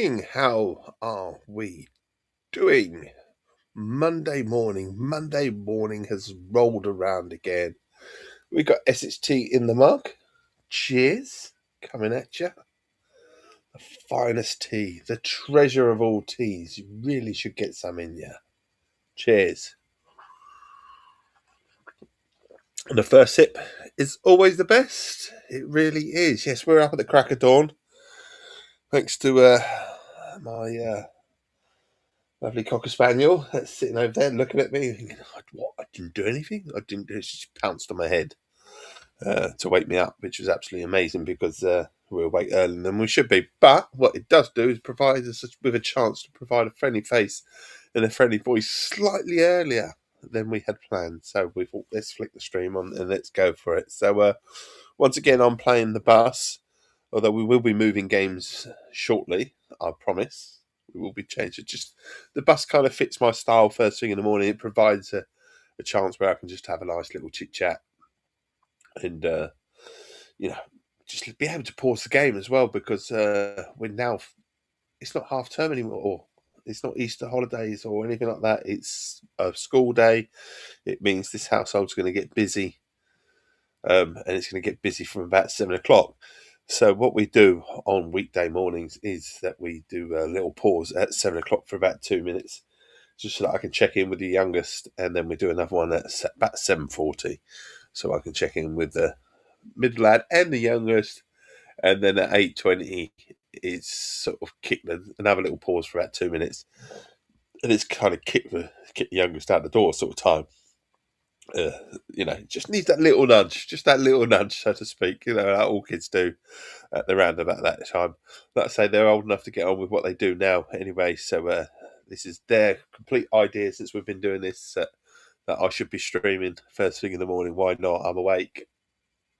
morning. How are we doing? Monday morning has rolled around again. We got Essex Tea in the mug. Cheers. Coming at you. The finest tea, the treasure of all teas. You really should get some in you. Cheers. And the first sip is always the best. It really is. Yes, we're up at the crack of dawn. Thanks to my lovely cocker spaniel that's sitting over there looking at me, thinking, "What? I didn't do anything. I didn't do it." She just pounced on my head to wake me up, which was absolutely amazing because we're awake earlier than we should be. But what it does do is provide us with a chance to provide a friendly face and a friendly voice slightly earlier than we had planned. So we thought, let's flick the stream on and let's go for it. So once again, I'm playing the bus, although we will be moving games shortly, I promise. We will be changing. Just the bus kind of fits my style first thing in the morning. It provides a chance where I can just have a nice little chit chat and just be able to pause the game as well because we're now it's not half term anymore. Or it's not Easter holidays or anything like that. It's a school day. It means this household's going to get busy, and it's going to get busy from about 7 o'clock. So what we do on weekday mornings is that we do a little pause at 7 o'clock for about 2 minutes, just so that I can check in with the youngest, and then we do another one at about 7:40, so I can check in with the middle lad and the youngest, and then at 8:20 it's sort of kick another little pause for about 2 minutes, and it's kind of kick the youngest out the door sort of time. Just needs that little nudge, so to speak, like all kids do at the round about that time. Like I say, they're old enough to get on with what they do now anyway, so this is their complete idea since we've been doing this, that I should be streaming first thing in the morning. Why not? I'm awake.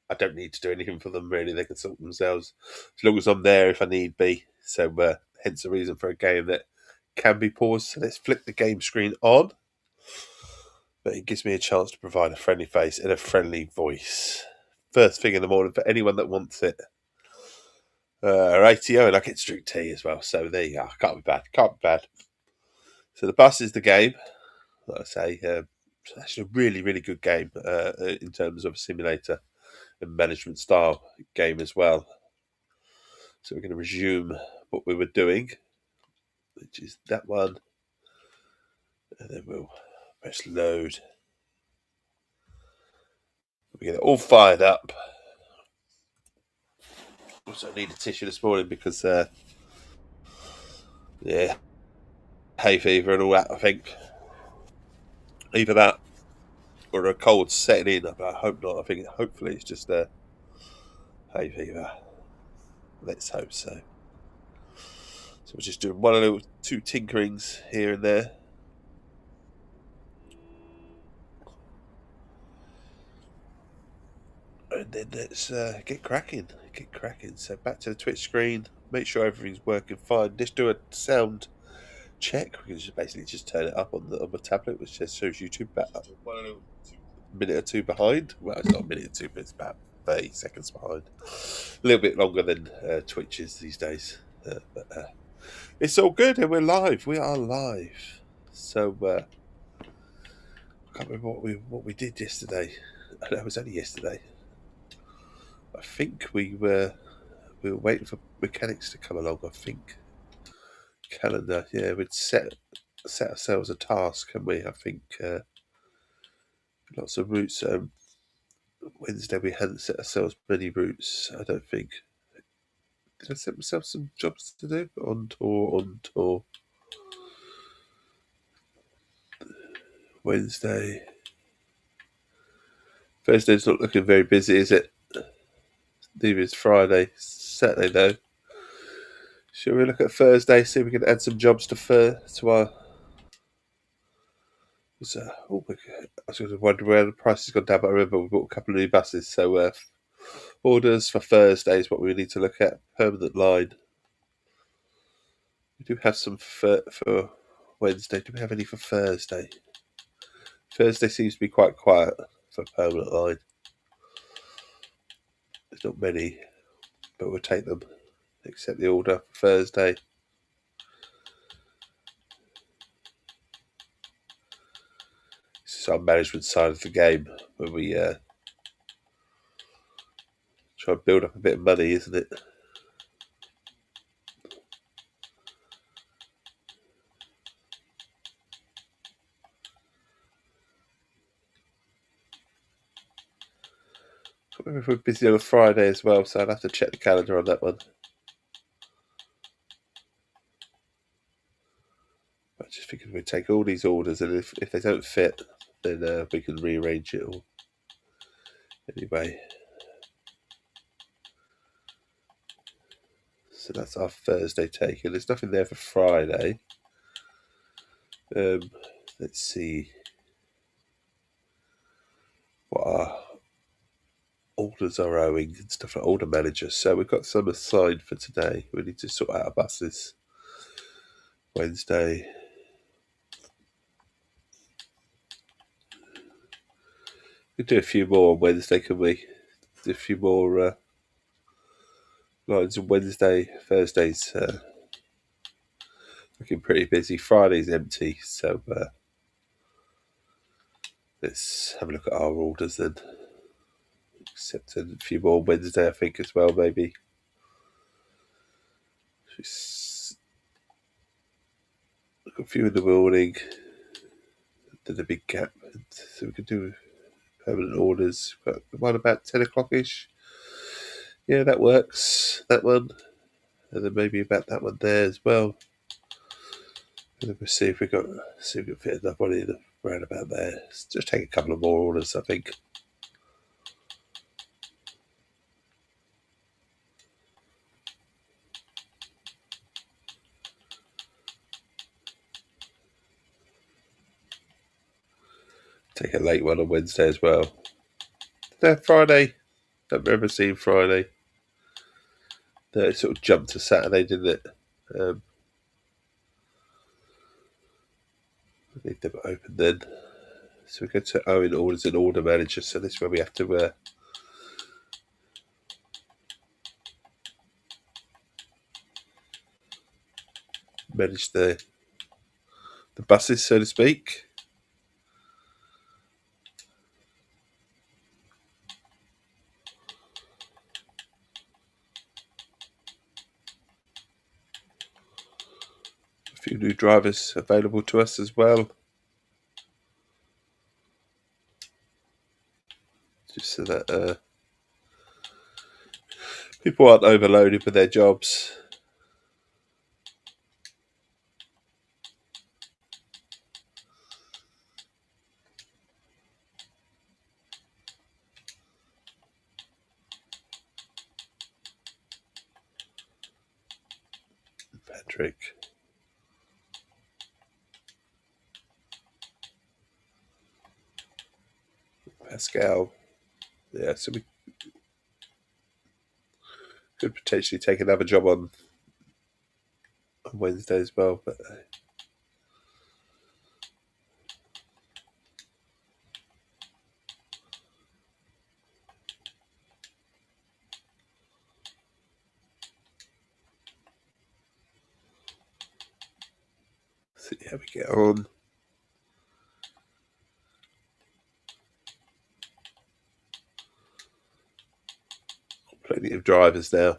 I don't need to do anything for them, really. They can sort themselves as long as I'm there if I need be. So hence the reason for a game that can be paused. So let's flick the game screen on. But it gives me a chance to provide a friendly face and a friendly voice. First thing in the morning for anyone that wants it. ATO, and I get strict tea as well. So there you go. Can't be bad. So the bus is the game. Like I say, it's actually a really, really good game in terms of a simulator and management style game as well. So we're going to resume what we were doing, which is that one. And then we'll press load. We get it all fired up. Also need a tissue this morning because, hay fever and all that, I think. Either that or a cold setting in. I hope not. I think hopefully it's just hay fever. Let's hope so. So we're just doing one or two tinkerings here and there. And then let's get cracking. So back to the Twitch screen. Make sure everything's working fine. Just do a sound check. We can just basically turn it up on the tablet, which just shows YouTube about a minute or two behind. Well, it's not a minute or two, but it's about 30 seconds behind. A little bit longer than Twitch is these days. But it's all good, and we're live. We are live. So I can't remember what we did yesterday. I know it was only yesterday. I think we were waiting for mechanics to come along. I think calendar. Yeah, we'd set ourselves a task, and we. I think lots of routes. Wednesday we hadn't set ourselves many routes. I don't think. Did I set myself some jobs to do? On tour. Wednesday. Thursday's not looking very busy, is it? Neither is Friday. Saturday though. Shall we look at Thursday? See if we can add some jobs to our. I was going to wonder where the price has gone down, but I remember we bought a couple of new buses. So orders for Thursday is what we need to look at. Permanent line. We do have some for Wednesday. Do we have any for Thursday? Thursday seems to be quite quiet for permanent line. There's not many, but we'll take them. Accept the order for Thursday. This is our management side of the game, where we try and build up a bit of money, isn't it? I don't know if we're busy on a Friday as well, so I'll have to check the calendar on that one. I just figured we'd take all these orders, and if they don't fit, then we can rearrange it all. Anyway, so that's our Thursday take, and there's nothing there for Friday. Let's see what our orders are owing and stuff like order managers. So we've got some assigned for today. We need to sort out our buses. Wednesday. We can do a few more on Wednesday, can we? Do a few more lines on Wednesday. Thursday's looking pretty busy. Friday's empty, so let's have a look at our orders then. Except a few more on Wednesday, I think, as well, maybe. Look a few in the morning. Then a big gap. So we can do permanent orders. Got one about 10 o'clock-ish. Yeah, that works. That one. And then maybe about that one there as well. And then we'll see if we can fit enough money in around about there. Let's just take a couple of more orders, I think. Take a late one on Wednesday as well. Friday. Don't remember seeing Friday. It sort of jumped to Saturday, didn't it? I need them open then. So we go to Owen orders and order manager. So this is where we have to manage the buses, so to speak. A few new drivers available to us as well. Just so that people aren't overloaded with their jobs. Patrick. Pascal. Yeah, so we could potentially take another job on Wednesday as well, but see how we get on. Plenty of drivers now.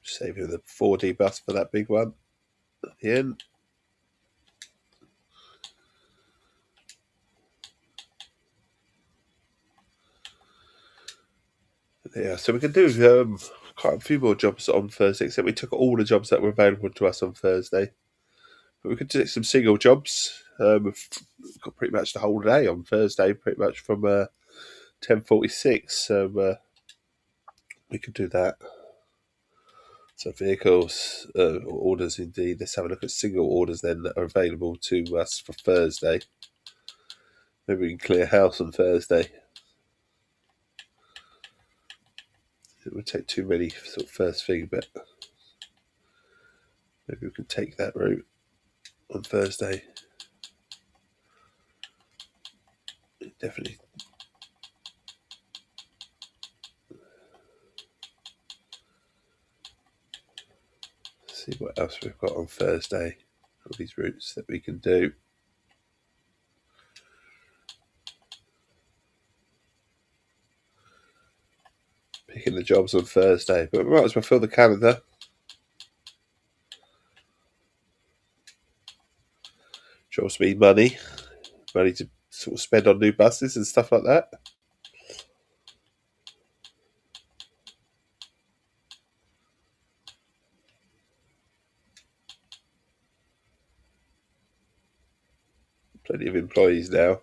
Saving the 4D bus for that big one at the end. Yeah, so we can do quite a few more jobs on Thursday, except we took all the jobs that were available to us on Thursday. But we could do some single jobs. We've got pretty much the whole day on Thursday, pretty much from 10:46. So we could do that. So vehicles, orders indeed. Let's have a look at single orders then that are available to us for Thursday. Maybe we can clear house on Thursday. It would take too many sort of first thing, but maybe we can take that route on Thursday. Definitely. See what else we've got on Thursday. all these routes that we can do. Picking the jobs on Thursday, but we might as well fill the calendar. Which also means money to sort of spend on new buses and stuff like that. Plenty of employees now.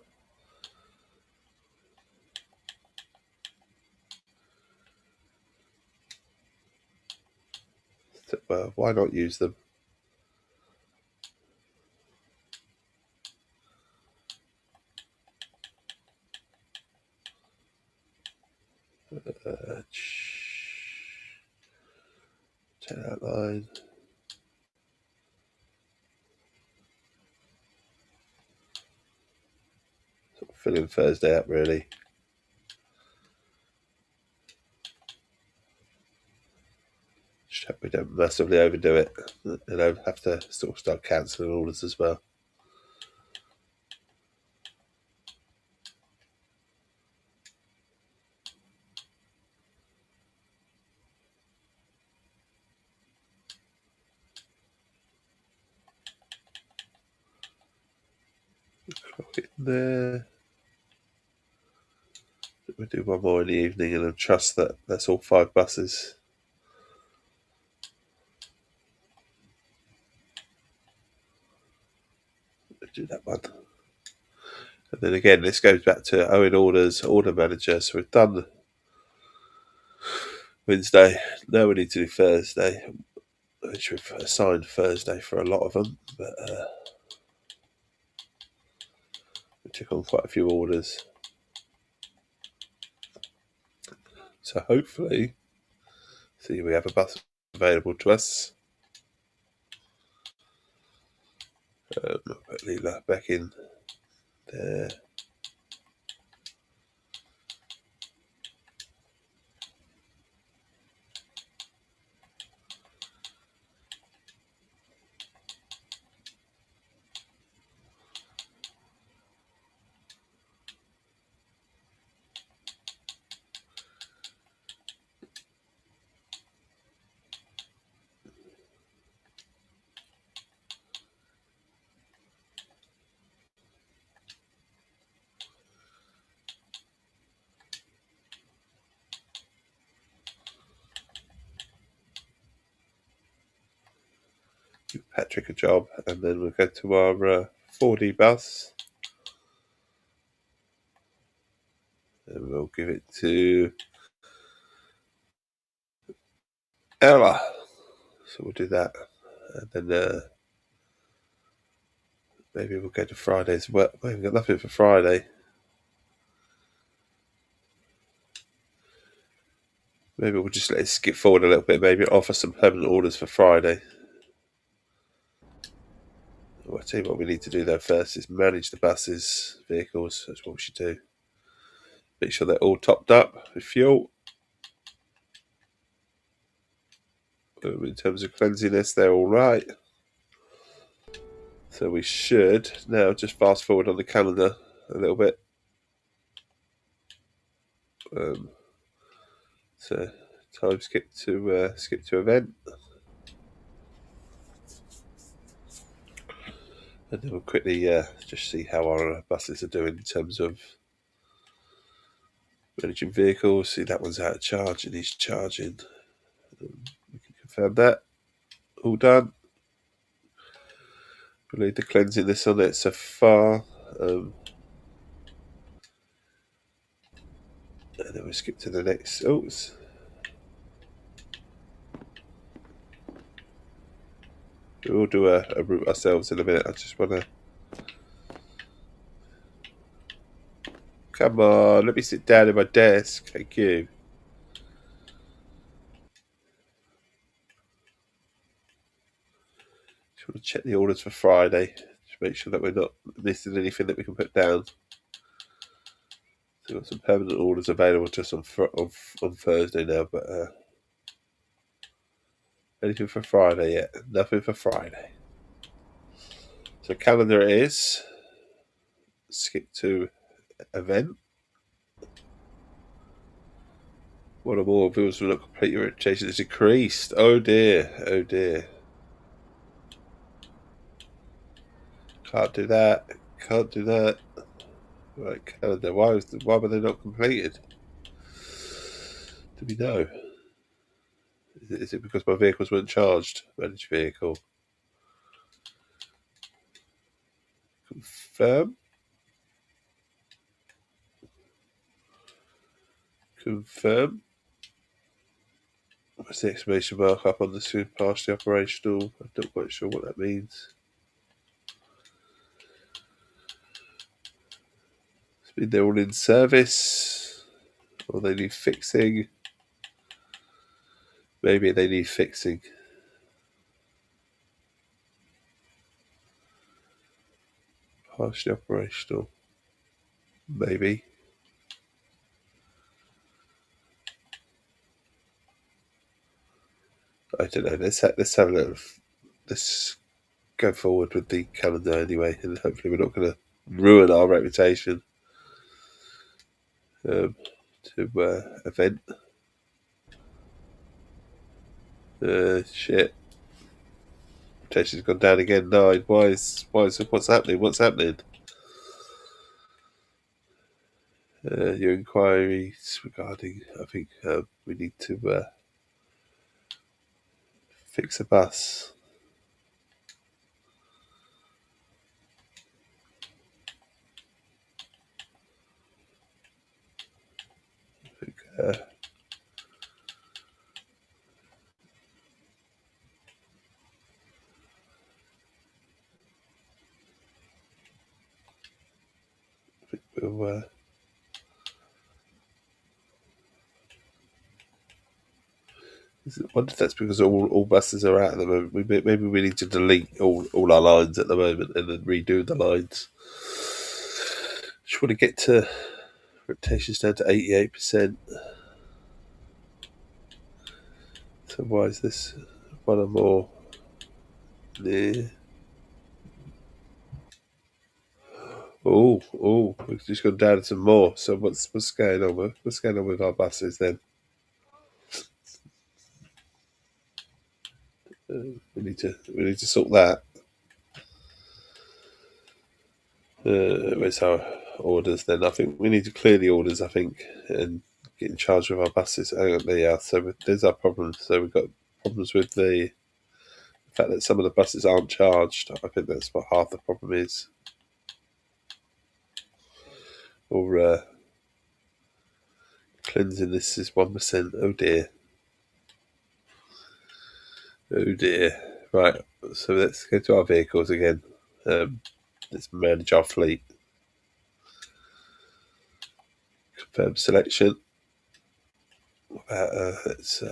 So, well, why not use them? Take that line. Sort of filling Thursday up, really. Just hope we don't massively overdo it. And I have to sort of start cancelling orders as well. There. We'll do one more in the evening and then trust that that's all 5 buses. We'll do that one. And then again, this goes back to Owen Orders, Order Manager. So we've done Wednesday. Now we need to do Thursday, which we've assigned Thursday for a lot of them. But we took on quite a few orders. So hopefully, see, we have a bus available to us. Put Leela back in there. Give Patrick a job, and then we'll go to our 4D bus. And we'll give it to Ella. So we'll do that. And then maybe we'll go to Fridays. Well, we haven't got nothing for Friday. Maybe we'll just let it skip forward a little bit. Maybe offer some permanent orders for Friday. Well, I'll tell you what we need to do though first is manage the buses, vehicles. That's what we should do. Make sure they're all topped up with fuel. In terms of cleanliness, they're all right. So we should now just fast forward on the calendar a little bit. So time skip to event. And then we'll quickly just see how our buses are doing in terms of managing vehicles. See, that one's out of charge and he's charging. We can confirm that. All done. We'll need the cleanliness on it so far. And then we'll skip to the next. Oops. We'll do a route ourselves in a minute. I just want to. Come on, let me sit down at my desk. Thank you. Just want to check the orders for Friday. Just make sure that we're not missing anything that we can put down. So we've got some permanent orders available to us on Thursday now, but anything for Friday yet? Nothing for Friday. So calendar it is. Skip to event. One or more bills will not complete your registration is increased. Oh dear, oh dear. Can't do that. Can't do that. Right, calendar. Why were they not completed? Do we know? Is it because my vehicles weren't charged? Managed vehicle. Confirm. Confirm. What's the exclamation mark up on the screen? Partially operational. I'm not quite sure what that means. It's been they're all in service. Or they need fixing. Maybe they need fixing. Partially operational. Maybe. I don't know. Let's have a little. Let's go forward with the calendar anyway, and hopefully we're not going to ruin our reputation. To event. Shit. Reputation's gone down again. 9. What's happening? What's happening? Your inquiries regarding. I think we need to fix a bus. I think, we'll. I wonder if that's because all buses are out at the moment. Maybe we need to delete all our lines at the moment and then redo the lines. Just want to get to reputations down to 88%. So why is this one or more? Yeah. We've just gone down some more. So what's going on with our buses then? We need to sort that. Where's our orders then? I think we need to clear the orders. I think and get in charge of our buses. Oh, there you are. So there's our problem. So we've got problems with the fact that some of the buses aren't charged. I think that's what half the problem is. Or cleansing this is 1%. Oh dear. Oh dear. Right. So let's go to our vehicles again. Let's manage our fleet. Confirm selection. Let's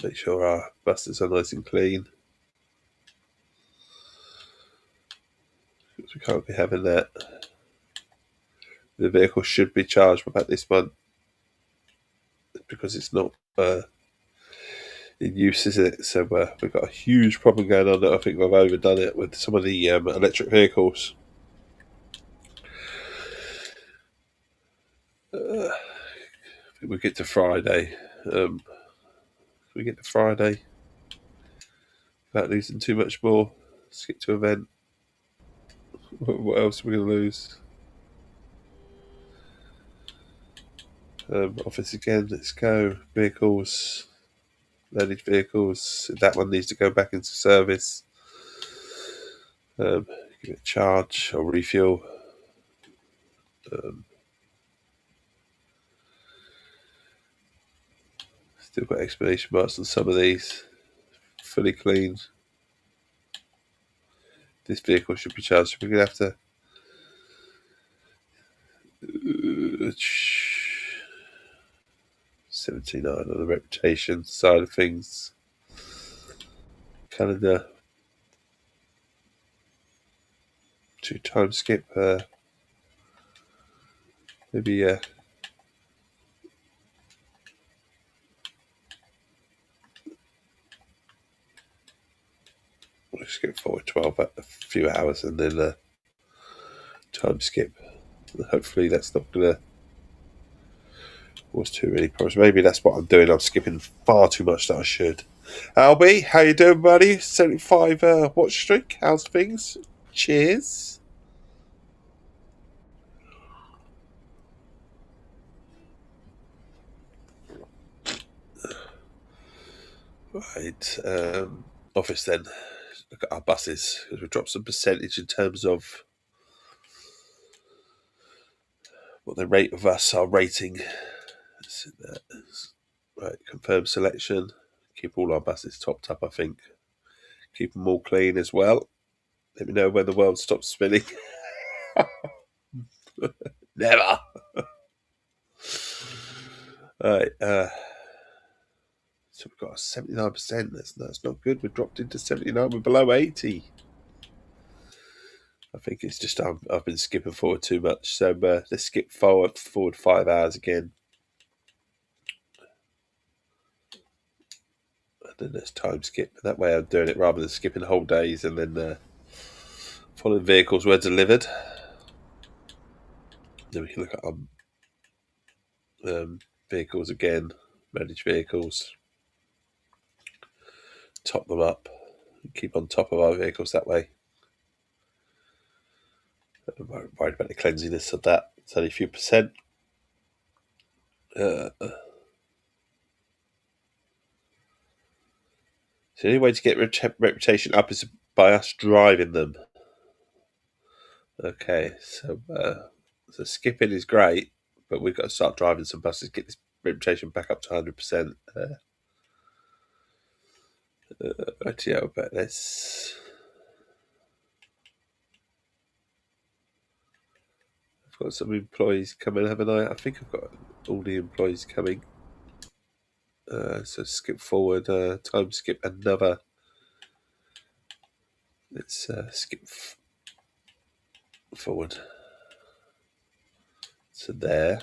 make sure our buses are nice and clean. Because we can't be having that. The vehicle should be charged about this month because it's not in use, is it? So we've got a huge problem going on that I think we've overdone it with some of the electric vehicles. I think we get to Friday. Without losing too much more. Skip to event. What else are we going to lose? Office again. Let's go. Vehicles. Managed vehicles. That one needs to go back into service. Give it a charge or refuel. Still got exclamation marks on some of these. Fully cleaned. This vehicle should be charged. We're going to have to 79 on the reputation side of things. Calendar. 2 times skip. Maybe let's skip forward 12, a few hours, and then time skip. Hopefully that's not going to cause too many problems. Maybe that's what I'm doing. I'm skipping far too much that I should. Albie, how you doing, buddy? 75 watch streak. How's things? Cheers. Right. Office then. Look at our buses, because we've dropped some percentage in terms of what they rate of us, our rating. Right, confirm selection. Keep all our buses topped up, I think. Keep them all clean as well. Let me know when the world stops spinning. Never. Right, so we've got 79%. That's not good. We've dropped into 79. We're below 80. I think it's just I've been skipping forward too much. So let's skip forward 5 hours again. And then let's time skip. That way I'm doing it rather than skipping whole days and then following vehicles where delivered. Then we can look at vehicles again, manage vehicles, top them up, keep on top of our vehicles that way. I'm worried about the cleanliness of that. It's only a few percent. So the only way to get reputation up is by us driving them. Okay, so skipping is great, but we've got to start driving some buses, get this reputation back up to 100%. Rightio, but let's... I've got some employees coming, haven't I? I think I've got all the employees coming. So skip forward, time skip another. Let's skip forward to there.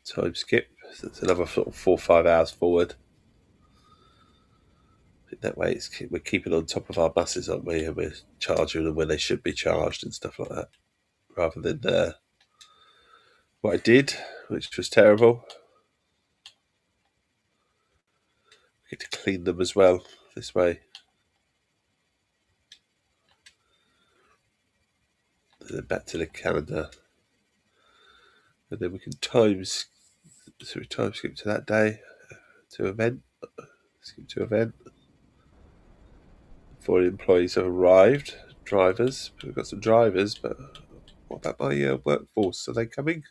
Time skip. So it's another sort of 4 or 5 hours forward. That way, we're keeping on top of our buses, aren't we? And we're charging them when they should be charged and stuff like that, rather than what I did, which was terrible. We get to clean them as well this way. And then back to the calendar, and then we can time skip to that day, to event. Skip to event. 4 employees have arrived. Drivers. We've got some drivers, but what about my workforce? Are they coming?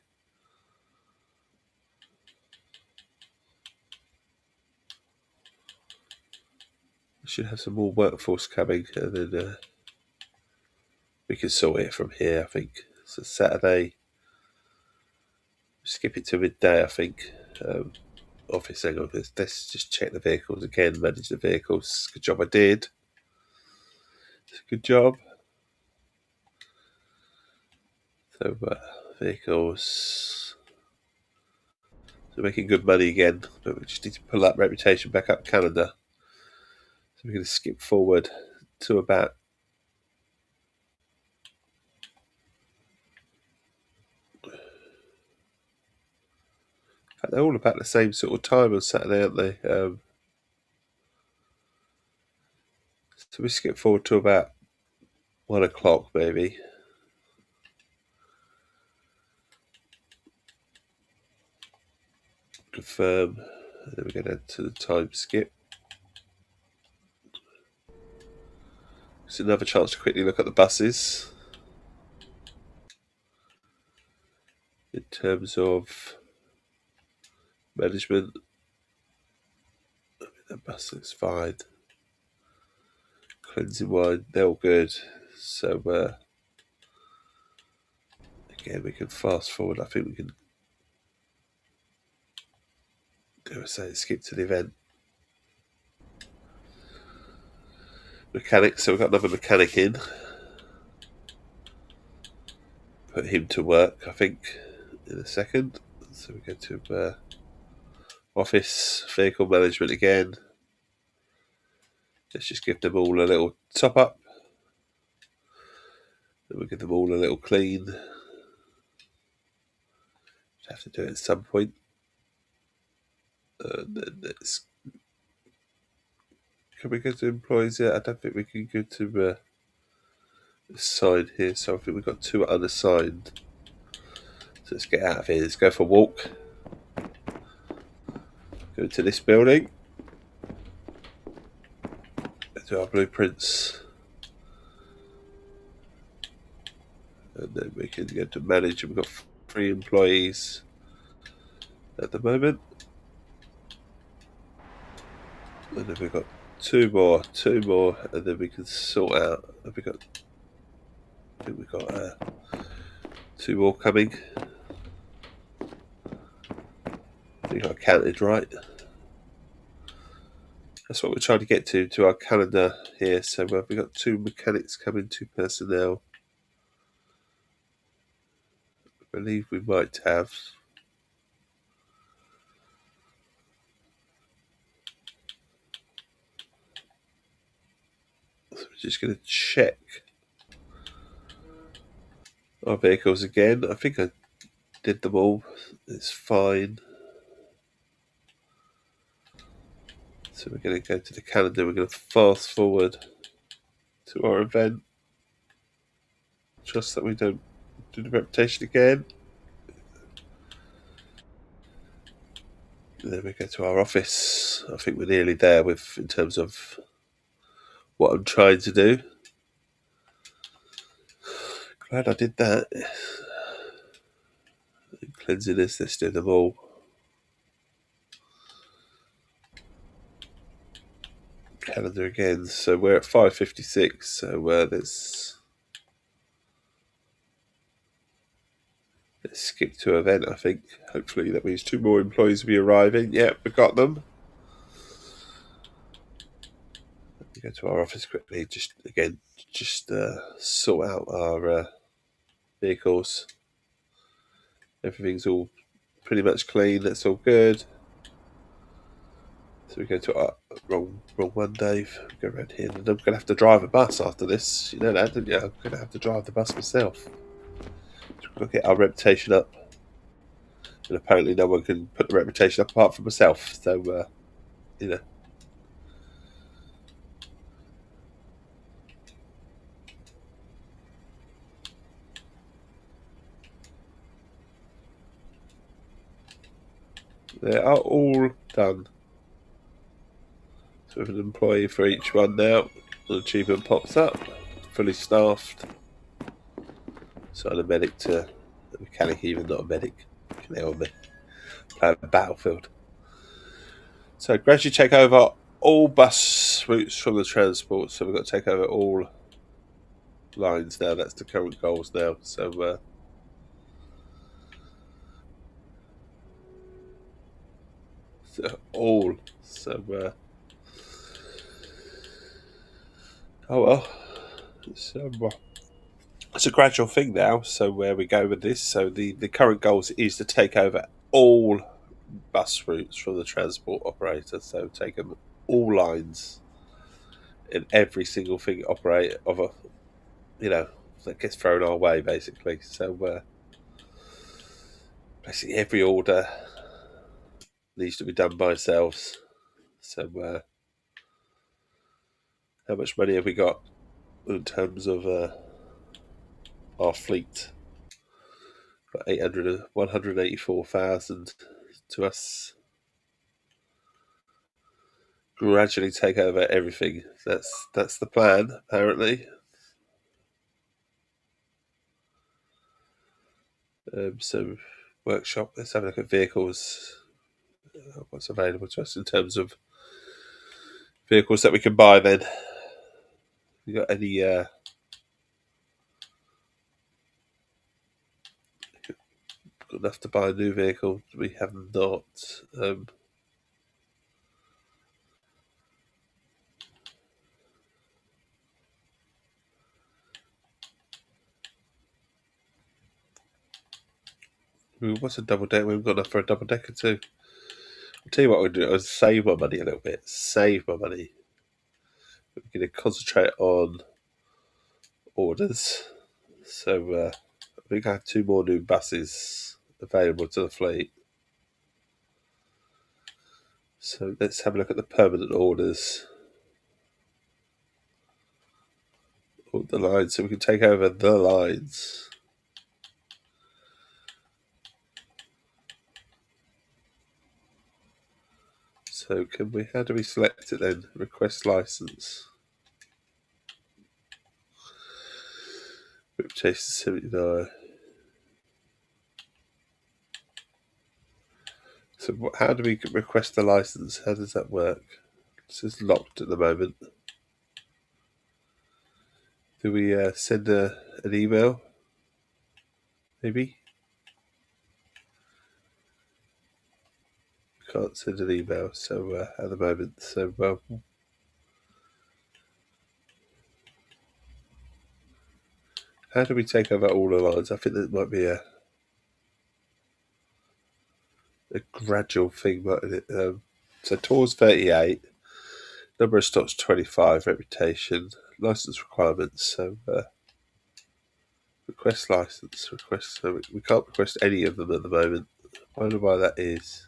We should have some more workforce coming, and then we can sort it from here, I think. So Saturday, skip it to midday, I think. Office, hang on, let's just check the vehicles again, manage the vehicles. Good job I did. Good job. So vehicles, so making good money again, but we just need to pull that reputation back up calendar. So we're going to skip forward to about they're all about the same sort of time on Saturday, aren't they? So we skip forward to about 1 o'clock maybe. Confirm. And then we're going to the time skip. It's another chance to quickly look at the buses. In terms of management, the bus looks fine. Cleansing wine, they're all good. So again, we can fast forward. I think we can skip to the event. Mechanic, so we've got another mechanic in. Put him to work, I think, in a second. So we go to office, vehicle management again. Let's just give them all a little top up. Then we'll give them all a little clean. Have to do it at some point. Then can we go to employees yet? I don't think we can go to this side here. So I think we've got 2 unassigned. So let's get out of here. Let's go for a walk. Go to this building. Go to our blueprints. And then we can go to manage. We've got 3 employees at the moment. And then we've got 2 more, and then we can sort out. I think we've got 2 more coming. I think I counted right. That's what we're trying to get to our calendar here. So we've got 2 mechanics coming, 2 personnel. I believe we might have. So we're just going to check our vehicles again. I think I did them all. It's fine. So we're going to go to the calendar. We're going to fast forward to our event. Just that we don't do the reputation again. And then we go to our office. I think we're nearly there in terms of what I'm trying to do. Glad I did that. Cleanliness, let's do them all. Calendar again. So we're at 5:56. So let's skip to event. I think hopefully that means 2 more employees will be arriving. Yep, we got them. Let me go to our office quickly. Just sort out our vehicles. Everything's all pretty much clean. That's all good. So we go to our wrong one, Dave. Go around here, and I'm going to have to drive a bus after this. You know that, didn't you? I'm going to have to drive the bus myself. So we've got to get our reputation up. And apparently no one can put the reputation up apart from myself. So, you know. They are all done. So we have an employee for each one now. The achievement pops up. Fully staffed. So I'm a medic to a mechanic, even not a medic. Can they help me? Play a battlefield. So gradually take over all bus routes from the transport. So we've got to take over all lines now. That's the current goals now. So all. So oh well. It's a gradual thing now. So where we go with this. So the current goals is to take over all bus routes from the transport operator. So take them all lines in every single thing operate of a that gets thrown our way basically. So basically every order needs to be done by ourselves. So how much money have we got in terms of our fleet? Got 184,000 to us. Gradually take over everything. That's the plan, apparently. So workshop. Let's have a look at vehicles. What's available to us in terms of vehicles that we can buy? Then you got any? Got enough to buy a new vehicle? We have not. What's a double deck? We've got enough for a double decker too. I'll tell you what we'll do. I'll save my money a little bit. Save my money. We're going to concentrate on orders. So I think I have 2 more new buses available to the fleet. So let's have a look at the permanent orders. The lines, so we can take over the lines. So can we? How do we select it then? Request license. Reputation 79. So how do we request the license? How does that work? This is locked at the moment. Do we send an email? Maybe? We can't send an email, so at the moment. So how do we take over all the lines? I think that might be a gradual thing, mightn't it? So tours 38, number of stops 25, reputation, license requirements. So request license, request. So we can't request any of them at the moment. I wonder why that is.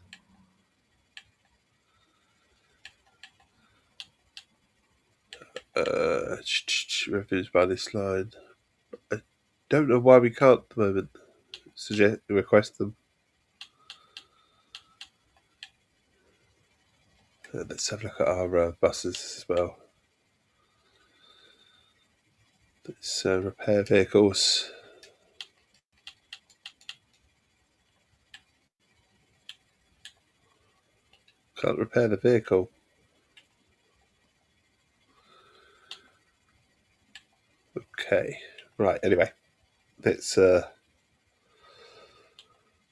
Revenues by this line. I don't know why we can't at the moment request them. Let's have a look at our buses as well. Let's repair vehicles. Can't repair the vehicle. Okay, right. Anyway, let's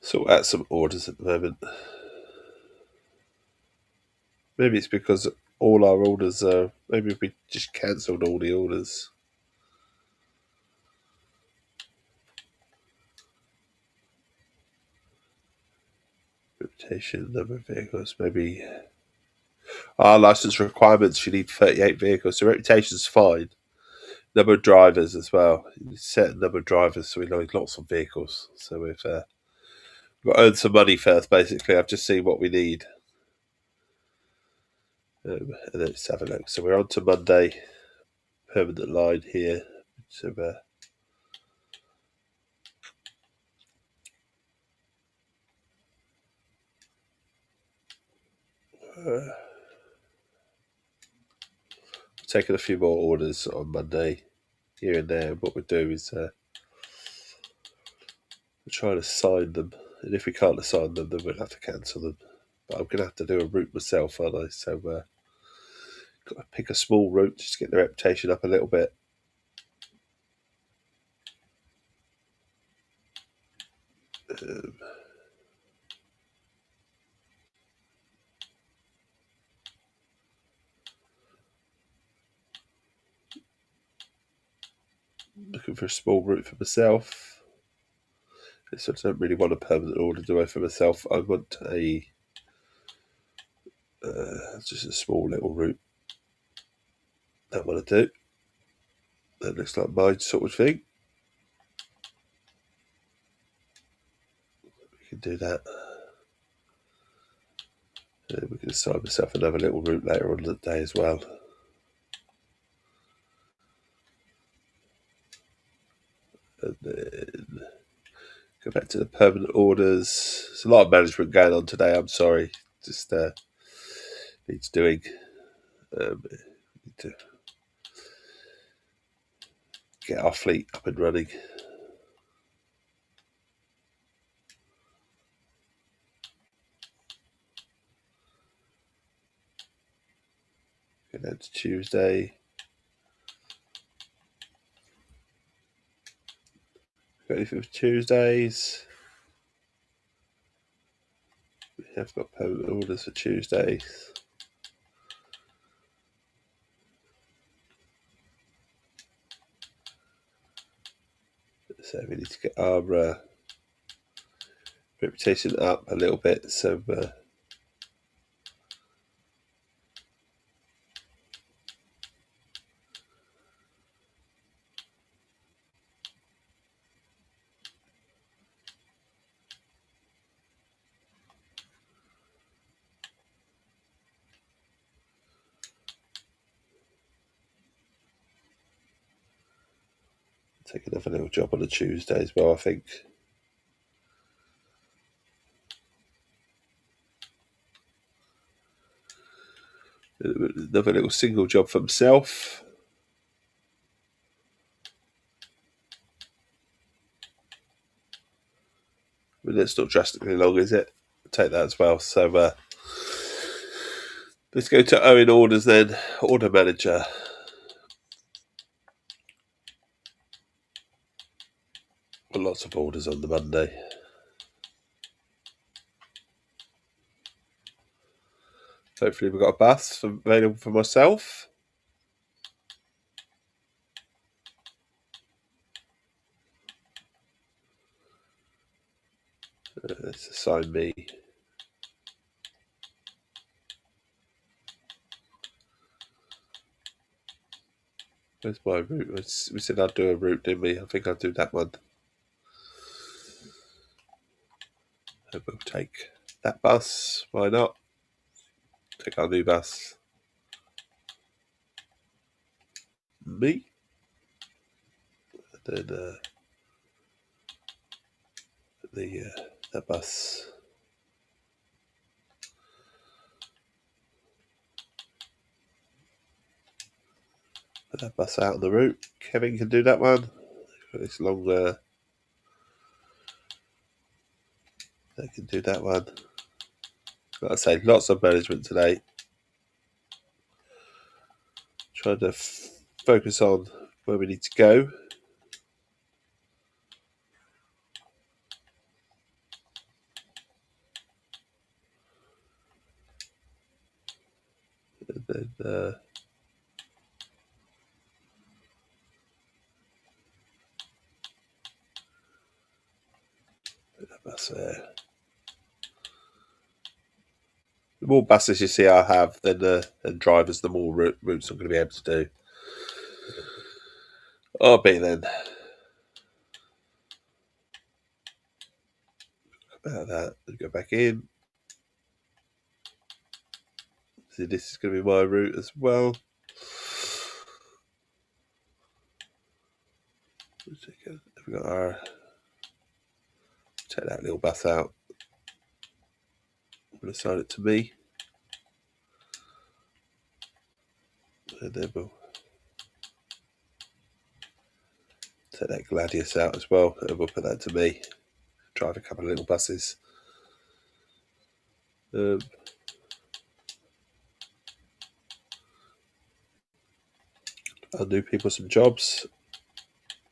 sort out some orders at the moment. Maybe it's because all our orders are. Maybe we just cancelled all the orders. Reputation, number of vehicles. Maybe our license requirements. You need 38 vehicles. So reputation's fine. Number of drivers as well. Certain number of drivers, so we need lots of vehicles. So we've got to earn some money first. Basically, I've just seen what we need. And let's have a look. So we're on to Monday. Permanent line here. So taking a few more orders on Monday here and there. What we do is we're trying to assign them, and if we can't assign them, then we'll have to cancel them. But I'm going to have to do a route myself, aren't I? So got to pick a small route just to get the reputation up a little bit. Looking for a small route for myself. So I don't really want a permanent order, do I, for myself? I want a just a small little route. That want to do. That looks like my sort of thing. We can do that. And we can assign myself another little route later on in the day as well. And then go back to the permanent orders. There's a lot of management going on today. I'm sorry. Just needs doing. Need to get our fleet up and running. Go down to Tuesday. Got anything for Tuesdays? We have got permanent orders for Tuesdays. So we need to get our reputation up a little bit. So Take another little job on a Tuesday as well, I think. Another little single job for himself. I mean, it's not drastically long, is it? Take that as well. So let's go to Owen orders then. Order manager. Lots of orders on the Monday. Hopefully we've got a bus available for myself. Let's assign me. Where's my route? We said I'd do a route, didn't we? I think I'll do that one. And we'll take that bus. Why not? Take our new bus. Me. And then that bus. Put that bus out on the route. Kevin can do that one. It's long. They can do that one. Like I say, lots of management today. Trying to focus on where we need to go. And then put that bus there. The more buses you see I have than drivers, the more routes I'm going to be able to do. I'll be then. About that, and go back in. See, this is going to be my route as well. We've got our. Take that little bus out. I'm going to assign it to me. And then we'll take that Gladius out as well, and we'll put that to me. Drive a couple of little buses. I'll do people some jobs,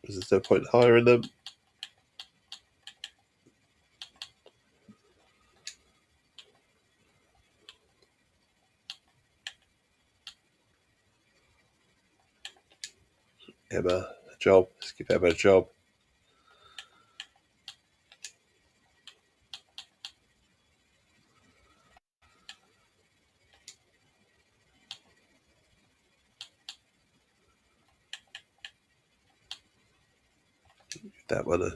because there's no point in hiring them. Emma a job. Let's give Emma a job. That one.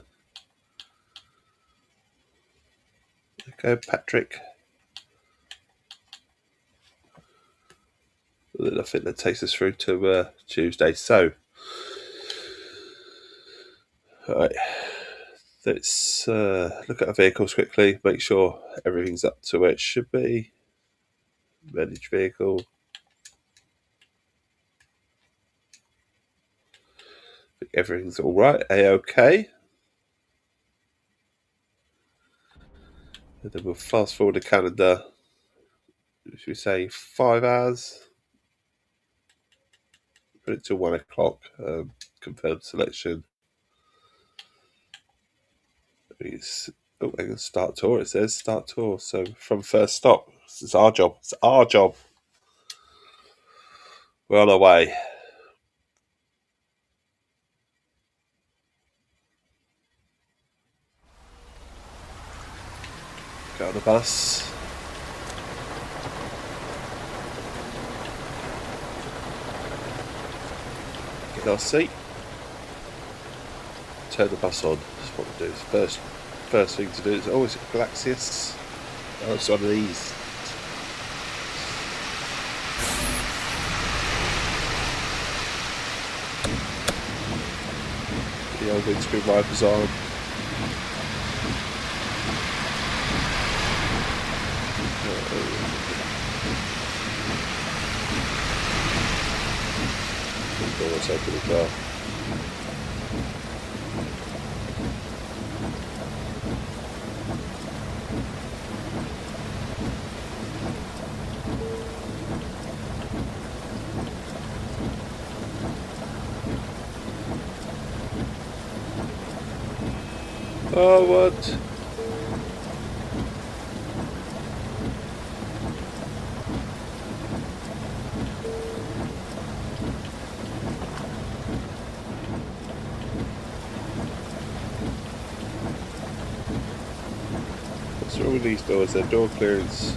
Okay, Patrick. And then I think that takes us through to Tuesday. So, all right, let's look at our vehicles quickly. Make sure everything's up to where it should be. Manage vehicle. I think everything's all right. A-OK. And then we'll fast forward the calendar. Should we say 5 hours? Put it to 1 o'clock. Confirm selection. Oh, hang on, start tour. It says start tour. So from first stop. This is our job. It's our job. We're on our way. Get on the bus. Get our seat. Turn the bus on. That's what we do. First thing to do is always Galaxius. Oh, it's one of these. The old windscreen wipers on. The door's open as well. Oh, what? What's wrong with these doors? Their door clearance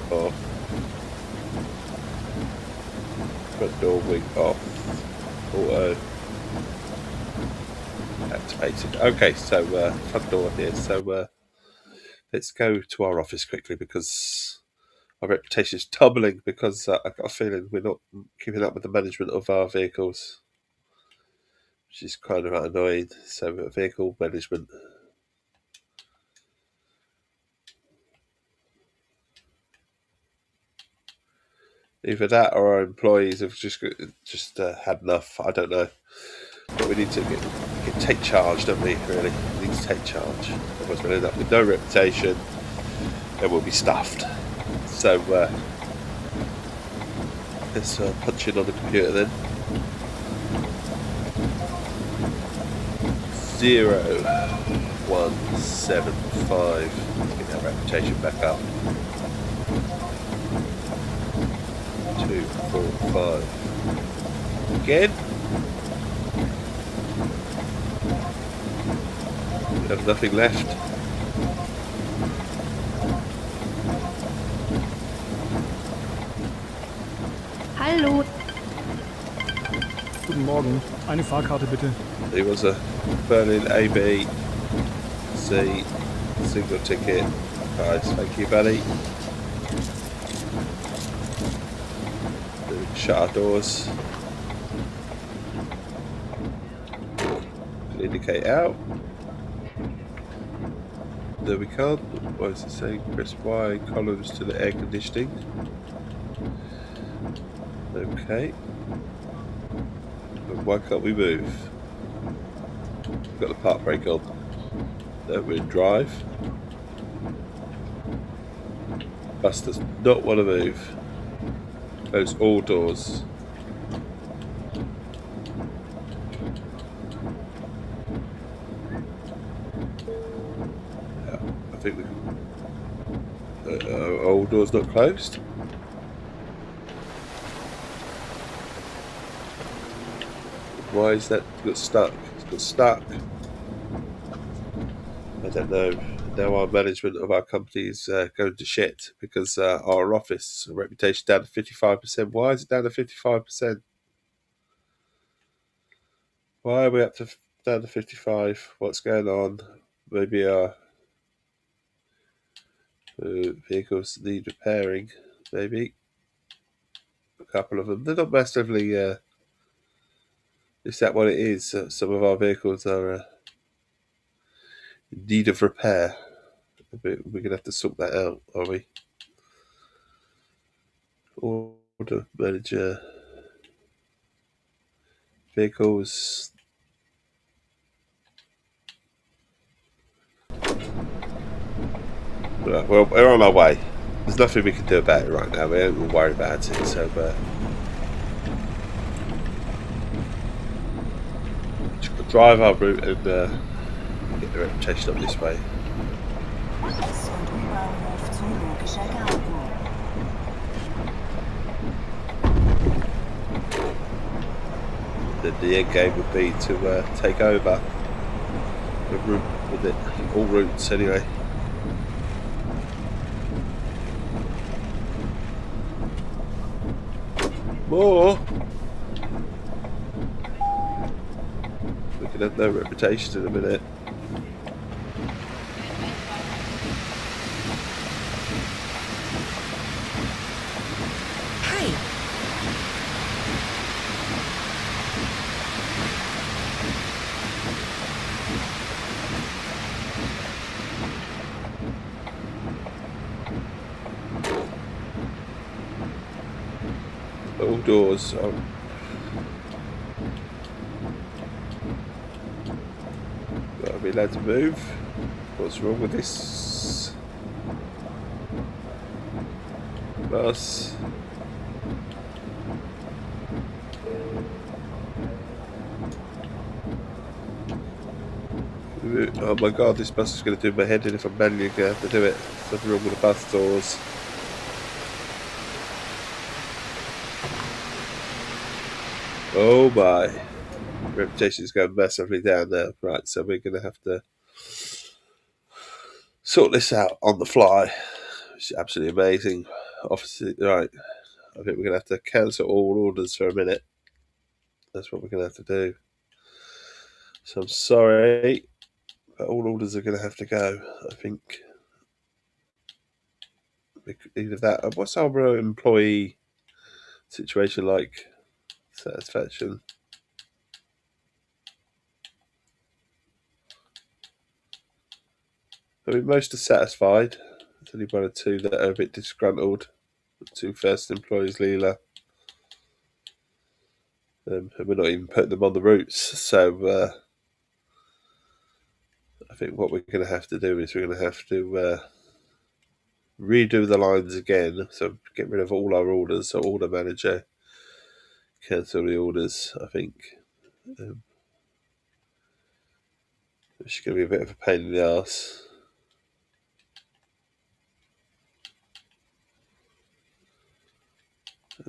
off. Front door wing off. Auto activated. Okay, so front door here. So let's go to our office quickly because our reputation is tumbling because I've got a feeling we're not keeping up with the management of our vehicles, which is kind of annoying. So vehicle management. Either that or our employees have just had enough. I don't know. But we need to take charge, don't we, really? We need to take charge. Otherwise we'll end up with no reputation and we'll be stuffed. So let's punch in on the computer then. 0175. Let's get that reputation back up. 245. Again. We have nothing left. Hallo. Guten Morgen. Eine Fahrkarte bitte. There was a Berlin AB C single ticket. Guys, thank you, buddy. Shut our doors. Indicate out. There we can't. What is it saying? Press Y, columns to the air conditioning. Okay. But why can't we move? We've got the park brake on. No, we're in drive. Bus does not want to move. Close all doors. I think we can. All doors not closed. Why is that got stuck? It's got stuck. I don't know. Now our management of our company is going to shit because our office reputation down to 55%. Why is it down to 55%? Why are we up to down to 55? What's going on? Maybe our vehicles need repairing. Maybe a couple of them. They're not massively. Is that what it is? Some of our vehicles are in need of repair. We're going to have to sort that out, are we? Order manager. Vehicles. Right, well, we're on our way. There's nothing we can do about it right now. We don't worry about it. So, just got to drive our route and get the reputation up this way. The end game would be to take over the route with it, all routes anyway. More. We can have no reputation in a minute. doors. Oh. Are we allowed to move? What's wrong with this bus? Oh my god, this bus is going to do my head in if I'm manually going to have to do it. Something wrong with the bus doors. Oh my. Reputation's going massively down now. Right, so we're going to have to sort this out on the fly, which is absolutely amazing. Obviously, right, I think we're going to have to cancel all orders for a minute. That's what we're going to have to do. So I'm sorry, but all orders are going to have to go, I think. Either that, what's our employee situation like? Satisfaction. I mean, most are satisfied. There's only one or two that are a bit disgruntled. The two first employees, Leela. And we're not even putting them on the routes. So I think what we're going to have to do is we're going to have to redo the lines again. So get rid of all our orders. So order manager, cancel the orders, I think. Which is going to be a bit of a pain in the arse.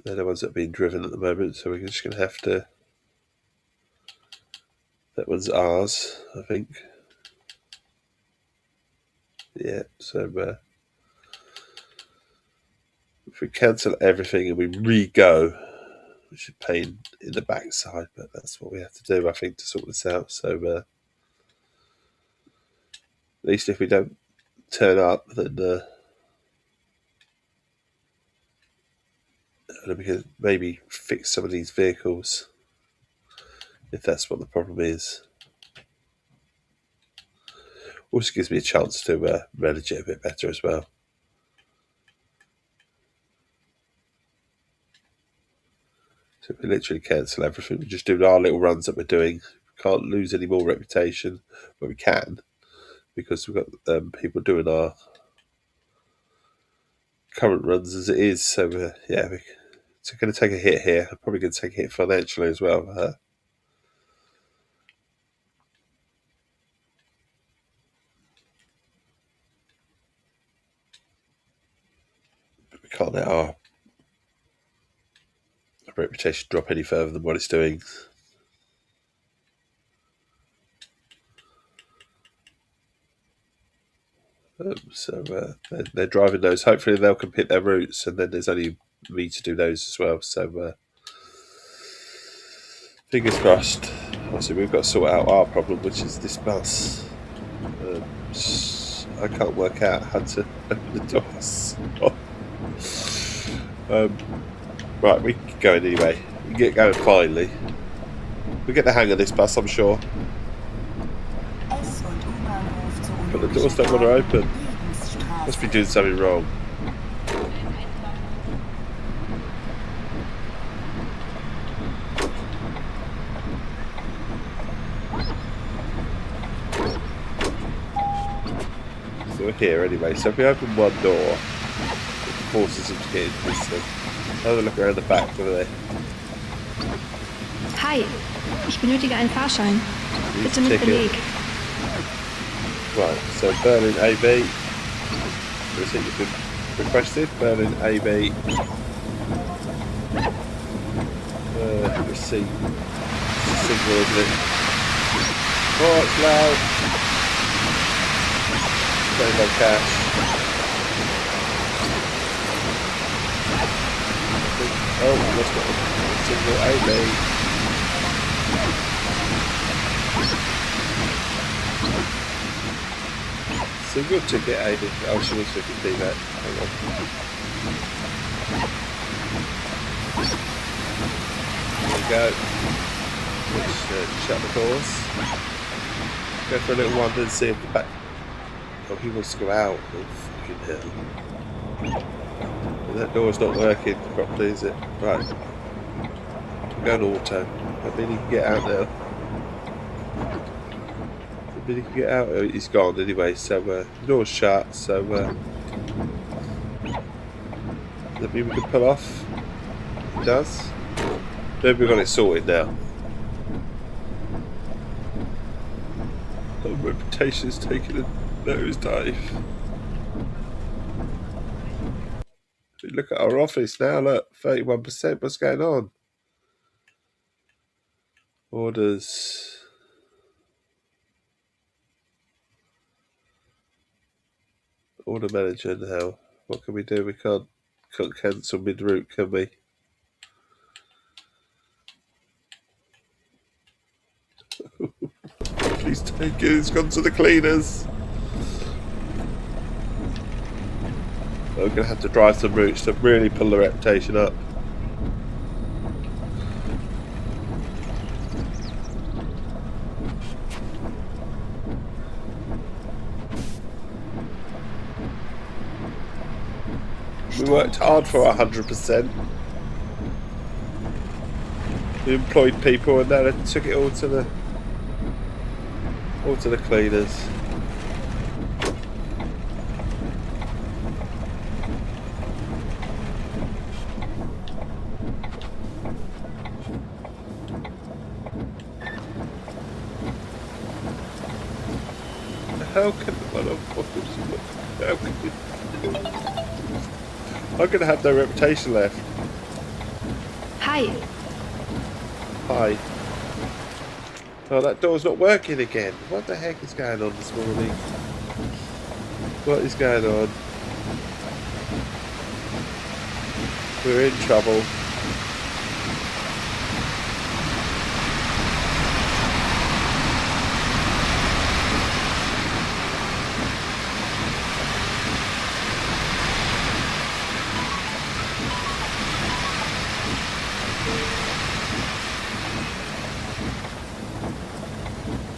They're the ones that are being driven at the moment, so we're just going to have to... That one's ours, I think. Yeah, so if we cancel everything and we re-go, which is a pain in the backside, but that's what we have to do, I think, to sort this out. So at least if we don't turn up, then we can maybe fix some of these vehicles, if that's what the problem is. Also gives me a chance to manage it a bit better as well. So we literally cancel everything. We just do our little runs that we're doing. We can't lose any more reputation, but we can, because we've got people doing our current runs as it is. So yeah, it's going to take a hit here. I'm probably going to take a hit financially as well. We can't let our reputation drop any further than what it's doing. So they're driving those. Hopefully they'll complete their routes, and then there's only me to do those as well. So fingers crossed. Obviously we've got to sort out our problem, which is this bus. I can't work out how to open the doors. Right, we can get going anyway. We can get going finally. We get the hang of this bus, I'm sure. But the doors don't want to open. Must be doing something wrong. So we're here anyway. So if we open one door, it forces them to get into this thing. Have a look around the back over there. Hi, ich benötige einen Fahrschein. Bitte mit Beleg. Right, so Berlin AB. Receipt has been requested. Berlin AB. Receipt. It's a signal, isn't it? Oh, it's loud. Save on cash. Oh, that's got a signal AB. Single ticket AB. Oh, she wants 50p that. Hang on. There we go. Let's shut the doors. Go for a little wander and see if the back... Oh, he wants to go out. Oh, fucking hell. And that door's not working properly, is it? Right. Going auto. I mean, he can get out now. I mean, he can get out. Oh, he's gone anyway, so the door's shut, so that mean we can pull off? It does. Maybe we've got it sorted now. Our reputation's taking a nosedive. Look at our office now, look, 31%. What's going on? Orders. Order manager now. What can we do? We can't cancel mid-route, can we? Please take it. It's gone to the cleaners. We're going to have to drive some routes to really pull the reputation up. We worked hard for 100%. We employed people, and then they took it all to the cleaners. How can I'm gonna have no reputation left. Hi. Hi. Oh, that door's not working again. What the heck is going on this morning? What is going on? We're in trouble.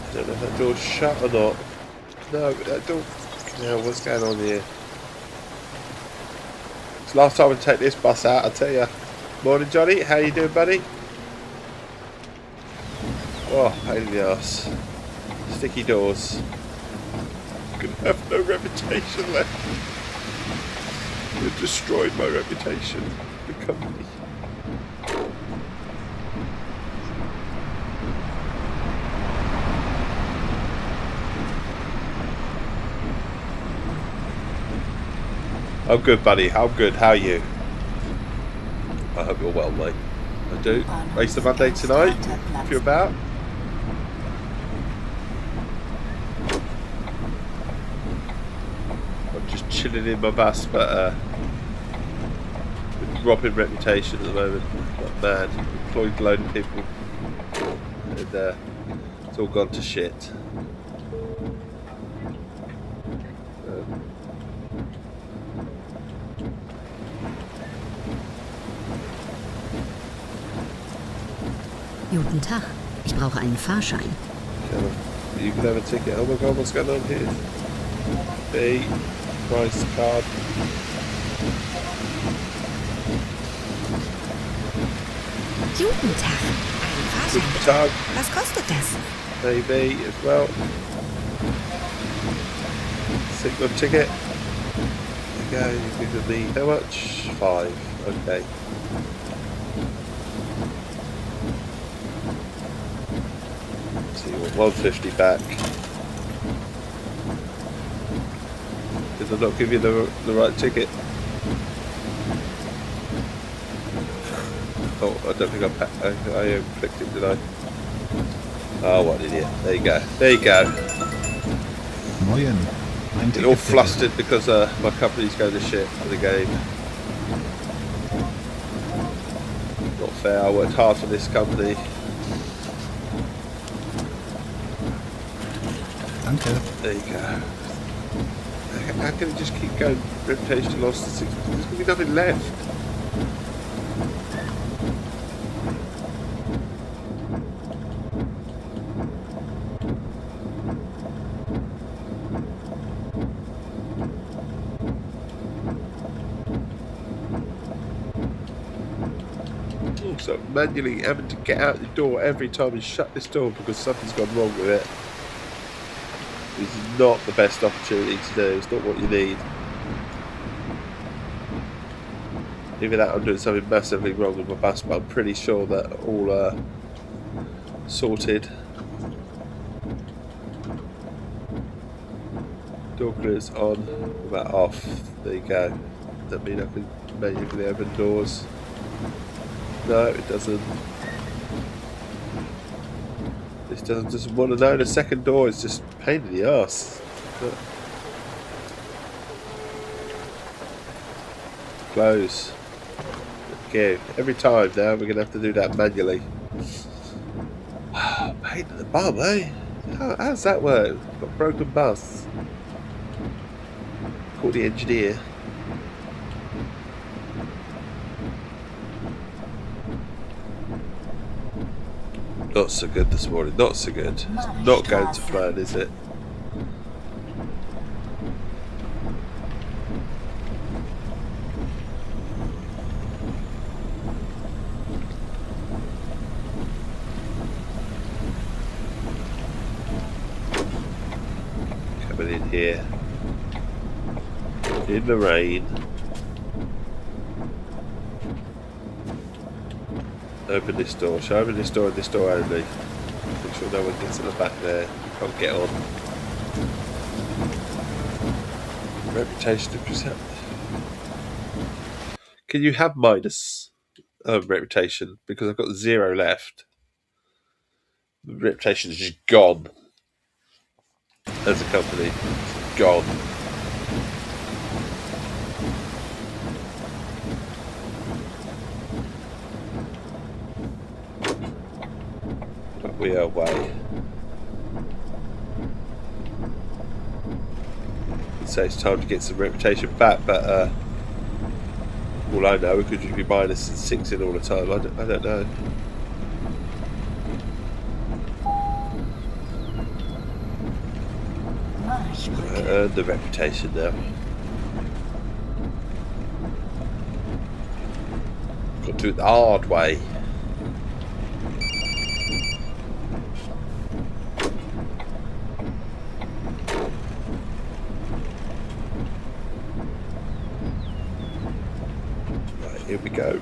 I don't know if that door's shut or not. No, that door... No, what's going on here? It's the last time I take this bus out, I tell you. Morning, Johnny. How you doing, buddy? Oh, pain in the arse. Sticky doors. I'm gonna have no reputation left. You've destroyed my reputation. The company. I'm good, buddy. I'm good. How are you? I hope you're well, mate. I do. Race the Monday tonight, if you're about. I'm just chilling in my bus, but dropping reputation at the moment. Like mad. Employed a load of people, and it's all gone to shit. Guten Tag. Ich brauche einen Fahrschein. You can have a ticket. Oh my god, what's going on here? B. Price card. Guten Tag. Einen Fahrschein. Guten Tag. Was kostet das? Maybe as well. Signal ticket. There you go. You've given me how much? 5. Okay. So you want 150 back. Did I not give you the right ticket? Oh, I don't think I clicked it, did I? Oh, what an idiot. There you go. There you go. Moin. Ein Get all Ticket bitte. flustered because my company's going to shit for the game. Not fair. I worked hard for this company. Danke. There you go. How can it just keep going? Reputation lost. There's going to be nothing left. So manually having to get out the door every time and shut this door because something's gone wrong with it is not the best opportunity to do. It's not what you need. Even that I'm doing something massively wrong with my bus, but I'm pretty sure that all sorted. Door clears on, that off. There you go. Does that mean I can manually open doors? No, it doesn't. This doesn't want to know. The second door is just a pain in the arse. Close. Okay, every time now we're going to have to do that manually. Pain in the bum, eh? How's that work? Got a broken bus. Call the engineer. Not so good this morning, not so good. It's not going to plan, is it? Coming in here. In the rain. Open this door. Shall I open this door and this door only? Make sure no one gets in the back there. Can't get on. Reputation to present. Can you have minus reputation? Because I've got 0 left. The reputation is just gone. As a company. It's gone. But we are away. So it's time to get some reputation back, but all I know, could you be minus 6 in all the time? I don't know. Earned the reputation now. Got to do it the hard way. Here we go.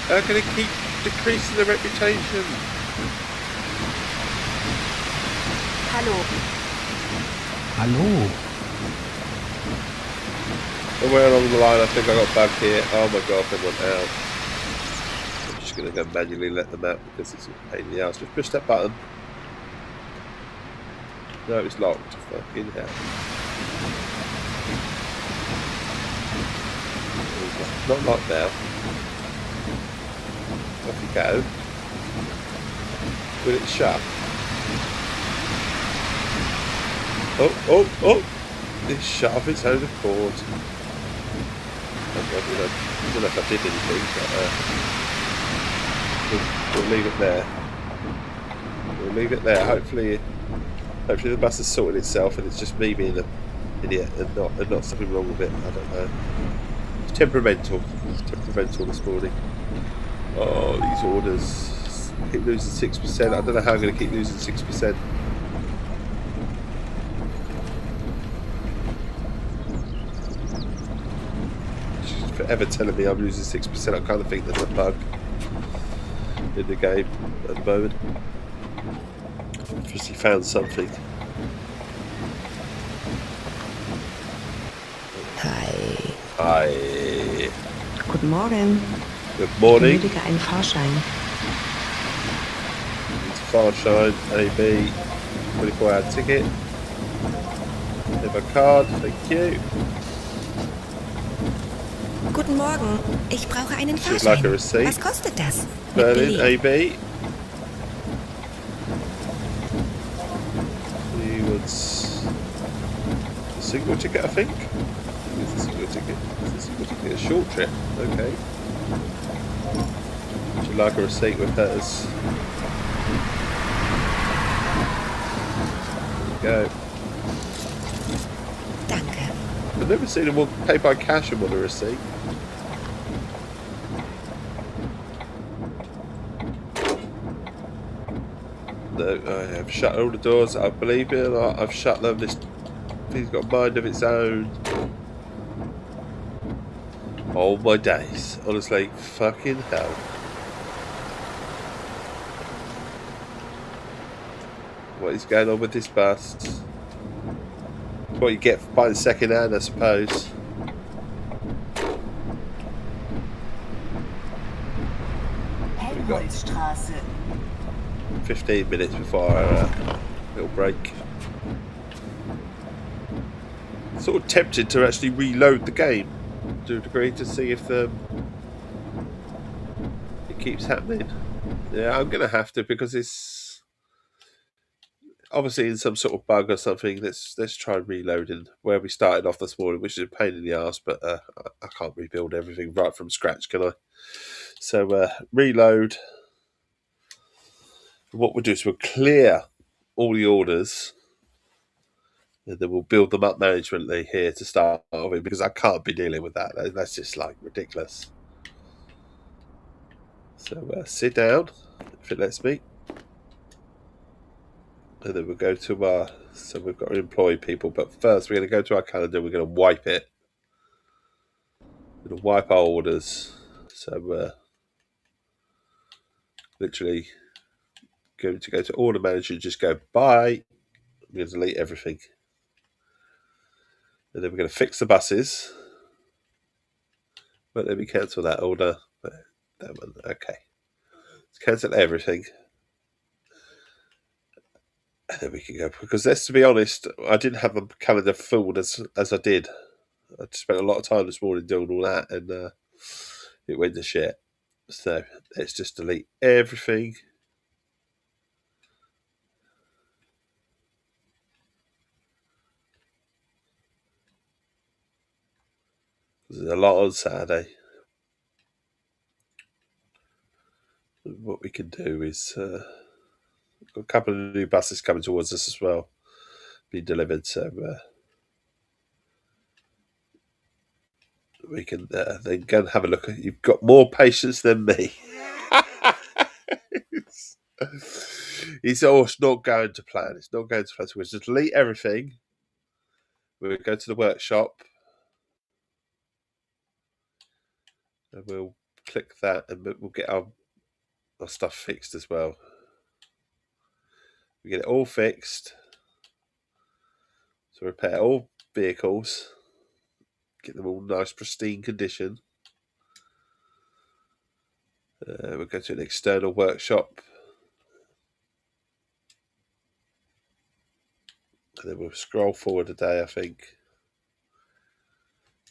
How can it keep decreasing the reputation? Hallo. Hallo. Somewhere along the line I think I got bugged here. Oh my god, they went out. I'm just going to go manually let them out because it's a pain in the ass. Just push that button. No, it's locked. Fucking hell. Not locked now. Off you go. Will it shut? Oh! It's shut off its own accord. I don't know if I did anything, but we'll leave it there. We'll leave it there. Hopefully the bus has sorted itself and it's just me being an idiot and not something wrong with it. I don't know. It's temperamental. It's temperamental this morning. Oh, these orders. Keep losing 6%. I don't know how I'm going to keep losing 6%. She's forever telling me I'm losing 6%. I kind of think there's a bug in the game at the moment. Obviously found something. Hi. Guten Morgen. Good morning. Ich benötige einen Fahrschein. Fahrschein, AB, 24-hour ticket. Have a card, thank you. Guten Morgen. Ich brauche einen She'd Fahrschein. like a receipt. Was kostet das? Mit Berlin, Beleg. AB. He wants a single ticket, I think. It's a single ticket. It's a single ticket, a short trip. Okay. She'd like a receipt with hers. There we go. Danke. I've never seen them all pay by cash and want a receipt. No, I have shut all the doors. I believe it or not, I've shut them. This thing's got a mind of its own. Oh my days. Honestly, fucking hell. What is going on with this bus? It's what you get for buying second hand, I suppose. We've got 15 minutes before our little break. Sort of tempted to actually reload the game to a degree to see if it keeps happening. Yeah, I'm going to have to, because it's obviously in some sort of bug or something. Let's try reloading where we started off this morning, which is a pain in the arse, but I can't rebuild everything right from scratch, can I? So reload. What we'll do is we'll clear all the orders, and then we'll build them up managementally here to start with, because I can't be dealing with that. That's just like ridiculous. So sit down if it lets me, and then we'll go to our. So we've got to employ people, but first we're going to go to our calendar. We're going to wipe it. We're going to wipe our orders. So literally going to go to order manager and just go bye. I'm going to delete everything, and then we're going to fix the buses. But let me cancel that order. That one, okay. Let's cancel everything. And then we can go, because let's, to be honest, I didn't have the calendar filled as I did. I spent a lot of time this morning doing all that, and it went to shit. So let's just delete everything. There's a lot on Saturday. What we can do is got a couple of new buses coming towards us as well, being delivered. So we can then go and have a look. You've got more patience than me. It's all not going to plan. It's not going to plan. So we'll just delete everything. We'll go to the workshop, and we'll click that, and we'll get our stuff fixed as well. We get it all fixed. So repair all vehicles, get them all nice, pristine condition. We'll go to an external workshop, and then we'll scroll forward a day, I think.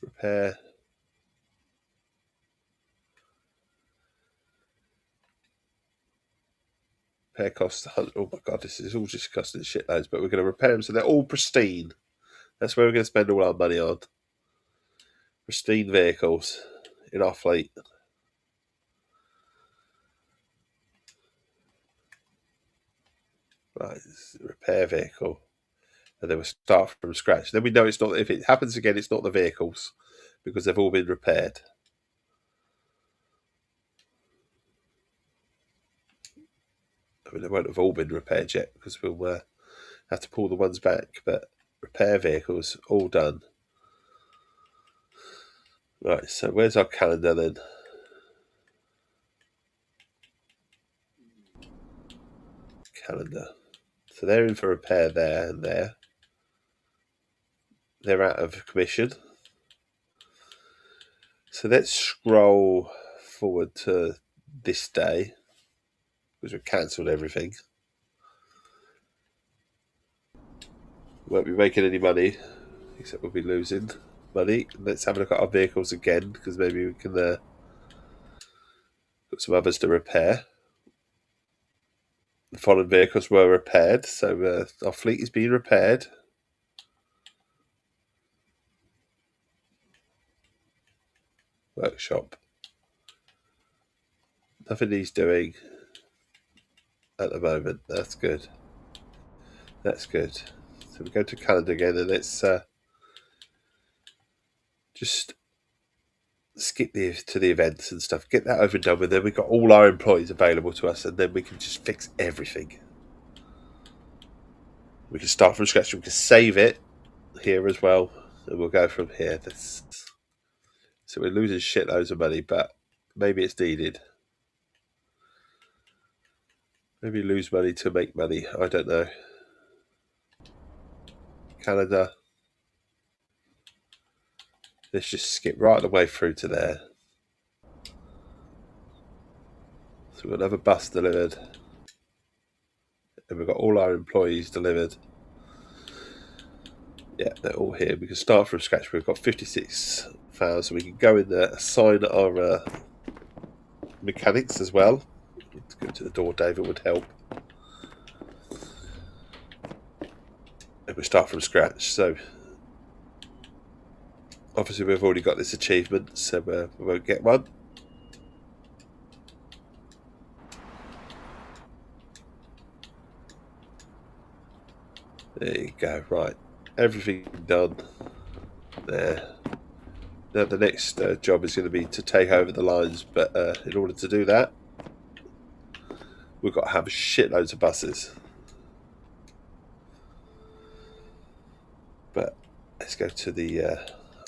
Repair. Repair costs oh my god, this is all just costing shitloads, but we're going to repair them so they're all pristine. That's where we're going to spend all our money on. Pristine vehicles in our fleet. Right, repair vehicle. And then we'll start from scratch. Then we know it's not, if it happens again, it's not the vehicles, because they've all been repaired. I mean, they won't have all been repaired yet, because we'll have to pull the ones back, but repair vehicles, all done. Right, so where's our calendar then? Calendar. So they're in for repair there and there. They're out of commission. So let's scroll forward to this day, because we've cancelled everything. We won't be making any money, except we'll be losing money. Let's have a look at our vehicles again, because maybe we can put some others to repair. The foreign vehicles were repaired, so our fleet is being repaired. Workshop. Nothing he's doing at the moment. That's good. That's good. So we go to calendar again, and let's just skip to the events and stuff. Get that over and done with. Then we've got all our employees available to us, and then we can just fix everything. We can start from scratch. We can save it here as well, and we'll go from here. So we're losing shitloads of money, but maybe it's needed. Maybe lose money to make money. I don't know. Canada. Let's just skip right the way through to there. So we've got another bus delivered. And we've got all our employees delivered. Yeah, they're all here. We can start from scratch. We've got 56,000. We can go in there, assign our mechanics as well. To go to the door, David would help. And we start from scratch. So obviously we've already got this achievement, so we won't get one. There you go. Right, everything done there. Now the next job is going to be to take over the lines, but in order to do that, we've got to have shitloads of buses. But let's go to the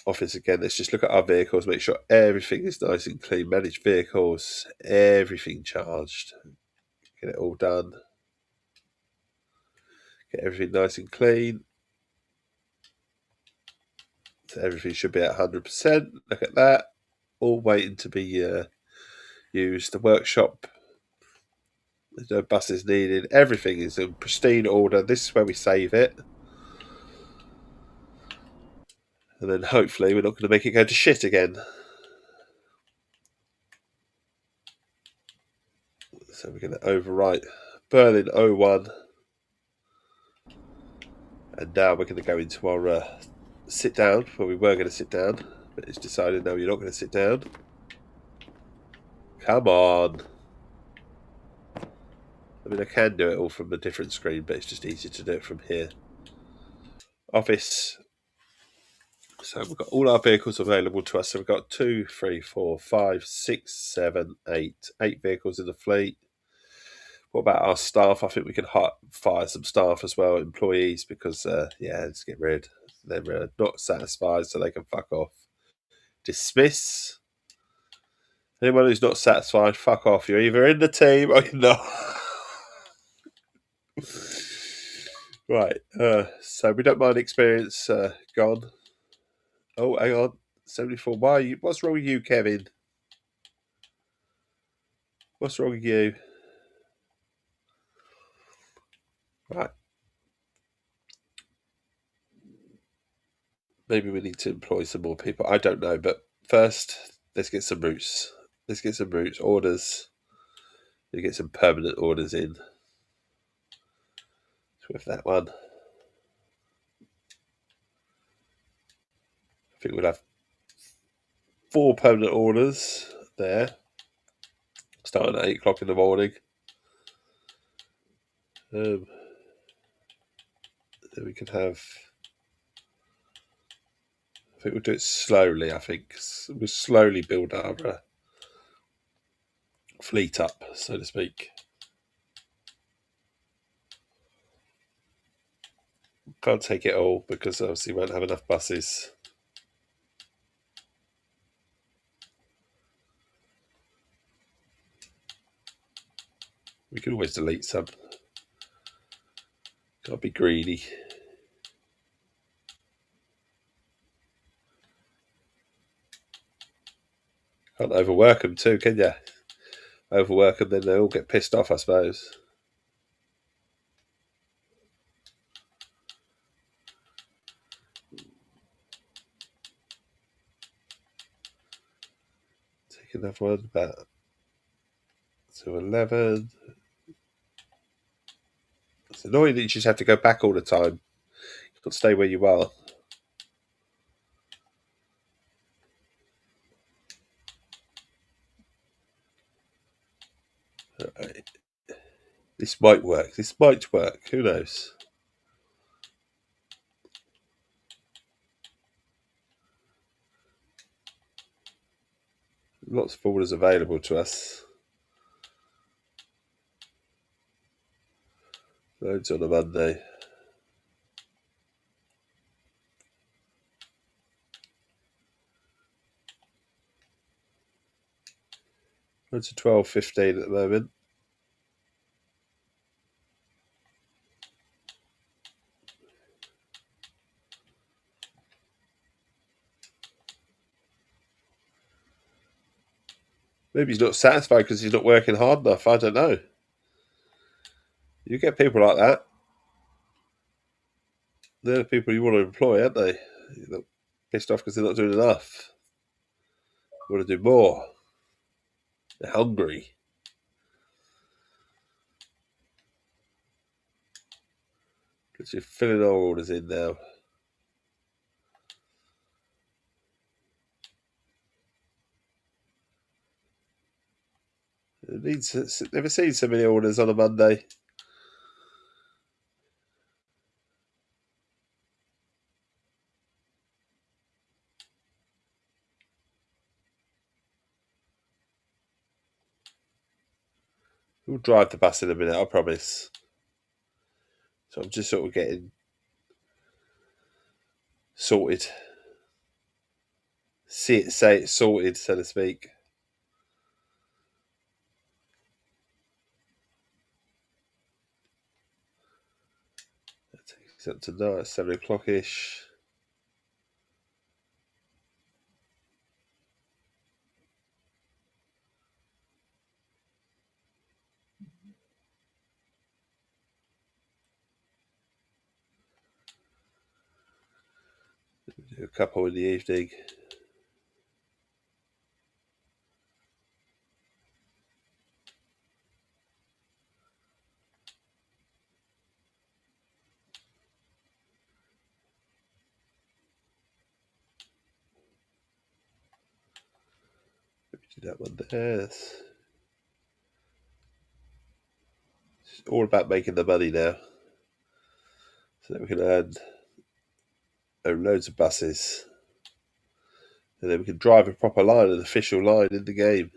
office again. Let's just look at our vehicles, make sure everything is nice and clean. Manage vehicles, everything charged. Get it all done. Get everything nice and clean. So everything should be at 100%. Look at that. All waiting to be used. The workshop, there's no buses needed. Everything is in pristine order. This is where we save it. And then hopefully we're not going to make it go to shit again. So we're going to overwrite Berlin 01. And now we're going to go into our sit down, where we were going to sit down. But it's decided, no, you're not going to sit down. Come on. I mean, I can do it all from a different screen, but it's just easier to do it from here. Office. So we've got all our vehicles available to us. So we've got 2, 3, 4, 5, 6, 7, 8. 8 vehicles in the fleet. What about our staff? I think we can fire some staff as well, employees, because, yeah, let's get rid. They're not satisfied, so they can fuck off. Dismiss. Anyone who's not satisfied, fuck off. You're either in the team or you're not. Right. So we don't mind experience gone. Oh, hang on. 74. Why are you? What's wrong with you, Kevin? What's wrong with you? Right. Maybe we need to employ some more people. I don't know. But first, let's get some routes. Let's get some routes. Orders. Let's get some permanent orders in. With that one. I think we'll have 4 permanent orders there. Starting at 8 o'clock in the morning. Then we can have... I think we'll do it slowly, I think. We'll slowly build our fleet up, so to speak. Can't take it all because obviously we won't have enough buses. We can always delete some. Can't be greedy. Can't overwork them too, can you? Overwork them, then they all get pissed off, I suppose. Take another one back to 11. It's annoying that you just have to go back all the time. You can't stay where you are. Right. This might work. This might work. Who knows? Lots of orders available to us. Loads on a Monday. We're to 12.15 at the moment. Maybe he's not satisfied because he's not working hard enough. I don't know. You get people like that. They're the people you want to employ, aren't they? You're pissed off because they're not doing enough. You want to do more. They're hungry. Because you're filling our orders in now. Never seen so many orders on a Monday. We'll drive the bus in a minute, I promise. So I'm just sort of getting sorted. Say it's sorted, so to speak. That takes up to now at 7 o'clock-ish. Do a couple in the evening. Do that one there. It's all about making the money now. So that we can own loads of buses. And then we can drive a proper line, an official line in the game.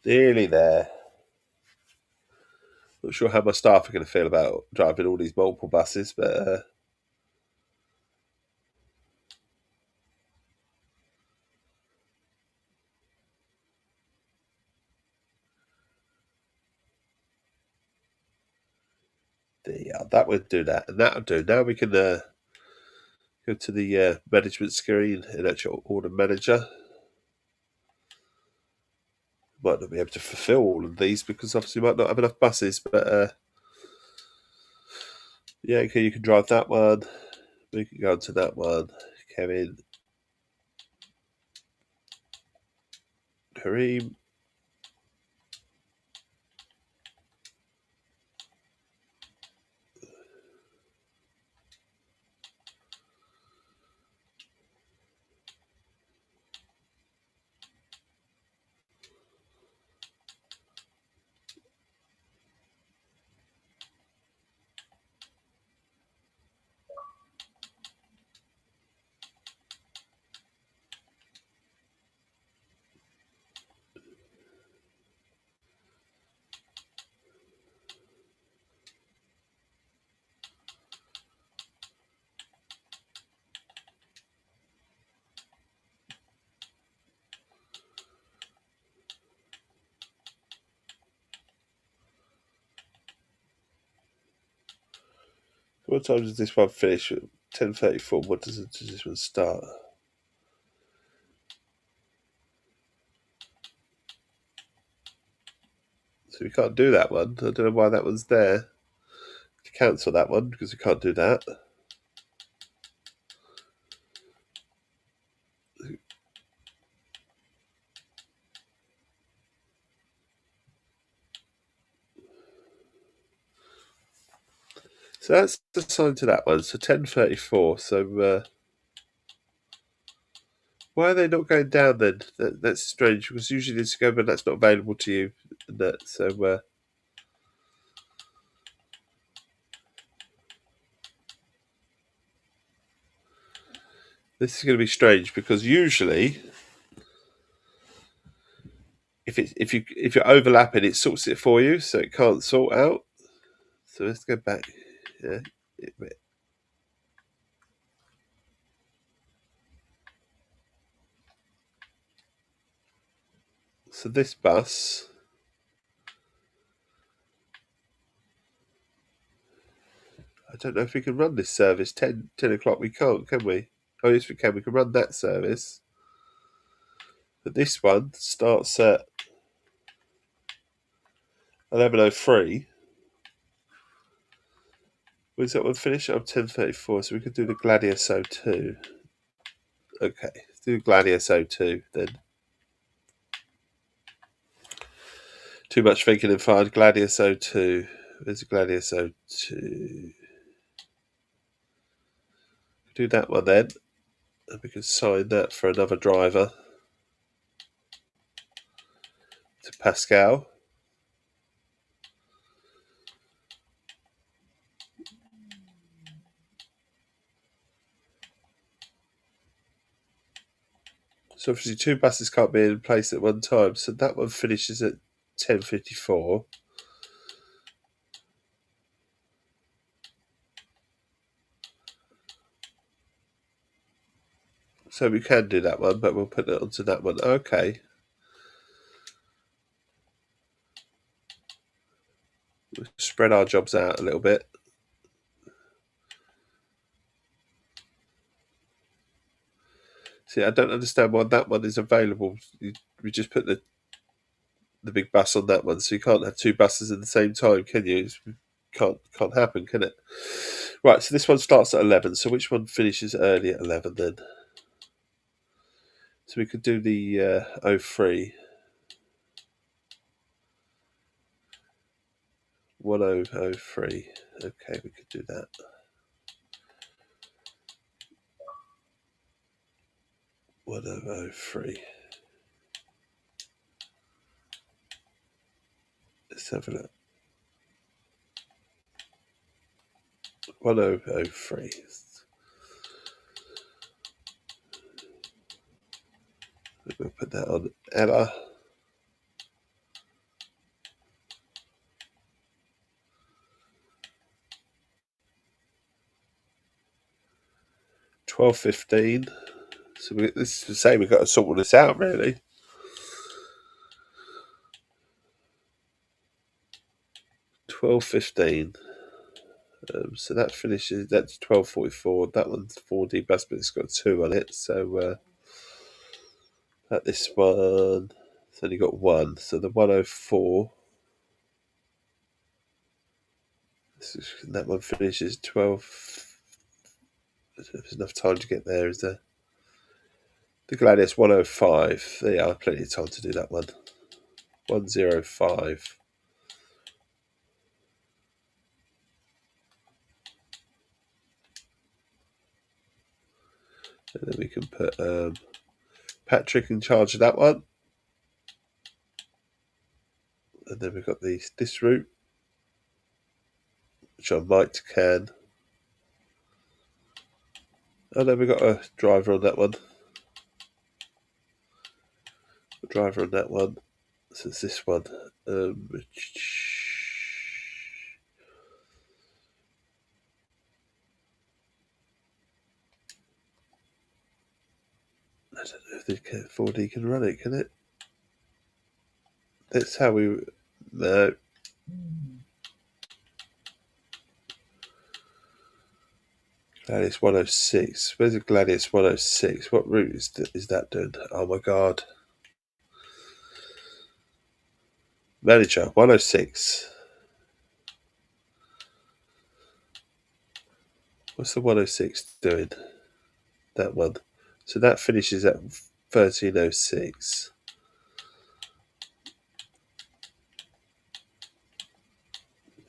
Nearly there. Not sure how my staff are going to feel about driving all these multiple buses, but yeah, that would do that, and that'll do. Now we can go to the management screen in actual order manager. Might not be able to fulfill all of these because obviously we might not have enough buses, but yeah, okay, you can drive that one. We can go on to that one. Kevin. Kareem. What time does this one finish? 10:34. What does this one start? So we can't do that one. I don't know why that one's there. To cancel that one because we can't do that. So that's assigned to that one. So 10:34. So why are they not going down then? That's strange because usually this go, but that's not available to you. So this is going to be strange because usually, if you're overlapping, it sorts it for you, so it can't sort out. So let's go back. Yeah. So this bus, I don't know if we can run this service. 10 o'clock we can't, can we? Oh yes we can. We can run that service. But this one starts at 11:03. When's that one finish? Oh, 10:34. So we could do the Gladius 02. Okay, let's do Gladius 02 then. Too much thinking and find Gladius 02. Where's the Gladius 02? Do that one then. And we can sign that for another driver. To Pascal. So obviously 2 buses can't be in place at one time. So that one finishes at 10:54. So we can do that one, but we'll put it onto that one. Okay. We'll spread our jobs out a little bit. See, I don't understand why that one is available. We just put the big bus on that one, so you can't have 2 buses at the same time, can you? Can't happen, can it? Right, so this one starts at 11. So which one finishes early at 11 then? So we could do the 03. 1003. Okay, we could do that. 1003. Let's have a look. 1003. We'll put that on Ella. $12.15. So this is to say we've got to sort this out really. $12.15. So that finishes. That's 12:44. That one's 4D bus, but it's got 2 on it. So at this one, it's only got 1. So the 104. That one finishes 12. There's enough time to get there, is there? The Gladius 105. There are plenty of time to do that one. 105. And then we can put Patrick in charge of that one. And then we've got this route, which I might can. Oh no, we've got a driver on that one. A driver on that one. So it's this one. I don't know if the 4D can run it, can it? That's how we... No. Gladius 106. Where's the Gladius 106? What route is that doing? Oh my god. Manager 106. What's the 106 doing? That one. So that finishes at 13:06.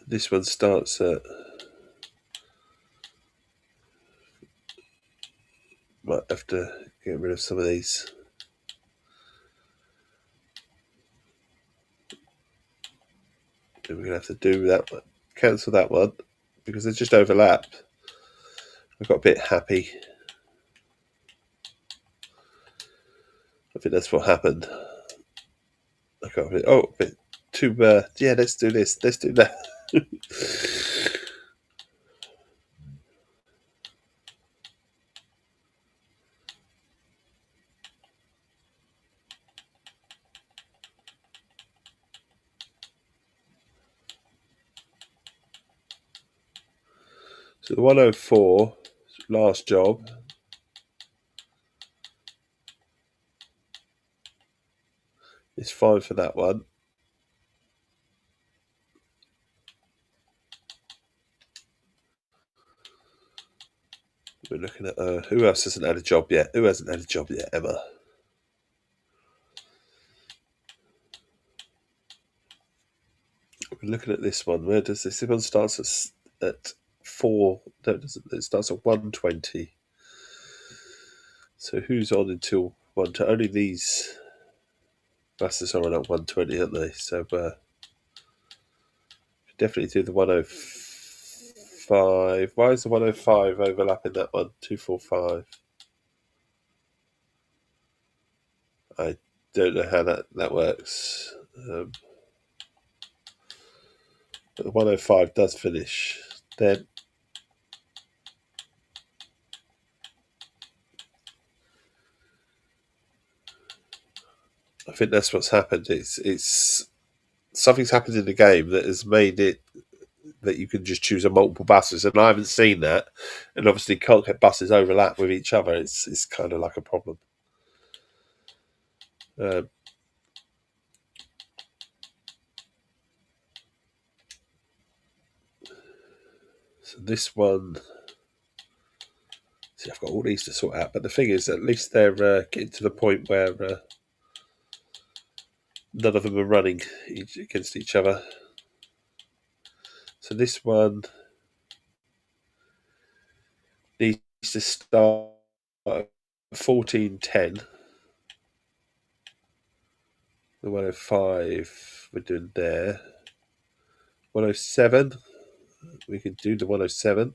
This one starts at... Might have to get rid of some of these. And we're going to have to do that one. Cancel that one because they just overlapped. I got a bit happy. I think that's what happened. I got a bit too... yeah, let's do this. Let's do that. So the 104, last job. It's fine for that one. We're looking at who else hasn't had a job yet? Who hasn't had a job yet, Emma? We're looking at this one. Where does this one starts at 4? No, it doesn't. It starts at 1:20. So who's on until 1? Only these buses are on at 1:20, aren't they? So definitely do the 105. Why is the 105 overlapping that one? 245. I don't know how that works. But the 105 does finish. Then I think that's what's happened. It's something's happened in the game that has made it that you can just choose a multiple buses, and I haven't seen that. And obviously, can't get buses overlap with each other. It's kind of like a problem. So this one, see, I've got all these to sort out. But the thing is, at least they're getting to the point where none of them are running against each other. So this one needs to start at 14:10. The 105 we're doing there. 107, we can do the 107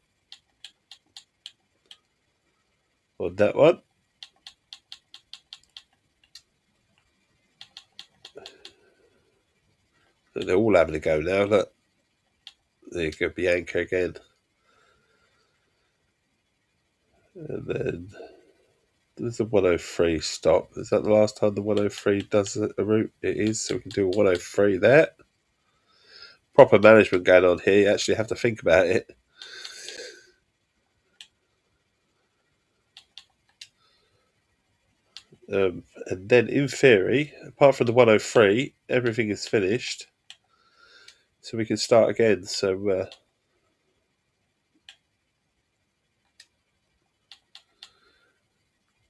on that one. And they're all having a go now. Look, there you go, Bianca again. And then there's a 103 stop. Is that the last time the 103 does a route? It is, so we can do a 103 there. Proper management going on here. You actually have to think about it. And then, in theory, apart from the 103, everything is finished. So we can start again. So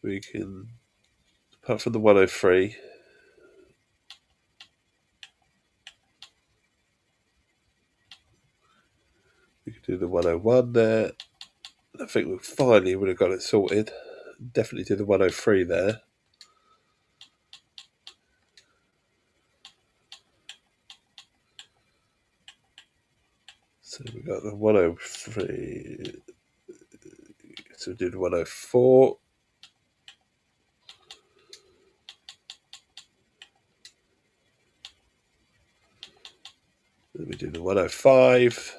we can, apart from the 103, we can do the 101 there. I think we finally would have got it sorted. Definitely do the 103 there. So we got the 103. So we do the 104. Then we do the 105.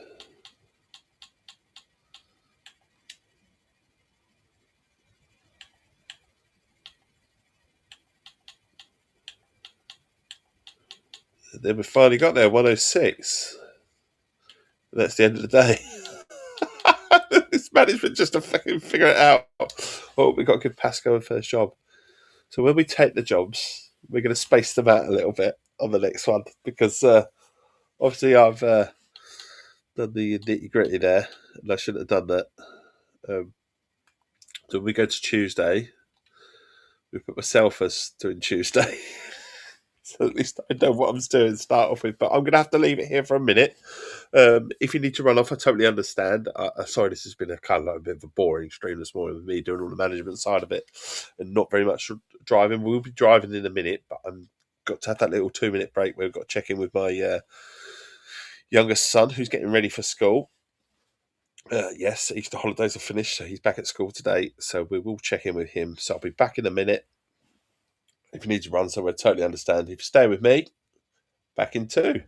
And then we finally got there, 106. And that's the end of the day. This management just to fucking figure it out. Oh, we got to give Pascal a first job. So when we take the jobs, we're going to space them out a little bit on the next one because obviously I've done the nitty gritty there, and I shouldn't have done that. So when we go to Tuesday, we put myself as doing Tuesday. So at least I know what I'm doing to start off with. But I'm going to have to leave it here for a minute. If you need to run off, I totally understand. Sorry, this has been a kind of like a bit of a boring stream this morning with me doing all the management side of it and not very much driving. We'll be driving in a minute, but I've got to have that little 2-minute break where we've got to check in with my youngest son who's getting ready for school. Yes, Easter holidays are finished, so he's back at school today. So we will check in with him. So I'll be back in a minute. If you need to run somewhere, totally understand. If you stay with me, back in 2.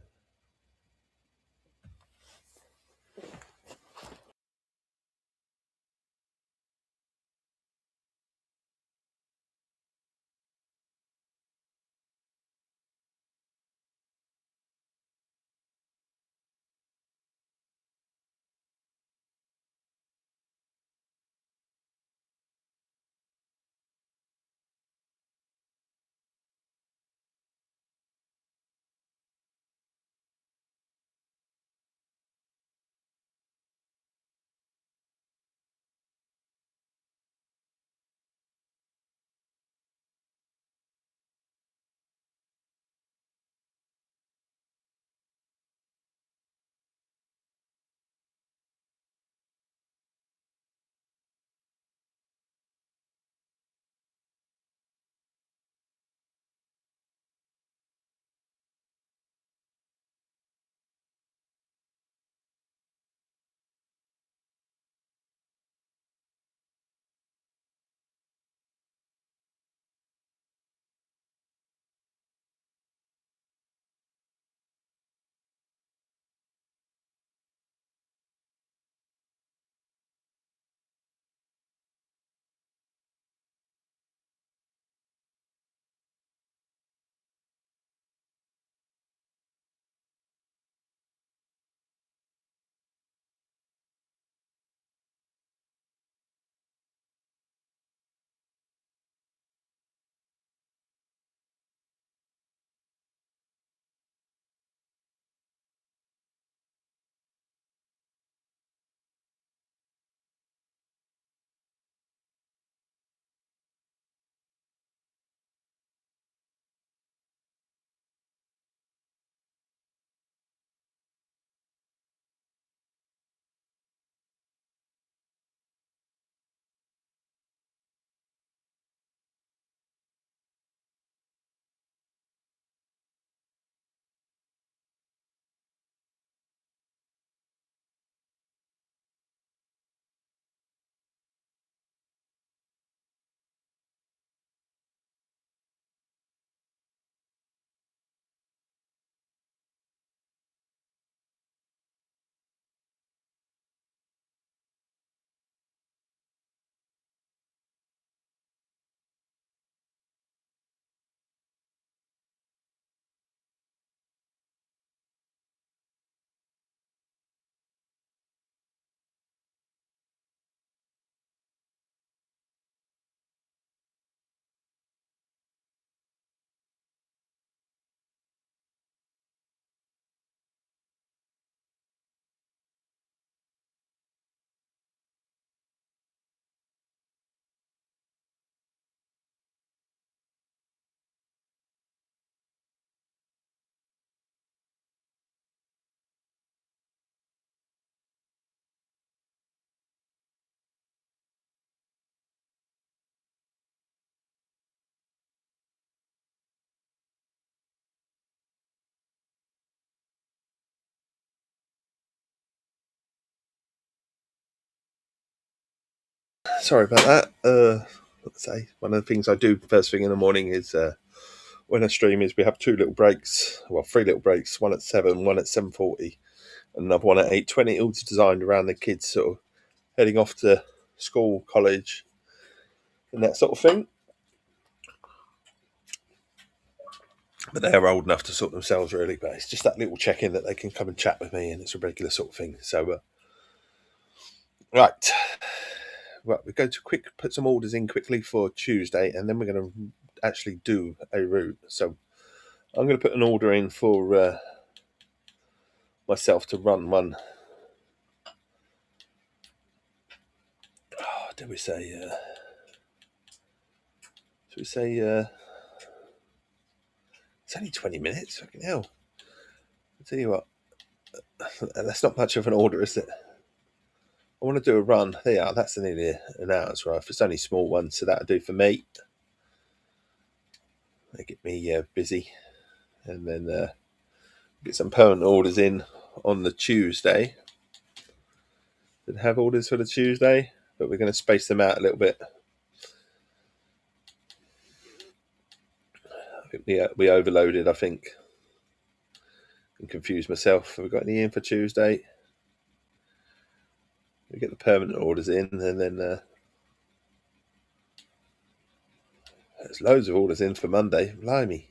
sorry about that. Let's say one of the things I do first thing in the morning is when I stream is we have 2 little breaks, well 3 little breaks, one at 7, one at 7:40, and another one at 8:20. All designed around the kids sort of heading off to school, college, and that sort of thing. But they are old enough to sort themselves really. But it's just that little check-in that they can come and chat with me, and it's a regular sort of thing. So right. Right, we're going to put some orders in quickly for Tuesday, and then we're going to actually do a route. So I'm going to put an order in for myself to run one. Oh, did we say? Should we say? It's only 20 minutes. Fucking hell! I'll tell you what. That's not much of an order, is it? I want to do a run. There you are. That's nearly an hour's worth. It's only a small one, so that'll do for me. They get me busy, and then get some permanent orders in on the Tuesday. Didn't have orders for the Tuesday, but we're going to space them out a little bit. I think we overloaded, I think, and confused myself. Have we got any in for Tuesday? We get the permanent orders in, and then there's loads of orders in for Monday. Blimey.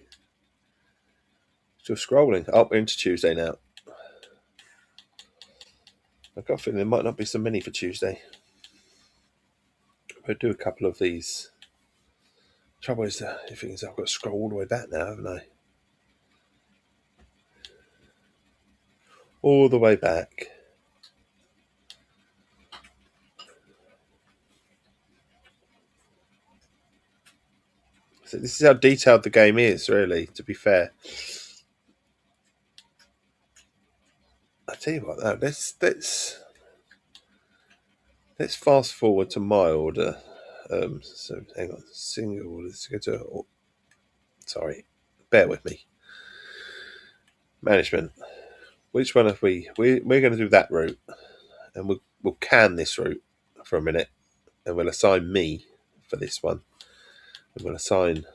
Still scrolling. Oh, we're into Tuesday now. I've got a feeling there might not be so many for Tuesday. We'll do a couple of these. Trouble is, the thing is I've got to scroll all the way back now, haven't I? All the way back. So this is how detailed the game is, really, to be fair. I tell you what, though, let's fast forward to my order. So hang on, single. Let's go to. Sorry, bear with me. Management. Which one have we? We're going to do that route, and we'll can this route for a minute, and we'll assign me for this one, and we'll assign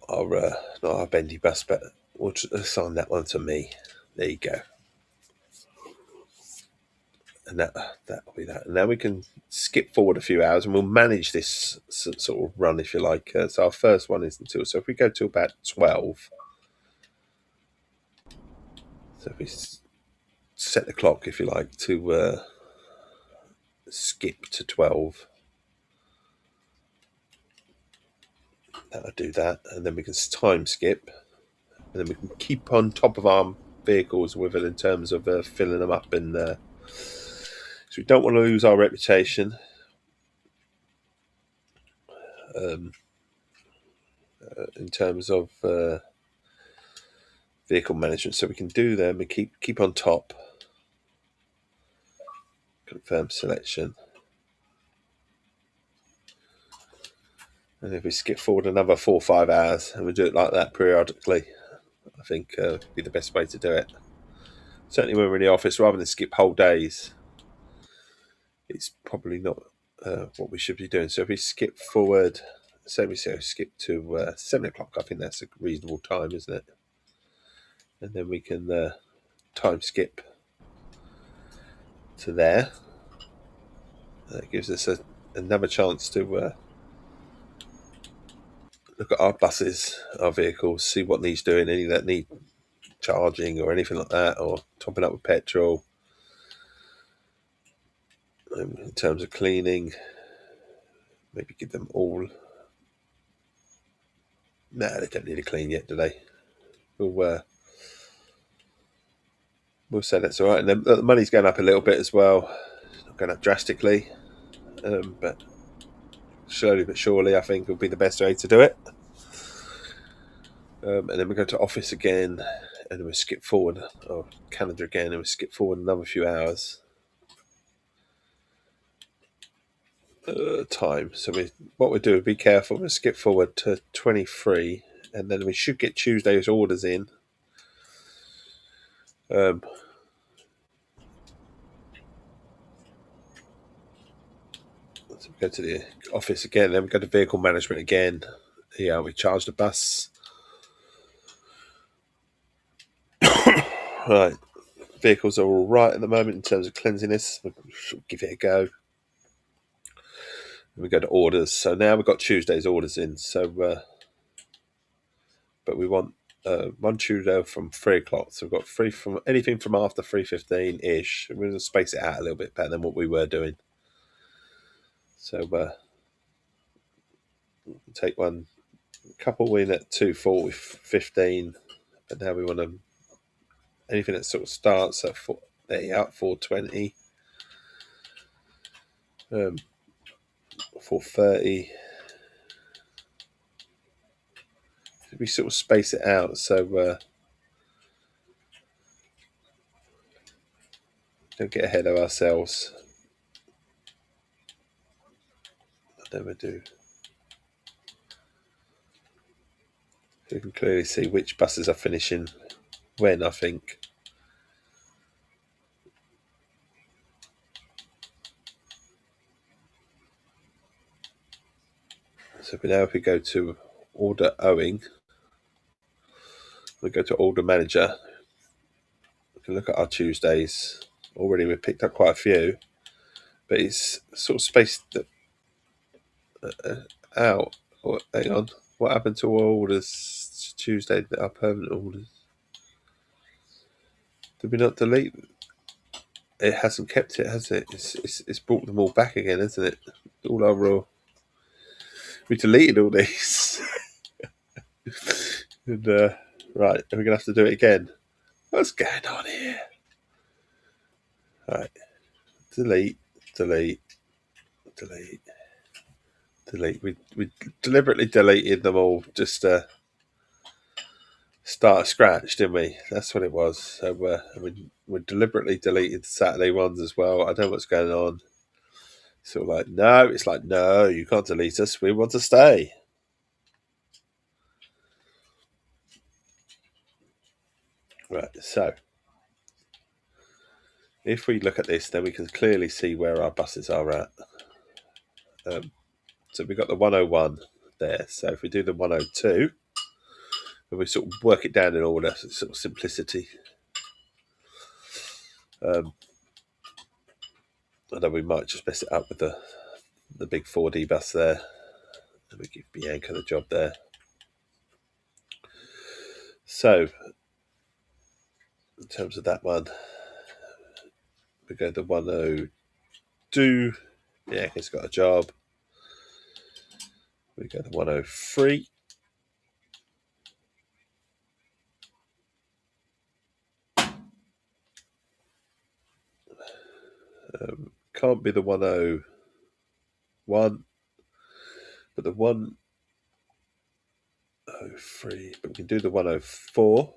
our not our bendy bus, but we'll assign that one to me. There you go. And that'll be that. And now we can skip forward a few hours, and we'll manage this sort of run, if you like. So our first one is until. So if we go to about 12, so if we set the clock, if you like, to skip to 12, that'll do that, and then we can time skip, and then we can keep on top of our vehicles with it in terms of filling them up, and so we don't want to lose our reputation. In terms of vehicle management, so we can do them and keep on top. Confirm selection, and if we skip forward another 4 or 5 hours, and we do it like that periodically, I think would be the best way to do it. Certainly when we're in the office, rather than skip whole days, it's probably not what we should be doing. So if we skip forward, say we skip to 7 o'clock, I think that's a reasonable time, isn't it? And then we can time skip to there. That gives us another chance to look at our buses, our vehicles, see what needs doing, any that need charging or anything like that, or topping up with petrol. In terms of cleaning, maybe give them all. Nah, they don't need to clean yet, do they? We'll say that's all right. And then the money's going up a little bit as well. It's not going up drastically, but slowly but surely, I think will be the best way to do it. And then we go to office again, and then we skip forward, or calendar again, and we skip forward another few hours. Time. So what we do, be careful. We'll skip forward to 23, and then we should get Tuesday's orders in. go to the office again, then we go to vehicle management again. Yeah, we charge the bus. Right, vehicles are all right at the moment in terms of cleanliness. We'll give it a go. And we go to orders. So now we've got Tuesday's orders in. So, but we want one Tuesday from 3:00. So we've got free from anything from after 3:15 ish. We're going to space it out a little bit better than what we were doing. So take one couple in at 2:15, but now we want to anything that sort of starts at 4:20, 4:30. We sort of space it out so don't get ahead of ourselves. I never do. So you can clearly see which buses are finishing when, I think. So now if we go to order owing, we go to order manager, we can look at our Tuesdays. Already we've picked up quite a few, but it's sort of spaced out. Oh, hang on, what happened to our orders Tuesday, our permanent orders? Did we not delete? It hasn't kept it, has it? It's brought them all back again, hasn't it? All our raw. We deleted all these. And right, are we gonna have to do it again? What's going on here? Right, delete. We deliberately deleted them all just to start a scratch, didn't we? That's what it was. So we deliberately deleted the Saturday ones as well. I don't know what's going on. So it's like no, you can't delete us. We want to stay. Right, so if we look at this, then we can clearly see where our buses are at. So we've got the 101 there. So if we do the 102, and we sort of work it down in order, sort of simplicity. I know we might just mess it up with the big 4D bus there. And we give Bianca the job there. So, in terms of that one, we go to 102. Bianca's got a job. We go to 103. Can't be the 101, but the 103. But we can do the 104.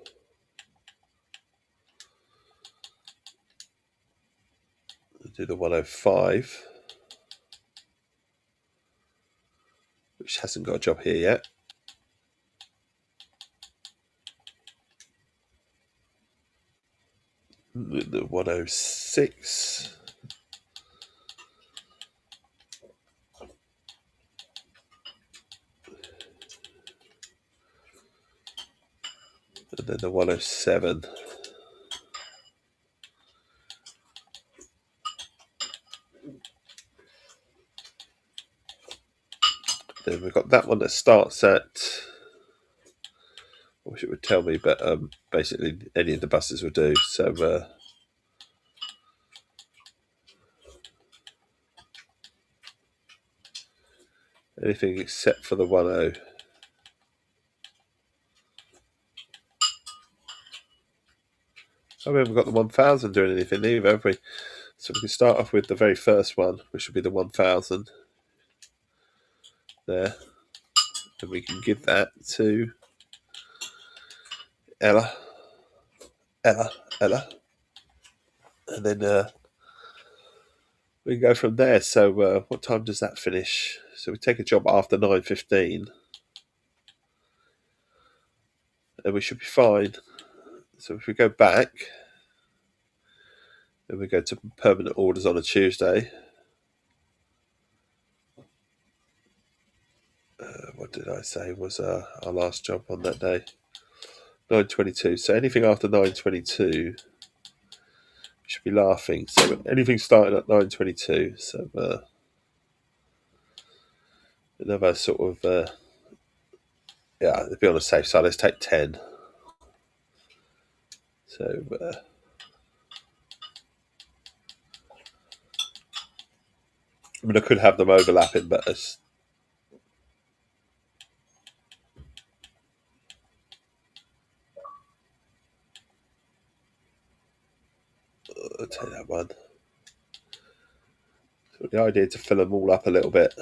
We'll do the 105, which hasn't got a job here yet. The 106. And then the 107. Then we've got that one that starts at, I wish it would tell me, but basically any of the buses will do. So anything except for the 10. Oh, we haven't got the 1000 doing anything either, have we? So we can start off with the very first one, which will be the 1000 there. And we can give that to Ella. And then we can go from there. So what time does that finish? So we take a job after 9:15. And we should be fine. So if we go back, then we go to permanent orders on a Tuesday. what did I say was our last job on that day? 9:22. So anything after 9:22, we should be laughing. So anything starting at 9:22. So another sort of to be on the safe side, let's take 10. So I mean, I could have them overlapping, but I'll take that one. So the idea is to fill them all up a little bit.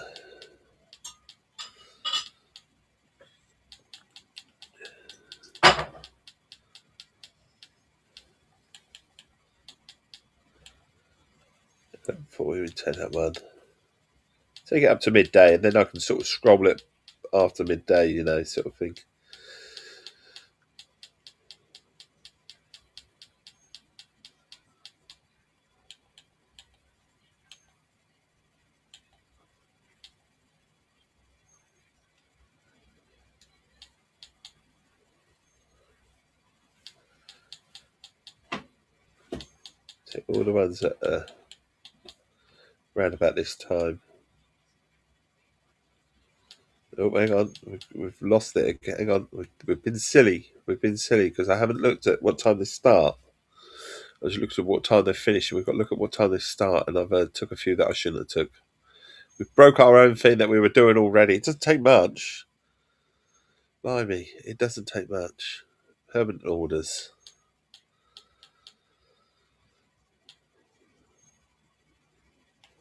Before we would take that one. Take it up to midday, and then I can sort of scroll it after midday, sort of thing. Take all the ones that are around about this time. Oh, hang on. We've lost it again. Hang on. We've been silly. We've been silly because I haven't looked at what time they start. I just looked at what time they finish, and we've got to look at what time they start, and I've took a few that I shouldn't have took. We broke our own thing that we were doing already. It doesn't take much. Blimey, it doesn't take much. Permanent orders.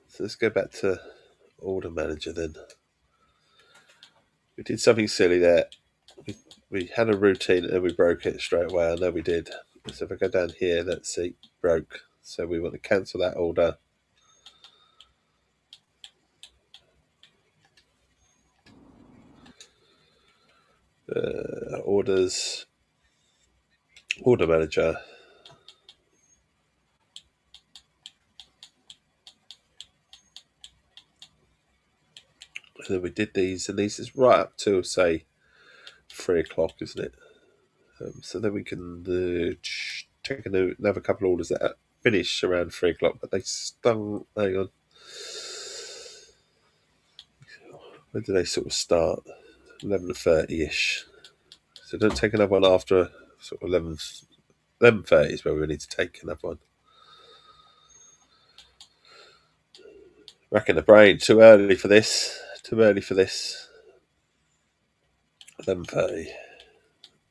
So let's go back to order manager then. We did something silly there. We had a routine and we broke it straight away. I know we did. So if I go down here, let's see, broke. So we want to cancel that order. Orders, order manager. And then we did these, and these is right up to, say, 3 o'clock, isn't it? So then we can take another couple of orders that finish around 3 o'clock, but they start. Hang on. When do they sort of start? 11:30ish. So don't take another one after sort of 11:30 is where we need to take another one. Racking the brain. Too early for this. 11:30.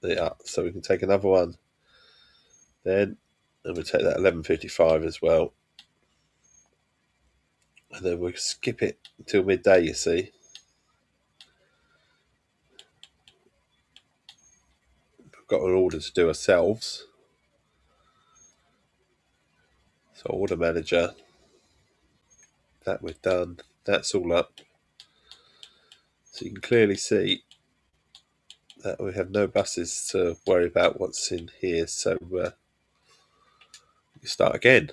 Yeah, so we can take another one then, and we take that 11:55 as well. And then we'll skip it until midday, you see. We've got an order to do ourselves. So order manager. That we've done. That's all up. So you can clearly see that we have no buses to worry about what's in here. So we start again.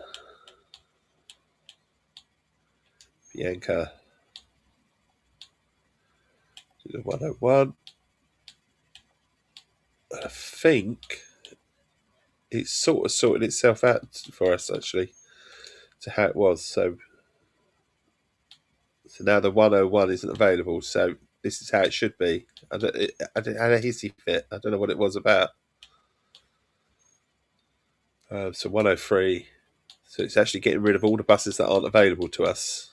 Bianca. Do the 101. I think it's sort of sorted itself out for us, actually, to how it was. So now the 101 isn't available. So this is how it should be. I had a hissy fit. I don't know what it was about. So 103. So it's actually getting rid of all the buses that aren't available to us.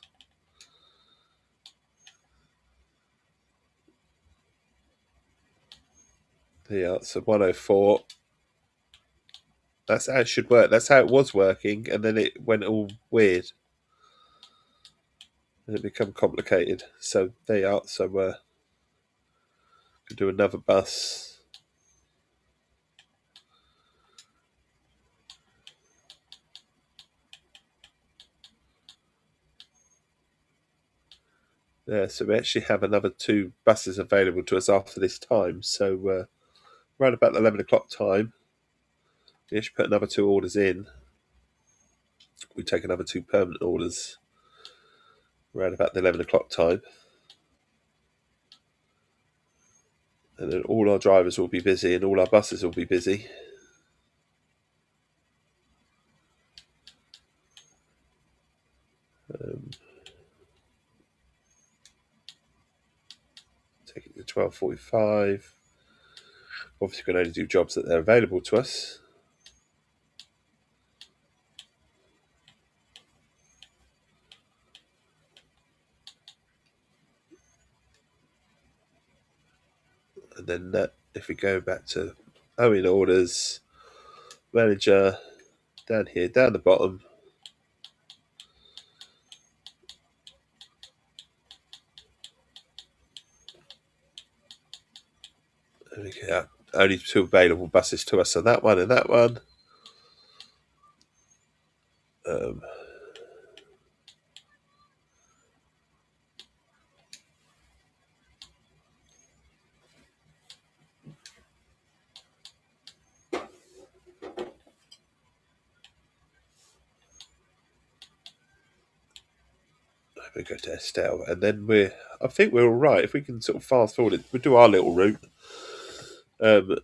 Yeah, so 104. That's how it should work. That's how it was working, and then it went all weird. And it became complicated. So there you are. So could do another bus. Yeah, so we actually have another 2 buses available to us after this time. So around about the 11 o'clock time, we actually put another 2 orders in. We take another 2 permanent orders around about the 11 o'clock time. and then all our drivers will be busy and all our buses will be busy. Take it to 12:45. Obviously, we can only do jobs that are available to us. And then if we go back to owing orders, manager, down here, down the bottom, and we get only 2 available buses to us, so that one and that one. We go to Estelle, and then I think we're all right if we can sort of fast forward it. We do our little route, and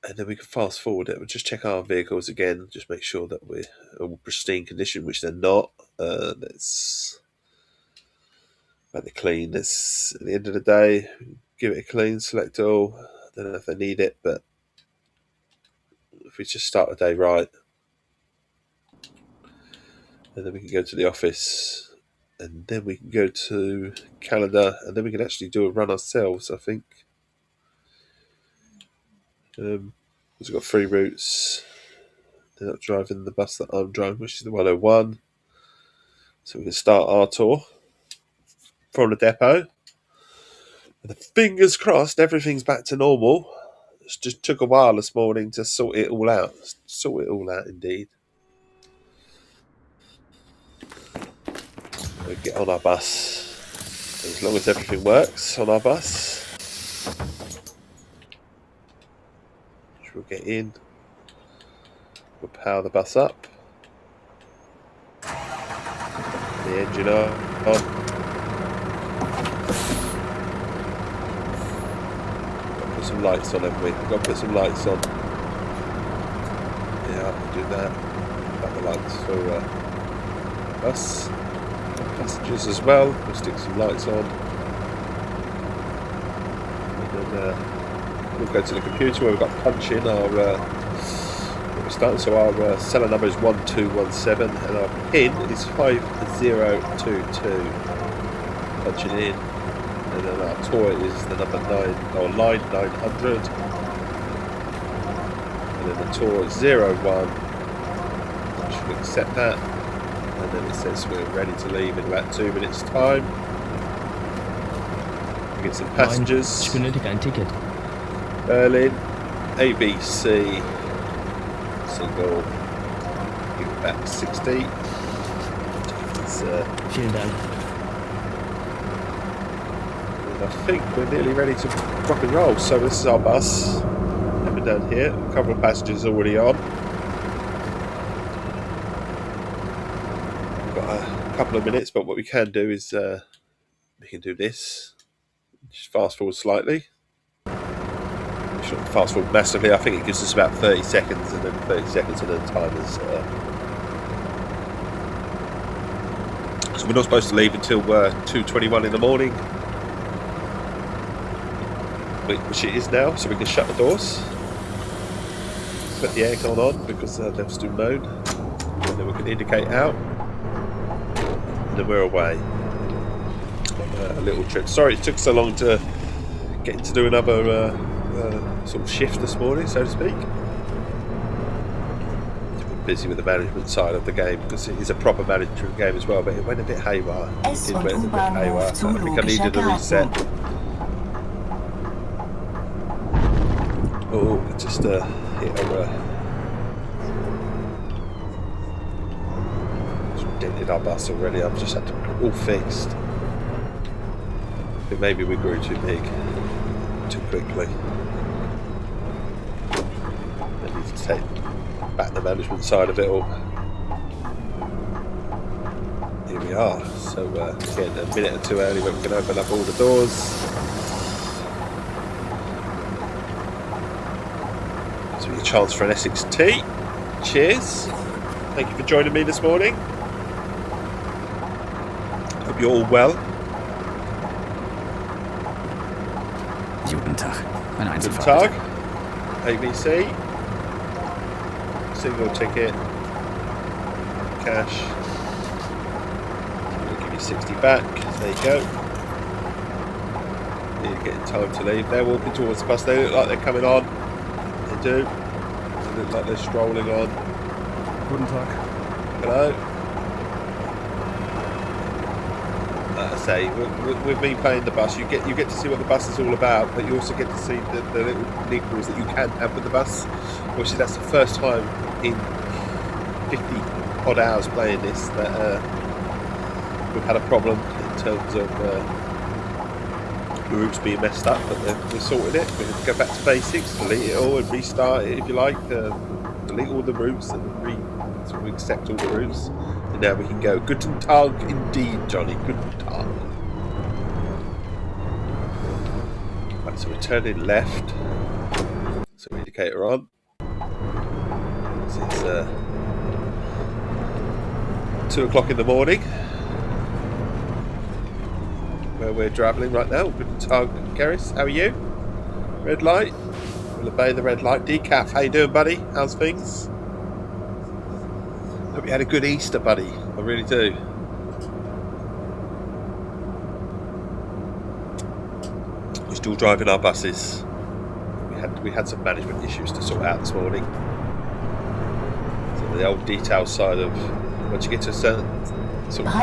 then we can fast forward it. We'll just check our vehicles again, just make sure that we're in pristine condition, which they're not. Let's make it clean. Let's at the end of the day give it a clean, select all. I don't know if they need it, but if we just start the day right, and then we can go to the office. And then we can go to calendar, and then we can actually do a run ourselves, I think. We've got 3 routes. They're not driving the bus that I'm driving, which is the 101. So we can start our tour from the depot. And fingers crossed, everything's back to normal. It just took a while this morning to sort it all out. Sort it all out, indeed. We'll get on our bus. As long as everything works on our bus, we'll get in. We'll power the bus up. The engine on. Put some lights on, haven't we? We've got to put some lights on. Yeah, I'll do that. Got the lights for us. Passengers as well. We'll stick some lights on. And then we'll go to the computer where we've got to punch in our so our seller number is 1217 and our PIN is 5022. Punching in, and then our tour is the number 9 or line 900, and then the tour is 01. I should accept that, and then it says we're ready to leave in about 2 minutes' time. We get some passengers. Ich benötige ein Ticket. Berlin, ABC. Single, give it back 60. Vielen Dank. And I think we're nearly ready to rock and roll. So this is our bus. Coming down here. A couple of passengers already on. We've got a couple of minutes, but what we can do is we can do this. Just fast forward slightly. Fast forward massively. I think it gives us about 30 seconds and then 30 seconds and then timers. So we're not supposed to leave until 2:21 in the morning, which it is now, so we can shut the doors, put the aircon on because they've still moan, and then we can indicate out, and then we're away. A little trip. Sorry it took so long to get to do another sort of shift this morning, so to speak. Been busy with the management side of the game because it is a proper management game as well, but it went a bit haywire. I think I needed a reset. Oh, just hit dented our bus already. I've just had to put it all fixed. But maybe we grew too big too quickly. To take back the management side of it all. Here we are. So again, a minute or two early, but we can open up all the doors. chance for an Essex Tea. Cheers. Thank you for joining me this morning. Hope you're all well. Guten Tag. Ein Guten Einzelfall. Tag. ABC. Single ticket. Cash. We'll give you 60 back. There you go. You're getting time to leave. They're walking towards the bus. They look like they're coming on. They do. They look like they're strolling on. Guten Tag. Hello. Like I say, with me playing the bus, you get to see what the bus is all about, but you also get to see the little niggles that you can have with the bus. Obviously, that's the first time in 50 odd hours playing this that we've had a problem in terms of the routes being messed up, but we sorted it. We had to go back to basics, delete it all and restart it if you like, delete all the routes and so we accept all the routes, and now we can go. Guten Tag indeed, Johnny. Guten Tag. Right, so we're turning left. So indicator on. So it's 2 o'clock in the morning where we're travelling right now. Guten Tag, Keris. How are you? Red light. We'll obey the red light. Decaf, how you doing, buddy? How's things? Hope you had a good Easter, buddy. I really do. We're still driving our buses. We had some management issues to sort out this morning. So the old detail side of once you get to a certain sort of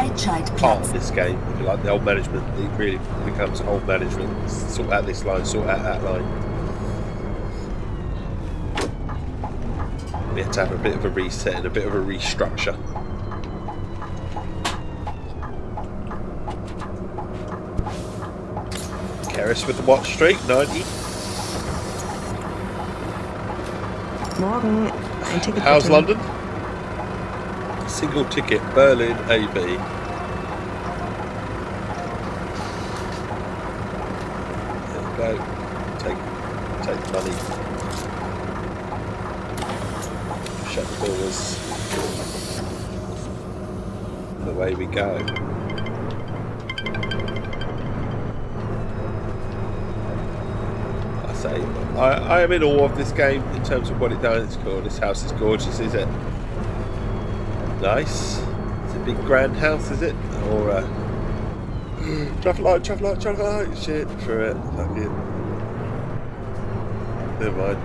part of this game, if you like, the old management, it really becomes old management. Sort out this line, sort out that line. We had to have a bit of a reset and a bit of a restructure. Keris with the watch streak, 90. Morgen, ein Ticket How's bitte. London? Single ticket, Berlin, AB. There we go. Take the money. Shut the doors. And away we go. I say, I am in awe of this game in terms of what it does. It's called. This house is gorgeous, is it? Nice. It's a big grand house, is it? Or traffic light, shit for it. Fucking. Never mind.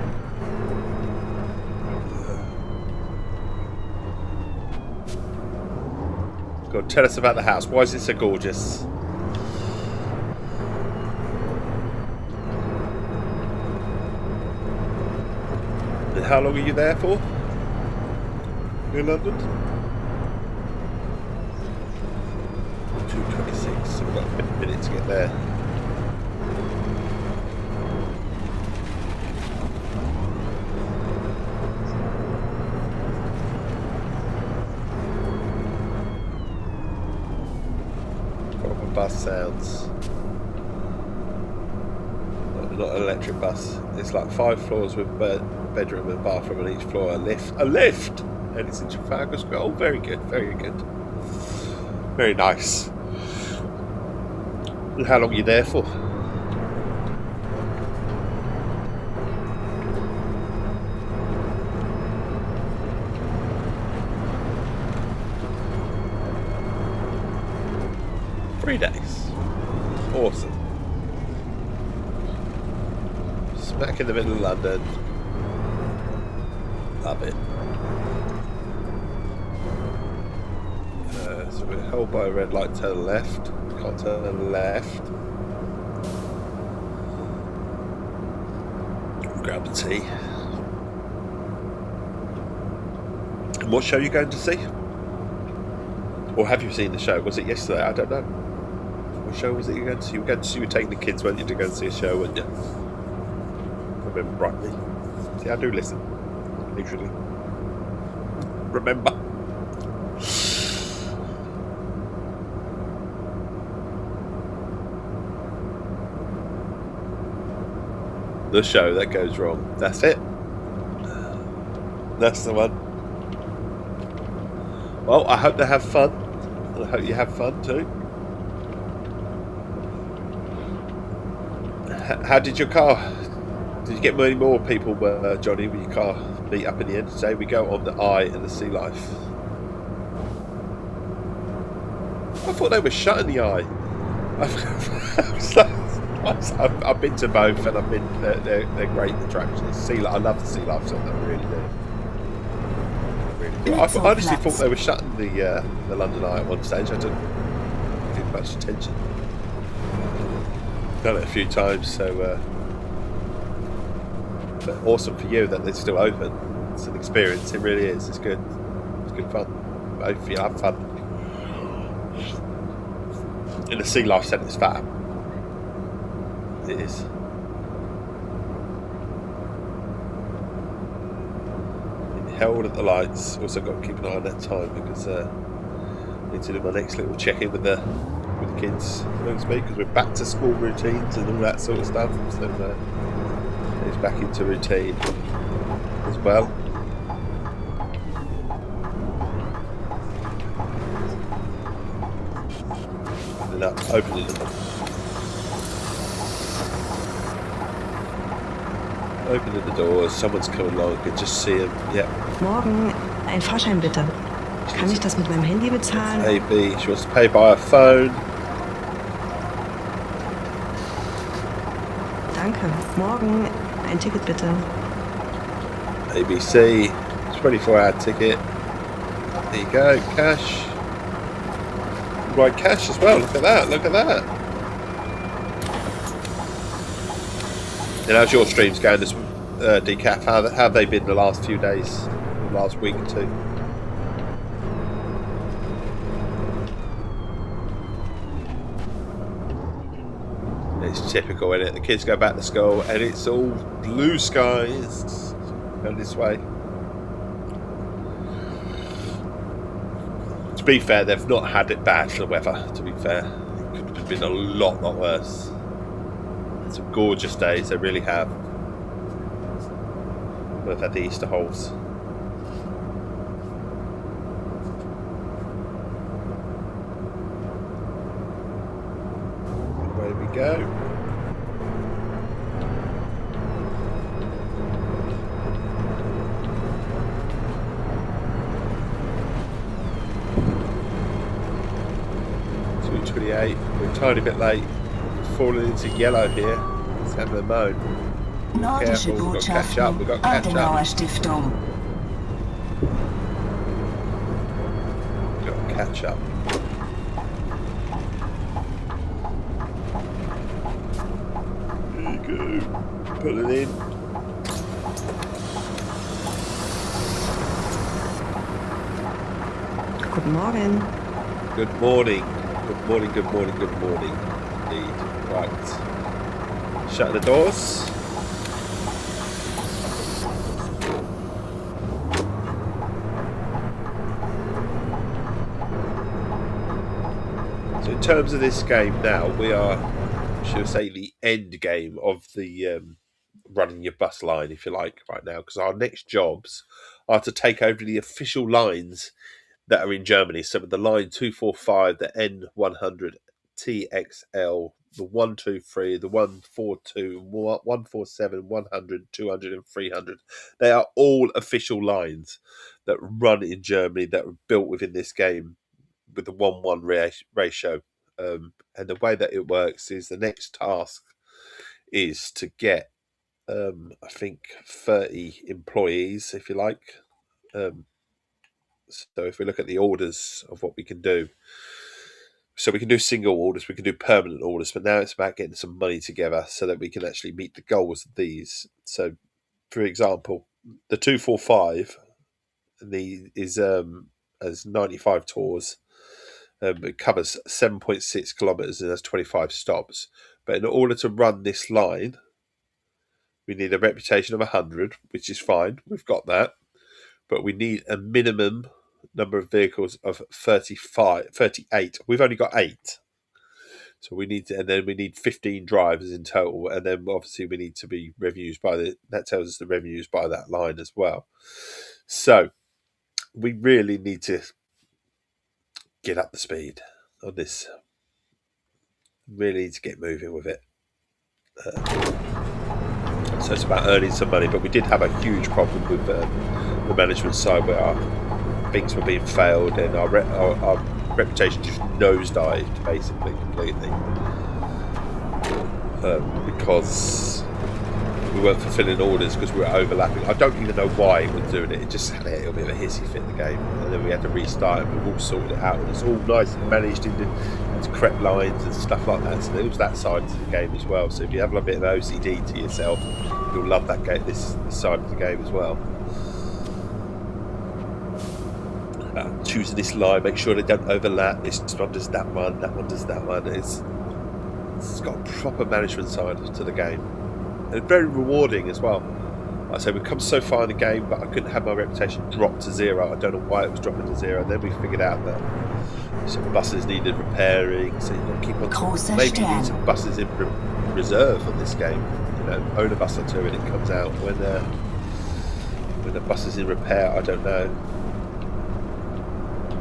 Go on, tell us about the house. Why is it so gorgeous? And how long are you there for? In London? 2:26, so we've got a minute to get there. Proper bus sounds. Not an electric bus. It's like 5 floors with bedroom and bathroom on each floor. A lift! And it's in Trafalgar Square. Oh, very good, very good. Very nice. And how long are you there for? Three days. Awesome. Smack in the middle of London. Love it. So we're held by a red light, turn left. Can't turn left. Grab the tea. And what show are you going to see? Or have you seen the show? Was it yesterday? I don't know. What show was it you were going to see? You were taking the kids, weren't you, to go and see a show, weren't you? If I remember rightly. See, I do listen. Usually. Remember. The show that goes wrong. That's it. That's the one. Well, I hope they have fun. I hope you have fun too. How did your car? Did you get many more people, Johnny, with your car meet up in the end? Today we go on the Eye and the Sea Life. I thought they were shutting the Eye. I've been to both, and I've been. They're great attractions. Sea Life, I love the Sea Life, so I really do. Really cool. I honestly thought they were shutting the London Eye at one stage. I didn't give much attention. Done it a few times, so. But awesome for you that they're still open. It's an experience. It really is. It's good. It's good fun. Both of you have fun. In the Sea Life Centre, it's fab. It is. Held at the lights. Also got to keep an eye on that time because I need to do my next little check-in with the kids, so to speak, because we're back to school routines and all that sort of stuff. So it's back into routine as well. Opening the doors, someone's coming along, I can just see him. Yeah. Morgen, ein Fahrschein bitte. Kann ich das mit meinem Handy bezahlen? AB, she wants to pay by her phone. Danke. Morgen, ein Ticket bitte. ABC, 24-hour ticket. There you go, cash. Right, cash as well. Look at that. Look at that. And how's your streams going this Decaf? How have they been the last few days, last week or two? It's typical, isn't it? The kids go back to school and it's all blue skies. Go this way. To be fair, they've not had it bad for the weather, to be fair. It could have been a lot worse. Some gorgeous days, they really have. We've had the Easter holes. Away we go. We're a tiny bit late. Falling into yellow here. Let's have a moan. Nordische Careful, we've got to catch up. We've got to catch Adenauer up. Stiftung. We've got to catch up. There you go. Pull it in. Guten Morgen. Good morning. Good morning, good morning, good morning. Indeed. Right. Shut the doors. So in terms of this game now, we are, shall we say, the end game of the running your bus line, if you like, right now, because our next jobs are to take over the official lines that are in Germany. So with the line 245, the N100 TXL, the 123, the 142, 147, 100, 200 and 300. They are all official lines that run in Germany that are built within this game with the 1-1 ratio. And the way that it works is the next task is to get, I think, 30 employees, if you like. So if we look at the orders of what we can do, so we can do single orders, we can do permanent orders, but now it's about getting some money together so that we can actually meet the goals of these. So, for example, the 245 is has 95 tours. It covers 7.6 kilometres and has 25 stops. But in order to run this line, we need a reputation of 100, which is fine. We've got that. But we need a minimum number of vehicles of 38. We've only got 8. So we need to, and then we need 15 drivers in total. And then obviously we need to be revenues that tells us the revenues by that line as well. So we really need to get up the speed on this. Really need to get moving with it. So it's about earning some money, but we did have a huge problem with the management side where our things were being failed and our reputation just nosedived basically completely because we weren't fulfilling orders because we were overlapping. I don't even know why it was doing it. It just had a little bit of a hissy fit in the game, and then we had to restart and we've all sorted it out. And it's all nice and managed into correct lines and stuff like that. So there was that side to the game as well. So if you have a bit of OCD to yourself, you'll love that game. This side of the game as well. Choosing this line, make sure they don't overlap. This one does that one, that one does that one. It's got a proper management side to the game. And very rewarding as well. Like I say, we've come so far in the game, but I couldn't have my reputation drop to 0. I don't know why it was dropping to 0. And then we figured out that some buses needed repairing, so you've got to keep on. Maybe you need some buses in reserve on this game. You know, own a bus or two, and it comes out when the bus is in repair. I don't know.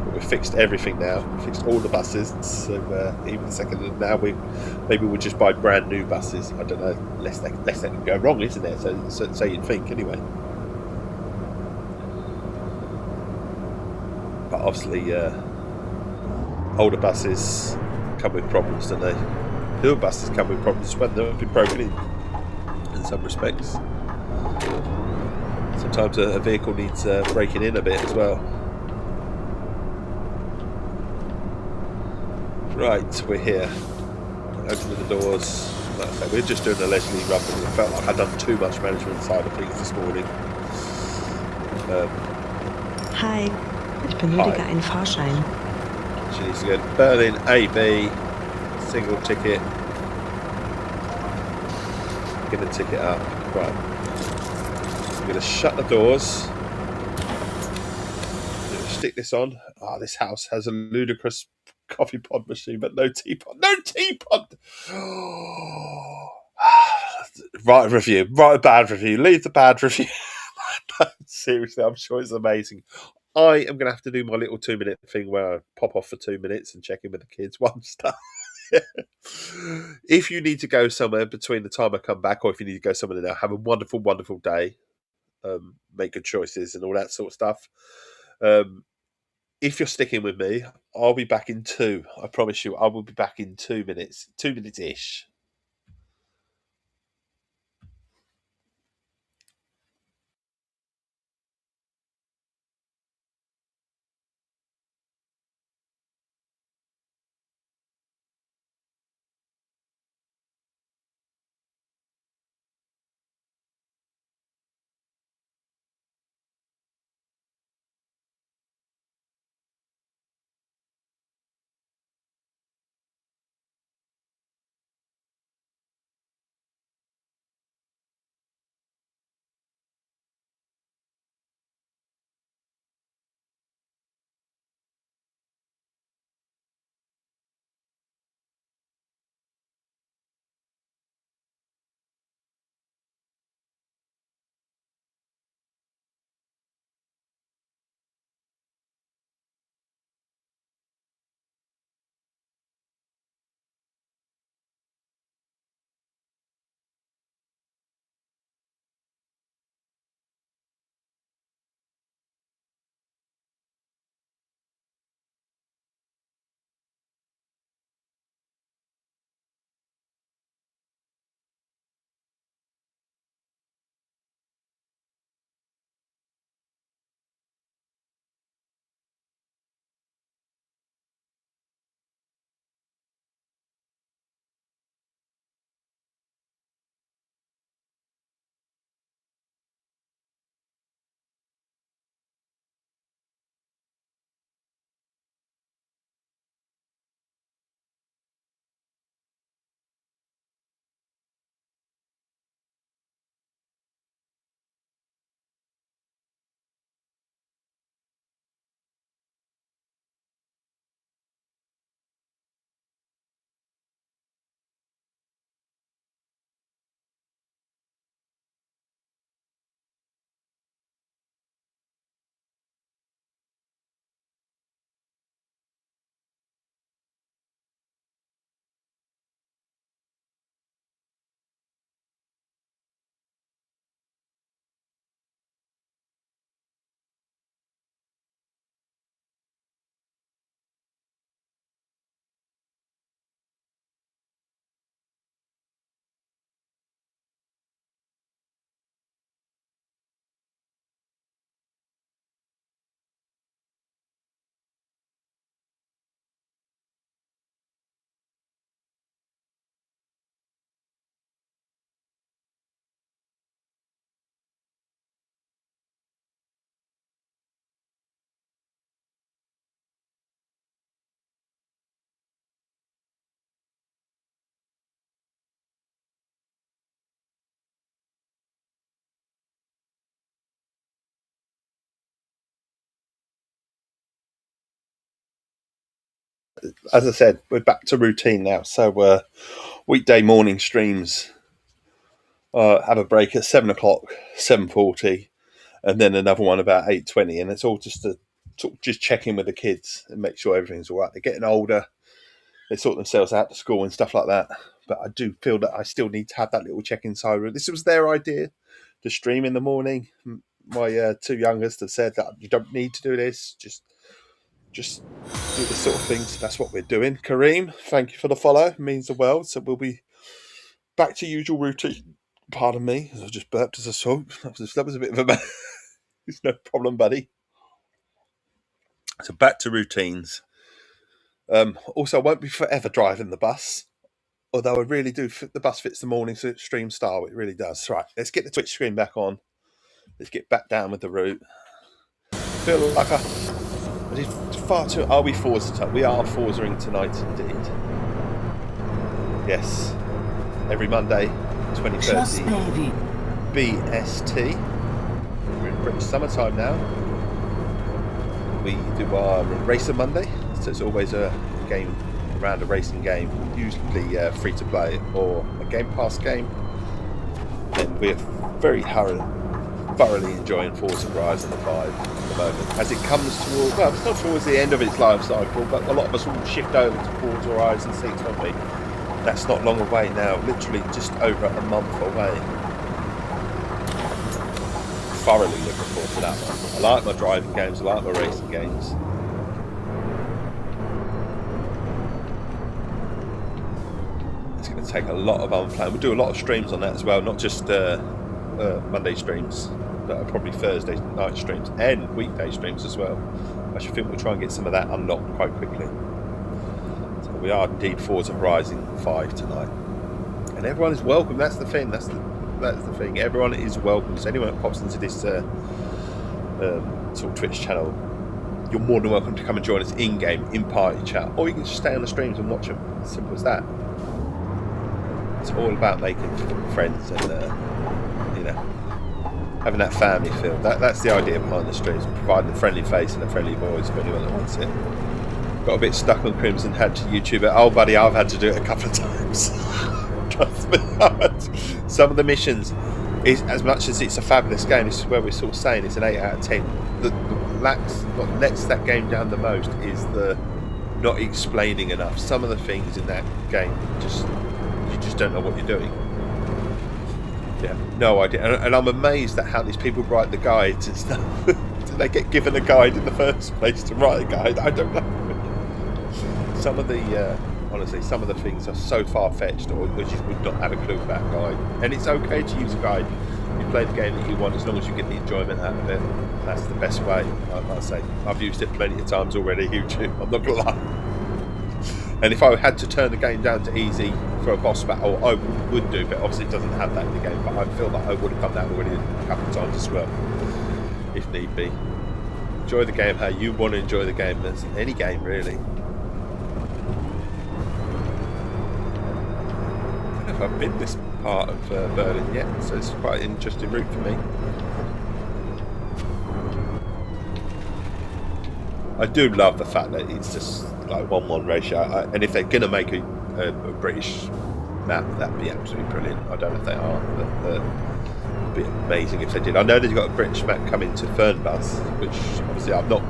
But we've fixed everything now. We fixed all the buses, so even the second. And now maybe we'll just buy brand new buses. I don't know. Less that can go wrong, isn't there? So you'd think anyway. But obviously, older buses come with problems, don't they? Newer buses come with problems when they've been broken in some respects. Sometimes a vehicle needs breaking in a bit as well. Right, we're here. Opening the doors. Like I said, we're just doing a leisurely run because I felt like I'd done too much management side of things this morning. Hi, ich benötige einen Fahrschein. She needs to go to Berlin AB, single ticket. Get the ticket up. Right. I'm going to shut the doors. I'm going to stick this on. Ah, this house has a ludicrous coffee pod machine, but no teapot. No teapot! Write a review. Write a bad review. Leave the bad review. Seriously, I'm sure it's amazing. I am going to have to do my little 2-minute thing where I pop off for 2 minutes and check in with the kids one stuff. If you need to go somewhere between the time I come back, or if you need to go somewhere now, have a wonderful, wonderful day. Make good choices and all that sort of stuff. If you're sticking with me, I'll be back in 2. I promise you, I will be back in 2 minutes. 2 minutes-ish. as I said, we're back to routine now. So weekday morning streams have a break at 7 o'clock, 7:40, and then another one about 8:20, and it's all just to sort of just check in with the kids and make sure everything's all right. They're getting older, they sort themselves out to school and stuff like that. But I do feel that I still need to have that little check-in side. This was their idea, to stream in the morning. My two youngest have said that you don't need to do this, just do this sort of thing. So that's what we're doing. Kareem, thank you for the follow. It means the world. So we'll be back to usual routine. Pardon me, I just burped as I saw. That was a bit of a... It's no problem, buddy. So back to routines. Also, I won't be forever driving the bus. Although I really do, the bus fits the morning stream style. It really does. Right, let's get the Twitch screen back on. Let's get back down with the route. I feel like I did far too... Are we Forza? We are Forzering tonight, indeed. Yes. Every Monday, 20:30. BST. We're in British summertime now. We do our Racer Monday. So it's always a game around a racing game, usually free to play or a Game Pass game. And we're very thoroughly enjoying Forza Horizon 5 at the moment. As it comes towards, well, it's not towards the end of its life cycle, but a lot of us will shift over to Forza Horizon 6, won't we? That's not long away now, literally just over a month away. Thoroughly looking forward to that one. I like my driving games, I like my racing games. It's going to take a lot of unplanned. We'll do a lot of streams on that as well, not just Monday streams, but probably Thursday night streams and weekday streams as well. I should think we'll try and get some of that unlocked quite quickly. So we are indeed Forza Horizon 5 tonight, and everyone is welcome. That's the thing. That's the thing. Everyone is welcome. So anyone that pops into this sort of Twitch channel, you're more than welcome to come and join us in game, in party chat, or you can just stay on the streams and watch them. As simple as that. It's all about making friends and having that family feel. That's the idea behind the streams, providing a friendly face and a friendly voice for anyone that wants it. Got a bit stuck on Crimson, had to YouTube it. Oh buddy, I've had to do it a couple of times. Trust me. Some of the missions, is as much as it's a fabulous game, this is where we're sort of saying it's an 8 out of 10. What lets that game down the most is the not explaining enough. Some of the things in that game, you just don't know what you're doing. Yeah, no idea. And I'm amazed at how these people write the guides and stuff. Did they get given a guide in the first place to write a guide? I don't know. Some of the, honestly, some of the things are so far-fetched, or you would not have a clue about a guide. And it's okay to use a guide. You play the game that you want, as long as you get the enjoyment out of it. That's the best way, I must say. I've used it plenty of times already, YouTube. I'm not gonna lie. And if I had to turn the game down to easy for a boss battle, I would do, but obviously it doesn't have that in the game. But I feel like I would have done that already a couple of times as well, if need be. Enjoy the game how you want to enjoy the game. As any game, really. I don't know if I've been this part of Berlin yet, so it's quite an interesting route for me. I do love the fact that it's just like 1-1 ratio, and if they're going to make a British map, that'd be absolutely brilliant. I don't know if they are, but it'd be amazing if they did. I know they've got a British map coming to Fernbus, which obviously I've not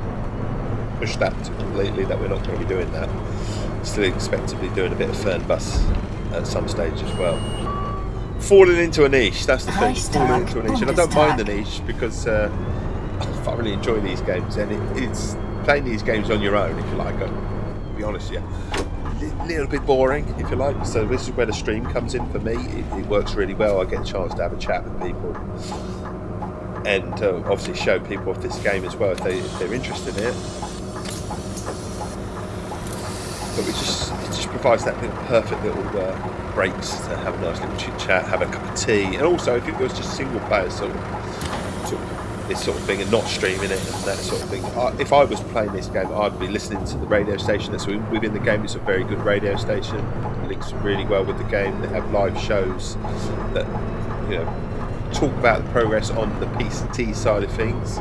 pushed that to completely, that we're not going to be doing that. Still expect to be doing a bit of Fernbus at some stage as well. Falling into a niche, that's the thing. Falling into a niche, and I don't mind the niche because I thoroughly enjoy these games, and it's playing these games on your own, if you like. I'll be honest, yeah, a little bit boring, if you like. So this is where the stream comes in for me. It works really well. I get a chance to have a chat with people, and obviously show people of this game as well if they're interested in it. But it just provides that perfect little breaks to have a nice little chit chat, have a cup of tea, and also if it was just single player sort of this sort of thing and not streaming it and that sort of thing. If I was playing this game, I'd be listening to the radio station that's within the game. It's a very good radio station. It links really well with the game. They have live shows that talk about the progress on the P&T side of things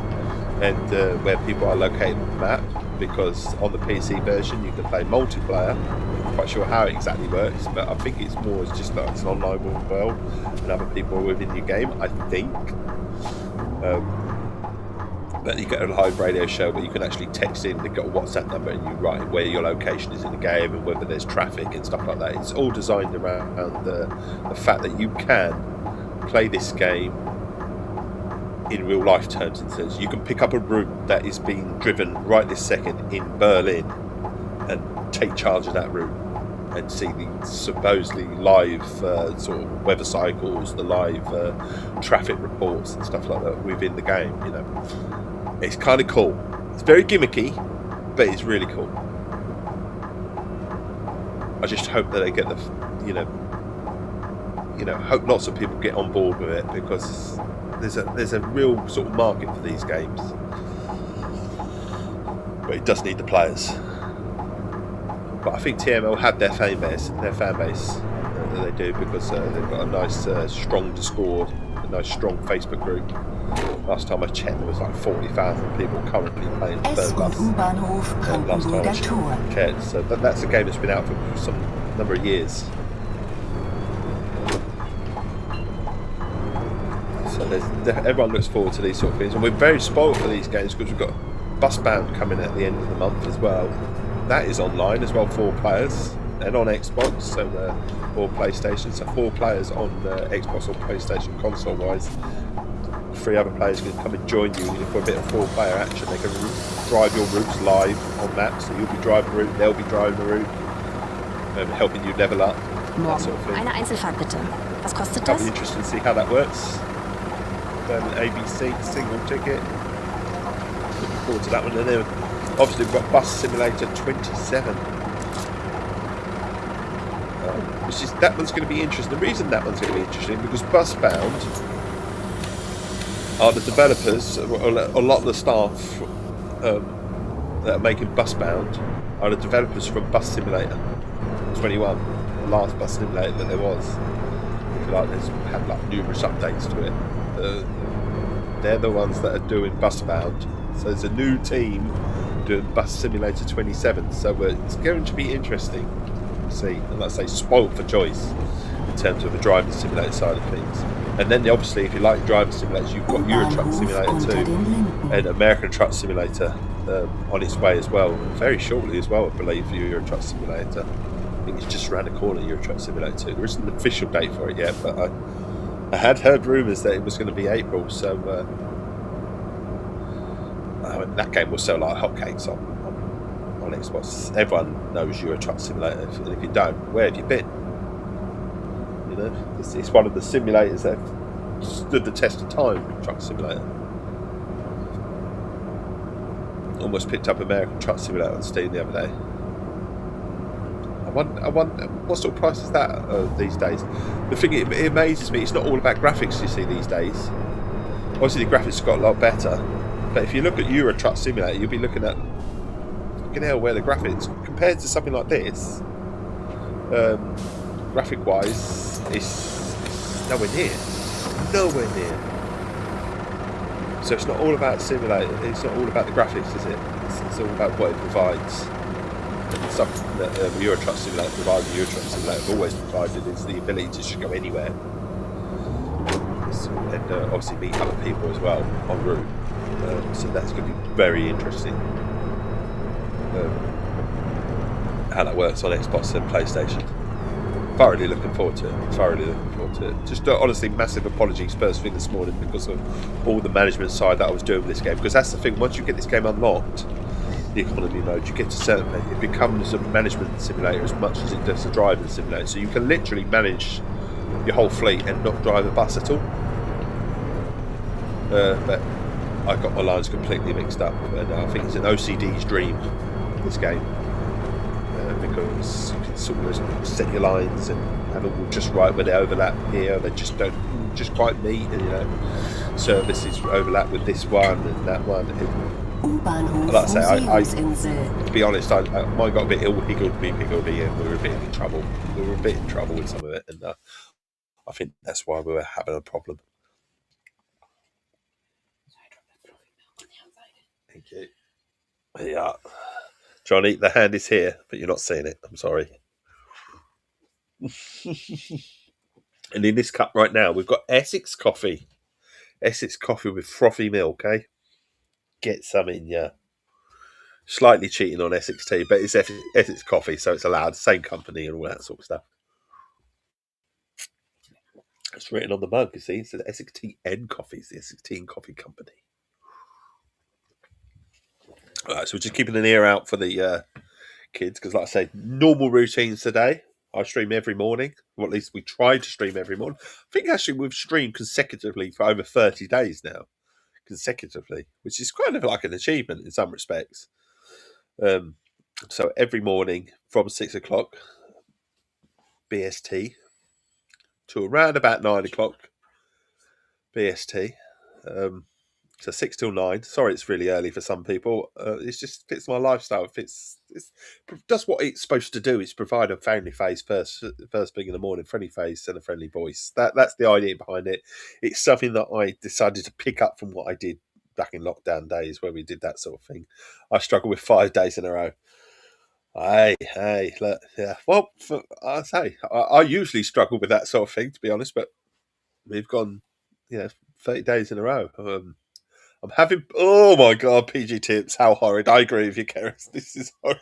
and where people are located on the map, because on the PC version you can play multiplayer. I'm not quite sure how it exactly works, but I think it's more as just like it's an online world and other people are within your game, I think. But you get a live radio show where you can actually text in, they've got a WhatsApp number and you write where your location is in the game and whether there's traffic and stuff like that. It's all designed around the fact that you can play this game in real life terms. In sense, you can pick up a route that is being driven right this second in Berlin and take charge of that route and see the supposedly live sort of weather cycles, the live traffic reports and stuff like that within the game. You know, it's kind of cool. It's very gimmicky, but it's really cool. I just hope that they get the, hope lots of people get on board with it, because there's a real sort of market for these games, but it does need the players. But I think TML have their fan base that they do, because they've got a nice strong Discord, a nice strong Facebook group. Last time I checked, there was like 40,000 people currently playing Third Bus. Last time I checked, so that's a game that's been out for some number of years. So everyone looks forward to these sort of things, and we're very spoiled for these games because we've got Busbound coming at the end of the month as well. That is online as well, 4 players, and on Xbox, so or PlayStation. So 4 players on Xbox or PlayStation console wise. 3 other players can come and join you for a bit of 4-player action. They can drive your routes live on maps, so you'll be driving the route, they'll be driving the route, helping you level up, that sort of thing. Eine Einzelfahrt bitte. Was kostet It'll das? be interesting to see how that works. ABC single ticket. Looking forward to that one. And then obviously we've got Bus Simulator 27. That one's going to be interesting. The reason that one's going to be interesting because Busbound are the developers, a lot of the staff that are making Busbound are the developers from Bus Simulator 21, the last Bus Simulator that there was. If you like, there's had like numerous updates to it. They're the ones that are doing Busbound. So there's a new team doing Bus Simulator 27. So it's going to be interesting to see. And like I say, spoiled for choice in terms of the driving simulator side of things. And then obviously, if you like driving simulators, you've got Euro Truck Simulator 2 and American Truck Simulator on its way as well. Very shortly as well, I believe, for Euro Truck Simulator. I think it's just around the corner, Euro Truck Simulator 2. There isn't an official date for it yet, but I had heard rumours that it was going to be April, so that game will sell like hotcakes on Xbox. Everyone knows Euro Truck Simulator, and if you don't, where have you been? You know, it's one of the simulators that stood the test of time. Truck Simulator. Almost picked up American Truck Simulator on Steam the other day. I wonder what sort of price is that these days. The thing it amazes me, it's not all about graphics you see these days. Obviously the graphics got a lot better, but if you look at Euro Truck Simulator, you'll be looking at fucking hell where the graphics compared to something like this. Graphic wise, it's nowhere near. So it's not all about simulator. It's not all about the graphics, is it? It's all about what it provides. And something that Euro Truck Simulator provides, the Euro Truck Simulator have always provided, is the ability to just go anywhere. And obviously meet other people as well en route. So that's going to be very interesting. How that works on Xbox and PlayStation. Thoroughly looking forward to it. Just honestly, massive apologies first thing this morning because of all the management side that I was doing with this game. Because that's the thing, once you get this game unlocked, the economy mode, you get to certain point, it becomes a management simulator as much as it does a driving simulator. So you can literally manage your whole fleet and not drive a bus at all. But I got my lines completely mixed up, and I think it's an OCD's dream, this game. Because you can sort of set your lines and have them all just right where they overlap here. They just don't just quite meet, and services overlap with this one and that one. Like I say, to be honest, mine got a bit higgledy, and we were a bit in trouble. We were a bit in trouble with some of it, and I think that's why we were having a problem. Thank you. Yeah. Johnny, the hand is here, but you're not seeing it. I'm sorry. And in this cup right now, we've got Essex coffee. Essex coffee with frothy milk, eh? Get some in ya. Slightly cheating on Essex tea, but it's Essex coffee, so it's allowed. Same company and all that sort of stuff. It's written on the mug, you see. It says Essex Tea and Coffee. It's the Essex Tea and Coffee Company. All right, so we're just keeping an ear out for the kids, because like I say, normal routines today. I stream every morning, or at least we try to stream every morning. I think actually we've streamed consecutively for over 30 days now, consecutively, which is kind of like an achievement in some respects. So every morning from 6 o'clock BST to around about 9 o'clock BST. So 6 till 9. Sorry, it's really early for some people. It just fits my lifestyle. It does what it's supposed to do. It's provide a family face first thing in the morning, friendly face and a friendly voice. That's the idea behind it. It's something that I decided to pick up from what I did back in lockdown days, where we did that sort of thing. I struggled with 5 days in a row. Hey, look, yeah. Well, I usually struggle with that sort of thing, to be honest. But we've gone, 30 days in a row. I'm having. Oh my god, PG tips. How horrid. I agree with you, Keris. This is horrid.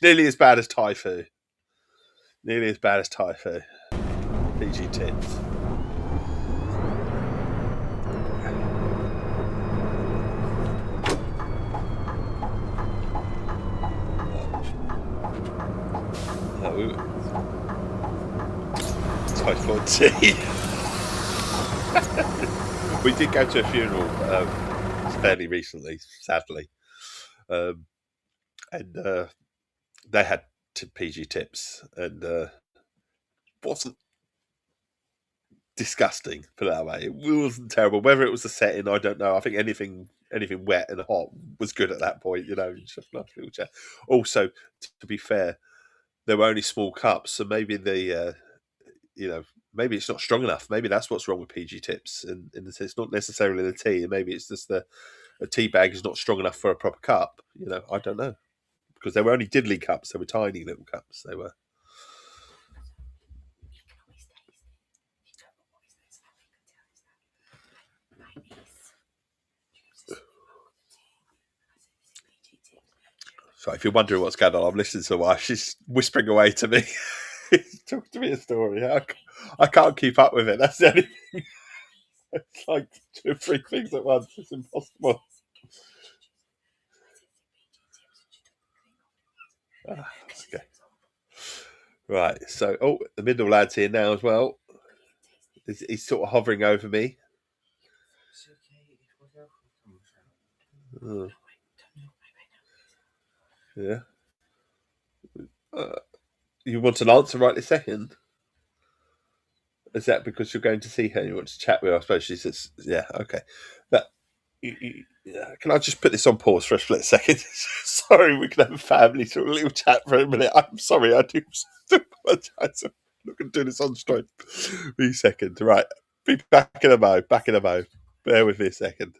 Nearly as bad as Thai food. Nearly as bad as Thai food. PG tips. Thai food tea. We did go to a funeral fairly recently, sadly. And they had PG tips, and wasn't disgusting, put it that way. It wasn't terrible. Whether it was the setting, I don't know. I think anything wet and hot was good at that point. Just a nice little chat. Also, to be fair, there were only small cups, so maybe maybe it's not strong enough. Maybe that's what's wrong with PG tips, and it's not necessarily the tea. Maybe it's just a tea bag is not strong enough for a proper cup. I don't know, because they were only diddly cups. They were tiny little cups. They were. So if you're wondering what's going on, I'm listening to her wife. She's whispering away to me. Talk to me a story. I can't keep up with it. That's the only thing. It's like 2 or 3 things at once. It's impossible. Okay. Right. So, the middle lad's here now as well. He's sort of hovering over me. Oh. Yeah. You want an answer right this second? Is that because you're going to see her and you want to chat with her? I suppose she says, yeah, okay. But can I just put this on pause for a split second? Sorry, we can have a family sort of little chat for a minute. I'm sorry, I do apologise. I'm not going to do this on stream. Be a second. Right. Be back in a mo. Back in a mo. Bear with me a second.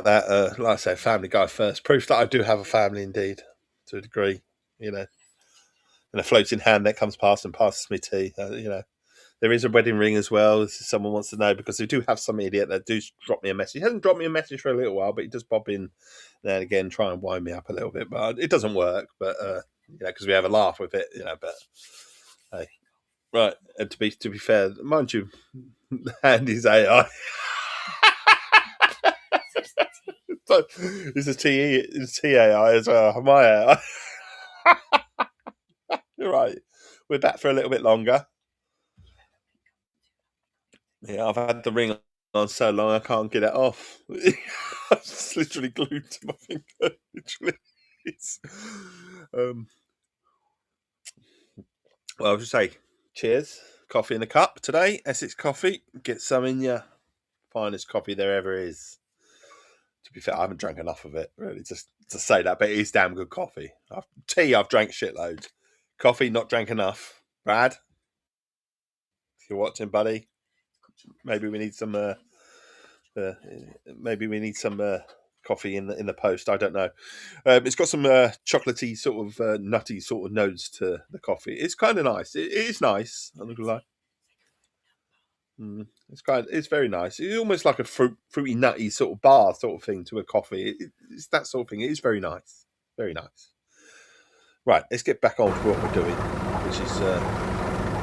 that. Like I say, Family Guy first. Proof that I do have a family indeed, to a degree, you know. And a floating hand that comes past and passes me tea, you know. There is a wedding ring as well, if someone wants to know, because we do have some idiot that do drop me a message. He hasn't dropped me a message for a little while, but he does pop in now and again, try and wind me up a little bit. But it doesn't work, but you know, because we have a laugh with it, you know. But hey, right, and to be fair, mind you, Andy's AI. So this is TAI as well. My AI. You're right. We're back for a little bit longer. Yeah, I've had the ring on so long I can't get it off. It's literally glued to my finger. Literally. Well, I'll just say cheers. Coffee in a cup today. Essex coffee. Get some in your finest coffee there ever is. To be fair, I haven't drank enough of it, really, just to say that, but it is damn good coffee. Tea, I've drank shitloads. Coffee, not drank enough. Brad, if you're watching, buddy, maybe we need some coffee in the post. I don't know. It's got some chocolatey sort of nutty sort of notes to the coffee. It's kind of nice. It is nice. I'm not gonna lie. It's very nice. It's almost like a fruity nutty sort of bar sort of thing to a coffee. It's that sort of thing. It is very nice. Very nice. Right, let's get back on to what we're doing, which is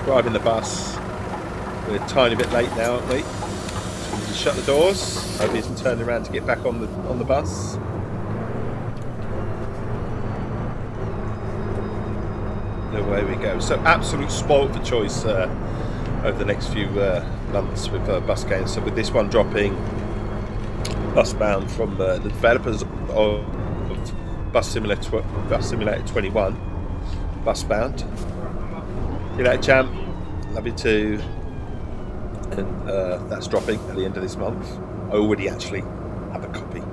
driving the bus. We're a tiny bit late now, aren't we? So we need to shut the doors. Hope he isn't turning around to get back on the bus. Away we go. So absolute spoilt for choice over the next few months with bus games. So with this one dropping bus bound from the developers of Bus Simulator 21, bus bound. You know, champ, love you too. And that's dropping at the end of this month. I already actually have a copy.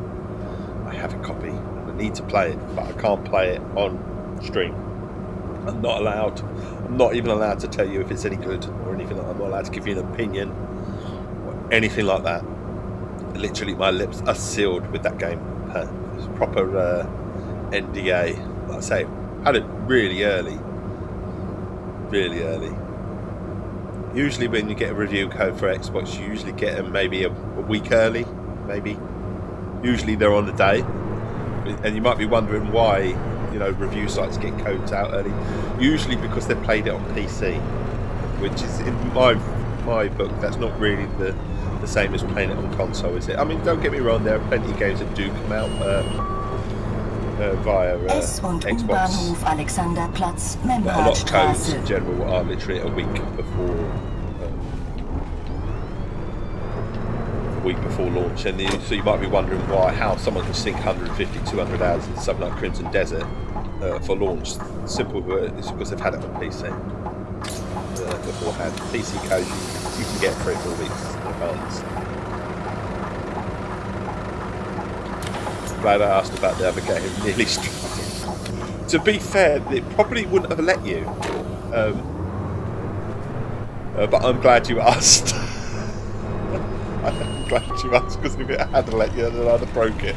I have a copy. I need to play it, but I can't play it on stream. I'm not allowed. I'm not even allowed to tell you if it's any good or anything like that. I'm not allowed to give you an opinion or anything like that. Literally, my lips are sealed with that game. It's proper NDA. Like I say, had it really early. Really early. Usually when you get a review code for Xbox, you usually get them maybe a week early. Maybe. Usually they're on the day. And you might be wondering why, you know, review sites get codes out early. Usually because they played it on PC, which is, in my book, that's not really the same as playing it on console, is it? I mean, don't get me wrong, there are plenty of games that do come out via Xbox. But a lot of codes in general are literally a week before launch, and so you might be wondering how someone can sink 150, 200 hours into something like Crimson Desert for launch. Simple, it's because they've had it on PC beforehand. PC code you can get 3 or 4 weeks in advance. Glad I asked about the other game. Nearly struck. To be fair, it probably wouldn't have let you, but I'm glad you asked. I'm glad you asked, because if it had let you, then I'd have broke it,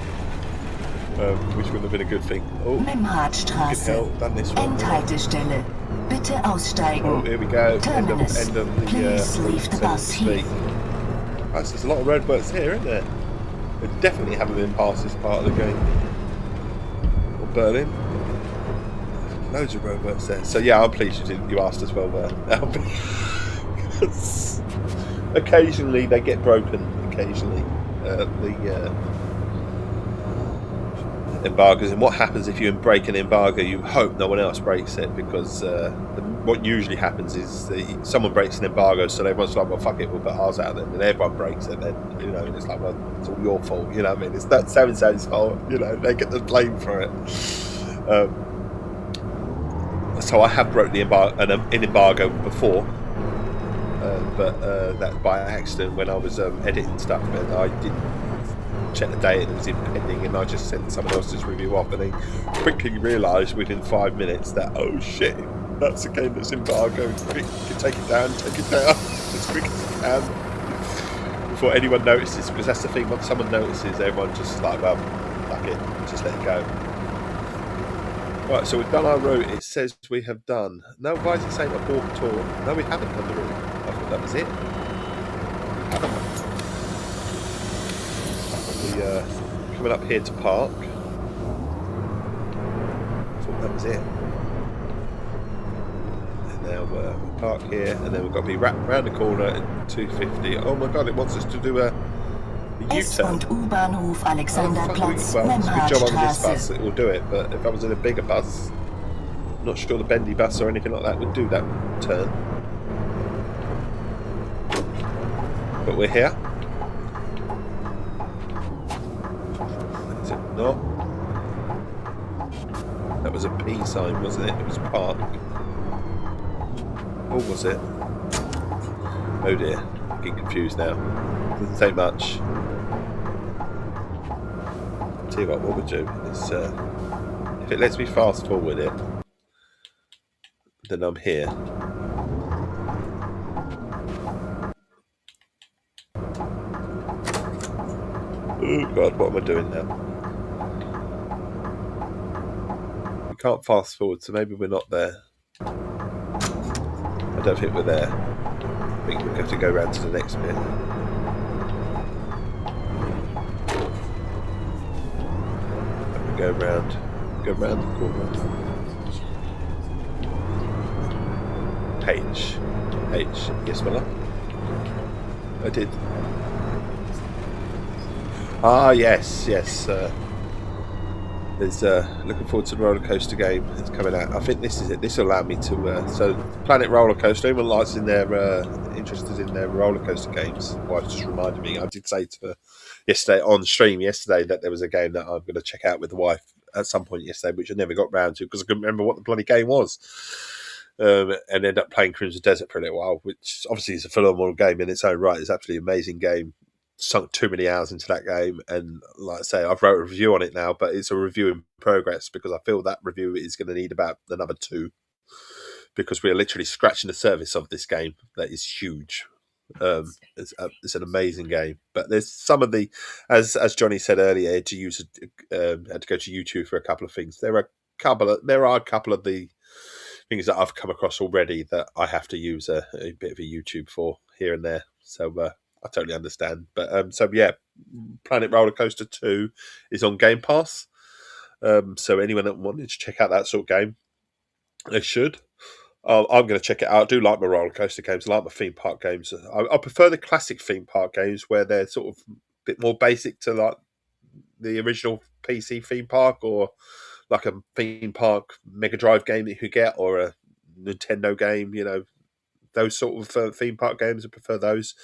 which wouldn't have been a good thing. Oh, Memhardstraße. done this one. Endhaltestelle. Bitte aussteigen. Oh, here we go. Terminus. End of the Please leave the bus here. Right, so there's a lot of roadworks here, isn't there? We definitely haven't been past this part of the game. Or Berlin. Loads of roadworks there. So yeah, I'm pleased you asked as well there. Because occasionally they get broken. Occasionally, the embargoes. And what happens if you break an embargo? You hope no one else breaks it, because what usually happens is someone breaks an embargo, so everyone's like, "Well, fuck it, we'll put ours out then," and everyone breaks it. Then, you know, and it's like, "Well, it's all your fault." You know what I mean? It's that so-and-so's fault. You know, they get the blame for it. So I have broke an embargo before. But that by accident when I was editing stuff, and I didn't check the date and it was impending, and I just sent someone else's review off, and they quickly realised within 5 minutes that, oh shit, that's a game that's embargoed. Quick, you can take it down as quick as you can. before anyone notices, because that's the thing. Once someone notices, everyone just like, well, fuck it, just let it go. Right, so we've done our route. It says we have done. No, why is it saying abort tour? No, we haven't done the route. I thought that was it. We coming up here to park. I thought that was it. And now we'll park here, and then we've got to be wrapped around the corner at 250. Oh my god, it wants us to do a S- U-turn. und U-Bahnhof Alexanderplatz, Well, it's a good job on this bus, Memhardstraße. it will do it, but if I was in a bigger bus, I'm not sure the bendy bus or anything like that would do that turn. But we're here. Is it not? That was a P sign, wasn't it? It was park. Or was it? Oh dear, I'm getting confused now. Doesn't take much. Tell you what we'll do is, if it lets me fast forward it, then I'm here. Oh god, what am I doing now? We can't fast forward, so maybe we're not there. I don't think we're there. I think we'll have to go around to the next bit. Go round the corner. H. Yes, my love. I did. Ah, yes. There's looking forward to the roller coaster game. It's coming out. I think this is it. This will allow me to. So, Planet Roller Coaster. Anyone likes in their interested in their roller coaster games? Wife just reminded me. I did say to her yesterday on stream that there was a game that I'm going to check out with the wife at some point yesterday, which I never got round to because I couldn't remember what the bloody game was. And ended up playing Crimson Desert for a little while, which obviously is a phenomenal game in its own right. It's absolutely an amazing game. Sunk too many hours into that game, and like I say, I've wrote a review on it now, but it's a review in progress because I feel that review is going to need about another 2 because we are literally scratching the surface of this game. That is huge. It's an amazing game, but there's some of the, as Johnny said earlier, to use had to go to YouTube for a couple of things. There are a couple of the things that I've come across already that I have to use a bit of a YouTube for here and there. So I totally understand. But so yeah, Planet Roller Coaster 2 is on Game Pass. So anyone that wanted to check out that sort of game, they should. I'm going to check it out. I do like my roller coaster games. I like my theme park games. I prefer the classic theme park games where they're sort of a bit more basic to like the original PC theme park, or like a theme park Mega Drive game that you could get, or a Nintendo game. You know, those sort of theme park games. I prefer those.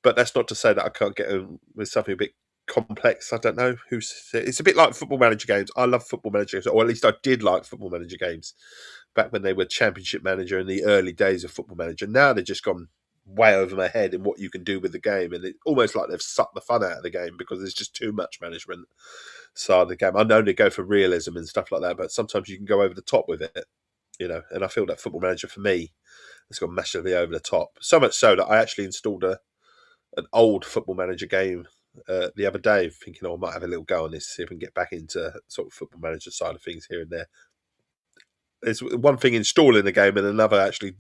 But that's not to say that I can't get with something a bit complex. I don't know it's a bit like Football Manager games. I love Football Manager games, or at least I did like Football Manager games back when they were Championship Manager in the early days of Football Manager. Now they've just gone way over my head in what you can do with the game, and it's almost like they've sucked the fun out of the game because there's just too much management side of the game. I know they go for realism and stuff like that, but sometimes you can go over the top with it, you know. And I feel that Football Manager for me has gone massively over the top. So much so that I actually installed an old Football Manager game the other day, thinking, I might have a little go on this, see if I can get back into sort of Football Manager side of things here and there. There's one thing installing the game and another actually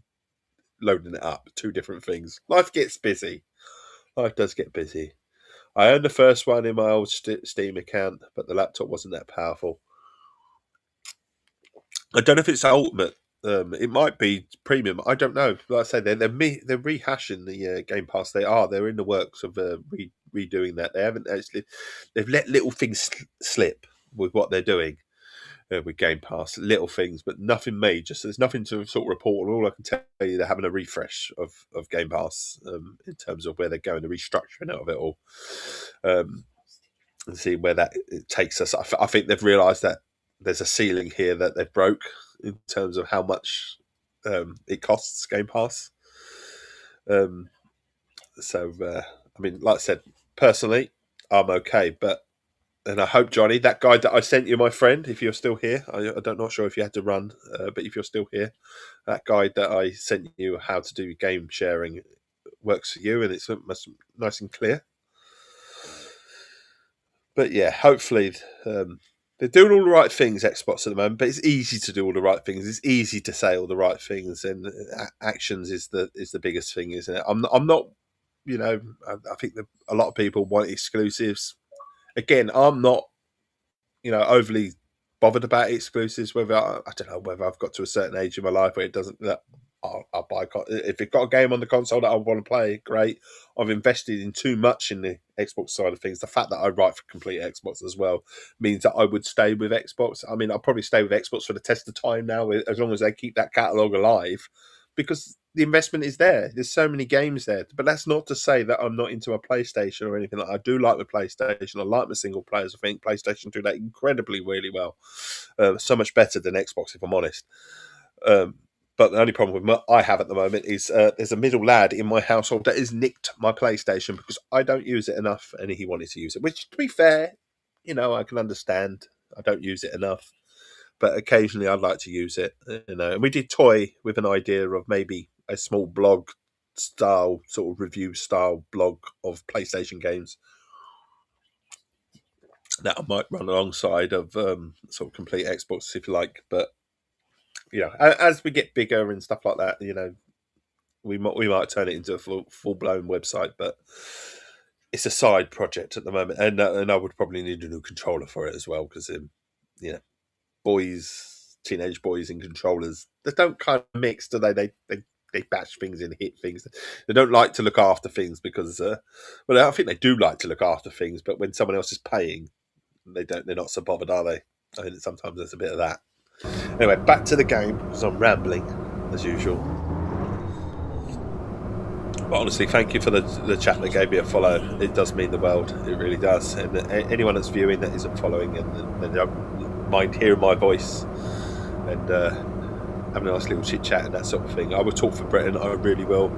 loading it up. 2 different things. Life gets busy. Life does get busy. I owned the first one in my old Steam account, but the laptop wasn't that powerful. I don't know if it's ultimate. It might be premium. I don't know. Like I say, they're rehashing the Game Pass. They're in the works of redoing that. They haven't actually. They've let little things slip with what they're doing with Game Pass. Little things, but nothing major. So there's nothing to sort of report on. All I can tell you, they're having a refresh of Game Pass in terms of where they're going, the restructuring of it all, and see where that takes us. I think they've realised that there's a ceiling here that they've broke in terms of how much it costs Game Pass. I mean, like I said, personally, I'm okay, and I hope, Johnny, that guide that I sent you, my friend, if you're still here, I don't not sure if you had to run, but if you're still here, that guide that I sent you, how to do game sharing works for you and it's nice and clear. But yeah, hopefully they're doing all the right things, Xbox, at the moment. But it's easy to do all the right things. It's easy to say all the right things, and actions is the biggest thing, isn't it? I'm not, I think that a lot of people want exclusives. Again, I'm not, overly bothered about exclusives. I don't know whether I've got to a certain age in my life where it doesn't. I'll buy. If you've got a game on the console that I want to play, great. I've invested in too much in the Xbox side of things. The fact that I write for complete Xbox as well means that I would stay with Xbox. I mean, I'll probably stay with Xbox for the test of time now, as long as they keep that catalogue alive, because the investment is there. There's so many games there. But that's not to say that I'm not into a PlayStation or anything like that. I do like the PlayStation. I like my single players. I think PlayStation do that incredibly, really well. So much better than Xbox, if I'm honest. But the only problem I have at the moment is there's a middle lad in my household that has nicked my PlayStation because I don't use it enough, and he wanted to use it. Which, to be fair, I can understand. I don't use it enough, but occasionally I'd like to use it. And we did toy with an idea of maybe a small blog style, sort of review style blog of PlayStation games that I might run alongside of sort of complete Xbox, if you like, but. As we get bigger and stuff like that, we might turn it into a full blown website, but it's a side project at the moment, and I would probably need a new controller for it as well because teenage boys in controllers, they don't kind of mix, do they? They bash things and hit things. They don't like to look after things because, I think they do like to look after things, but when someone else is paying, they're not so bothered, are they? I think sometimes there's a bit of that. Anyway, back to the game, because I'm rambling, as usual. But honestly, thank you for the chat that gave me a follow. It does mean the world. It really does. And anyone that's viewing that isn't following and they don't mind hearing my voice and having a nice little chit-chat and that sort of thing. I will talk for Britain. I really will.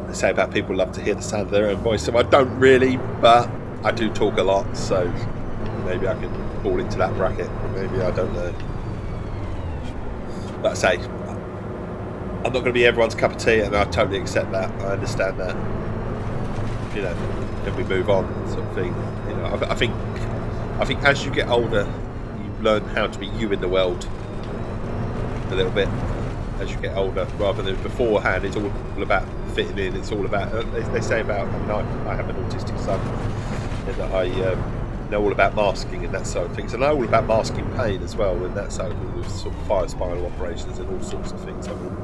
They say about people love to hear the sound of their own voice. So I don't really, but I do talk a lot. So maybe I can fall into that bracket. Maybe, I don't know. Like I say, I'm not going to be everyone's cup of tea, and I totally accept that. I understand that. Then we move on, sort of thing. I think as you get older, you learn how to be you in the world a little bit as you get older, rather than beforehand. It's all about fitting in. It's all about. They say about. I have an autistic son, and I know all about masking and that sort of things. And I know all about masking pain as well, and that sort of sort of fire spinal operations and all sorts of things. I mean,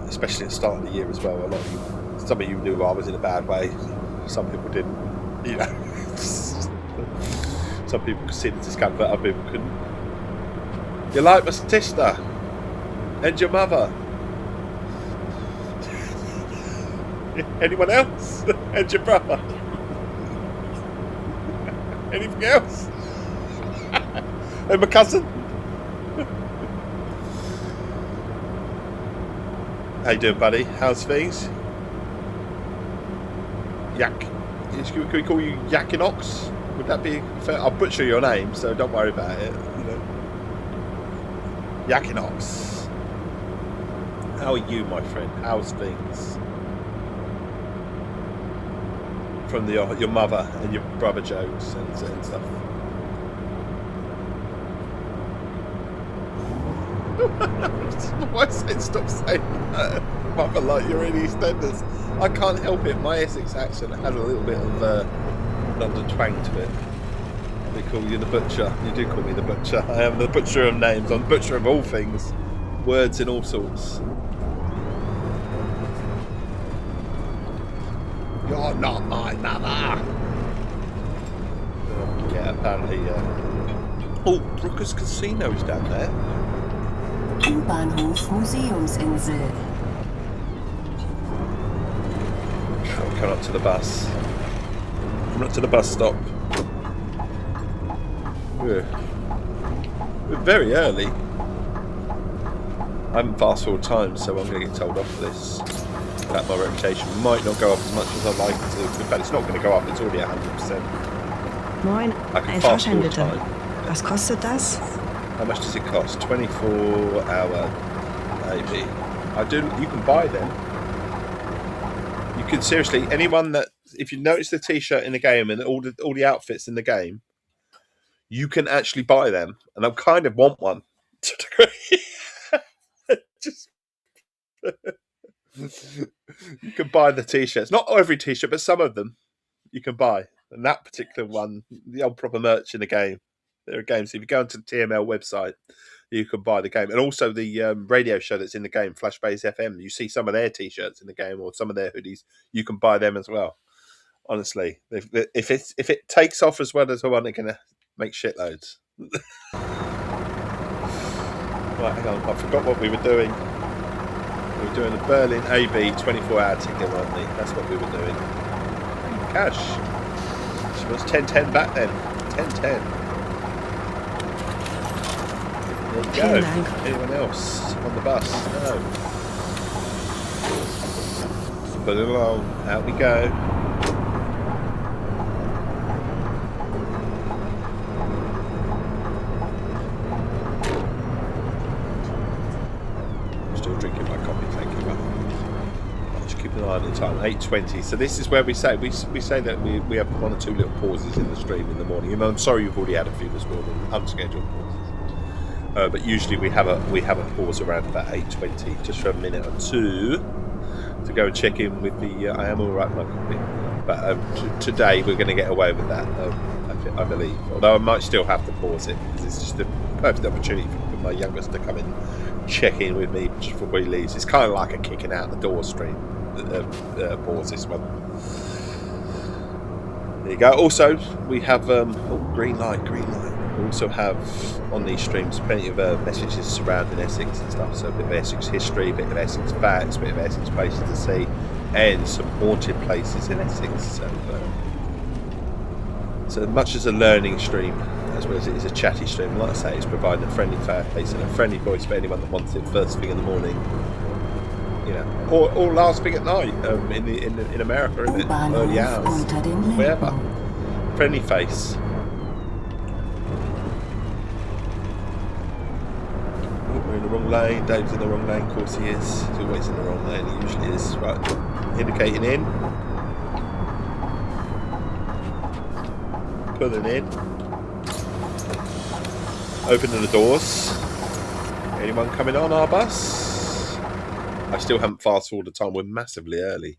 especially at the start of the year as well. Some of you knew I was in a bad way. Some people didn't. Some people could see the discomfort. Other people couldn't. You're like my sister and your mother. Anyone else? And your brother. Anything else? And my cousin? How you doing, buddy? How's things? Yak. Can we call you Yakinox? Would that be fair? I'll butcher your name, so don't worry about it. Yakinox. How are you, my friend? How's things? From your mother and your brother jokes and stuff. Why say stop saying that? Mother, like you're in EastEnders. I can't help it. My Essex accent has a little bit of London twang to it. They call you the butcher. You do call me the butcher. I am the butcher of names. I'm the butcher of all things. Words in all sorts. You're not my mother. Yeah, apparently. Oh, Brooker's Casino is down there. U-Bahnhof Museumsinsel. Come up to the bus. Come up to the bus stop. We're very early. I haven't fast forward time, so I'm going to get told off for this. That my reputation might not go up as much as I'd like it to. In fact, it's not going to go up. It's already at 100%. Moin, ein Fahrschein bitte. Was kostet das? How much does it cost? 24 hour, maybe. You can buy them. You can seriously, anyone that, if you notice the t-shirt in the game and all the outfits in the game, you can actually buy them, and I kind of want one. Just you can buy the t-shirts. Not every t-shirt, but some of them you can buy. And that particular one, the old proper merch in the game. There are games. If you go onto the TML website, you can buy the game, and also the radio show that's in the game, Flashbase FM. You see some of their t-shirts in the game, or some of their hoodies. You can buy them as well. Honestly, if it takes off as well as the one, they're gonna make shitloads. Right, hang on. I forgot what we were doing. We were doing the Berlin AB 24-hour ticket, weren't we? That's what we were doing. Cash. She was 10-10 back then. 10-10. There you go. Anyone else on the bus? No. Put it along. Out we go. Still drinking my coffee, thank you. I'll just keep an eye on the time. 8:20. So this is where we say that we have 1 or 2 little pauses in the stream in the morning. And I'm sorry you've already had a few this morning, unscheduled pauses. But usually we have a pause around about 8:20, just for a minute or two, to go and check in with the. I am all right, my coffee. But today we're going to get away with that, I believe. Although I might still have to pause it because it's just a perfect opportunity for my youngest to come in, check in with me just before he leaves. It's kind of like a kicking out the door stream. Pause this one. There you go. Also, we have green light. We also have on these streams plenty of messages surrounding Essex and stuff. So a bit of Essex history, a bit of Essex facts, a bit of Essex places to see, and some haunted places in Essex. So much as a learning stream, as well as it is a chatty stream. Like I say, it's providing a friendly face and a friendly voice for anyone that wants it first thing in the morning, you know, or last thing at night in America, in the early hours, wherever. Friendly face. We're in the wrong lane. Dave's in the wrong lane. Of course he is. He's always in the wrong lane. He usually is. Right, indicating in. Pulling in. Opening the doors. Anyone coming on our bus? I still haven't fast forwarded the time. We're massively early.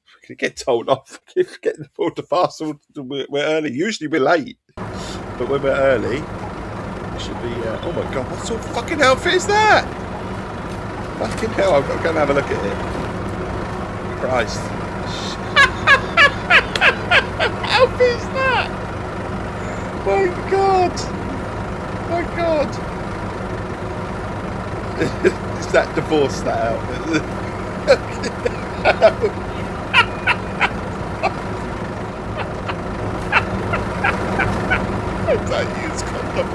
We're going to get told off. Keep getting forward to fast forward. We're early. Usually we're late. But when we're early, we should be... oh my God, what sort of fucking outfit is that? Fucking hell, I've got to go and have a look at it. Christ. What outfit is that? My God. My God. Is that divorce, that outfit? Don't use condom.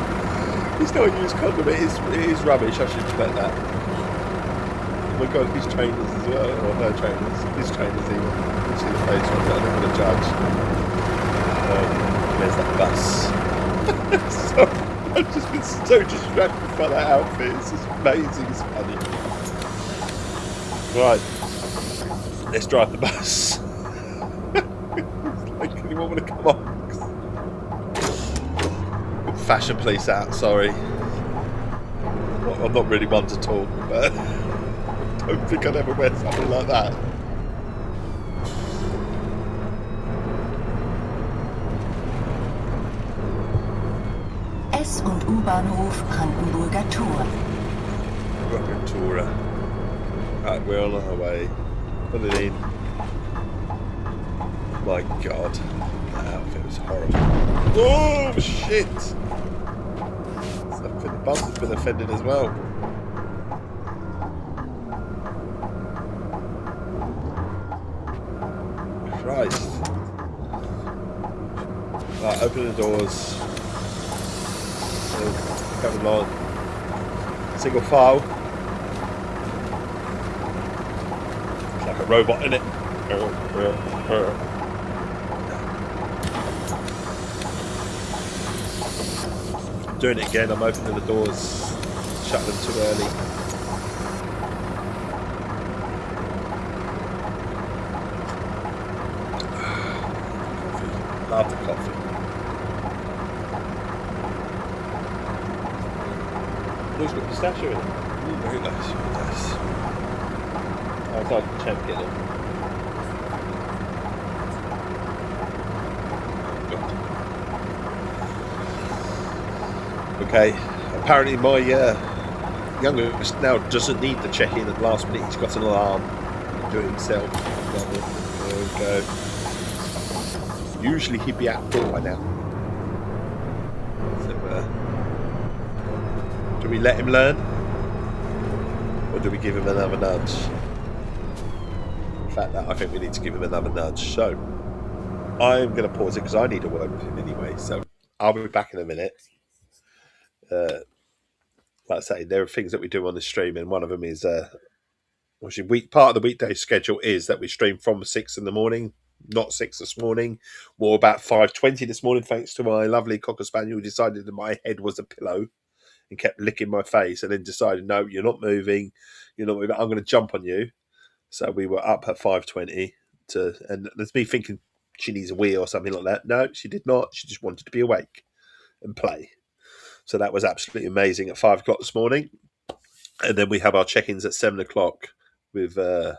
It's not a used condom, it is rubbish, I should expect that. Oh my God, his trainers as well, or her trainers, his trainers even. You see the face ones, I'm not going to judge. There's that bus. So, I've just been so distracted by that outfit, it's just amazing, it's funny. Right, let's drive the bus. It's like, anyone want to come on? Fashion police out, sorry. I'm not really one to talk, but I don't think I'd ever wear something like that. S- und U-Bahnhof Brandenburger Tor. Tora. Right, we're on our way. Put it in. My God. That outfit was horrible. Oh, shit! So the bus has been offended as well. Christ. Right, open the doors. Coming along. Single file. It's like a robot, isn't it? Doing it again, I'm opening the doors, shut them too early. after coffee. Looks got pistachio in it. Very nice, very nice. How's our champ getting on? Good. Okay, apparently my youngest now doesn't need the check-in at the last minute. He's got an alarm. He can do it himself. There we go. Usually he'd be out the door by now. So, do we let him learn? Or do we give him another nudge? In fact, I think we need to give him another nudge. So, I'm going to pause it because I need a word with him anyway. So, I'll be back in a minute. Like I say, there are things that we do on the stream, and one of them is part of the weekday schedule is that we stream from 6 in the morning, not 6 this morning, more about 5:20 this morning, thanks to my lovely Cocker Spaniel who decided that my head was a pillow and kept licking my face, and then decided, no, you're not moving, I'm going to jump on you. So we were up at 5:20 and there's me thinking she needs a wee or something like that. No, she did not. She just wanted to be awake and play. So that was absolutely amazing at 5 o'clock this morning. And then we have our check-ins at 7 o'clock with the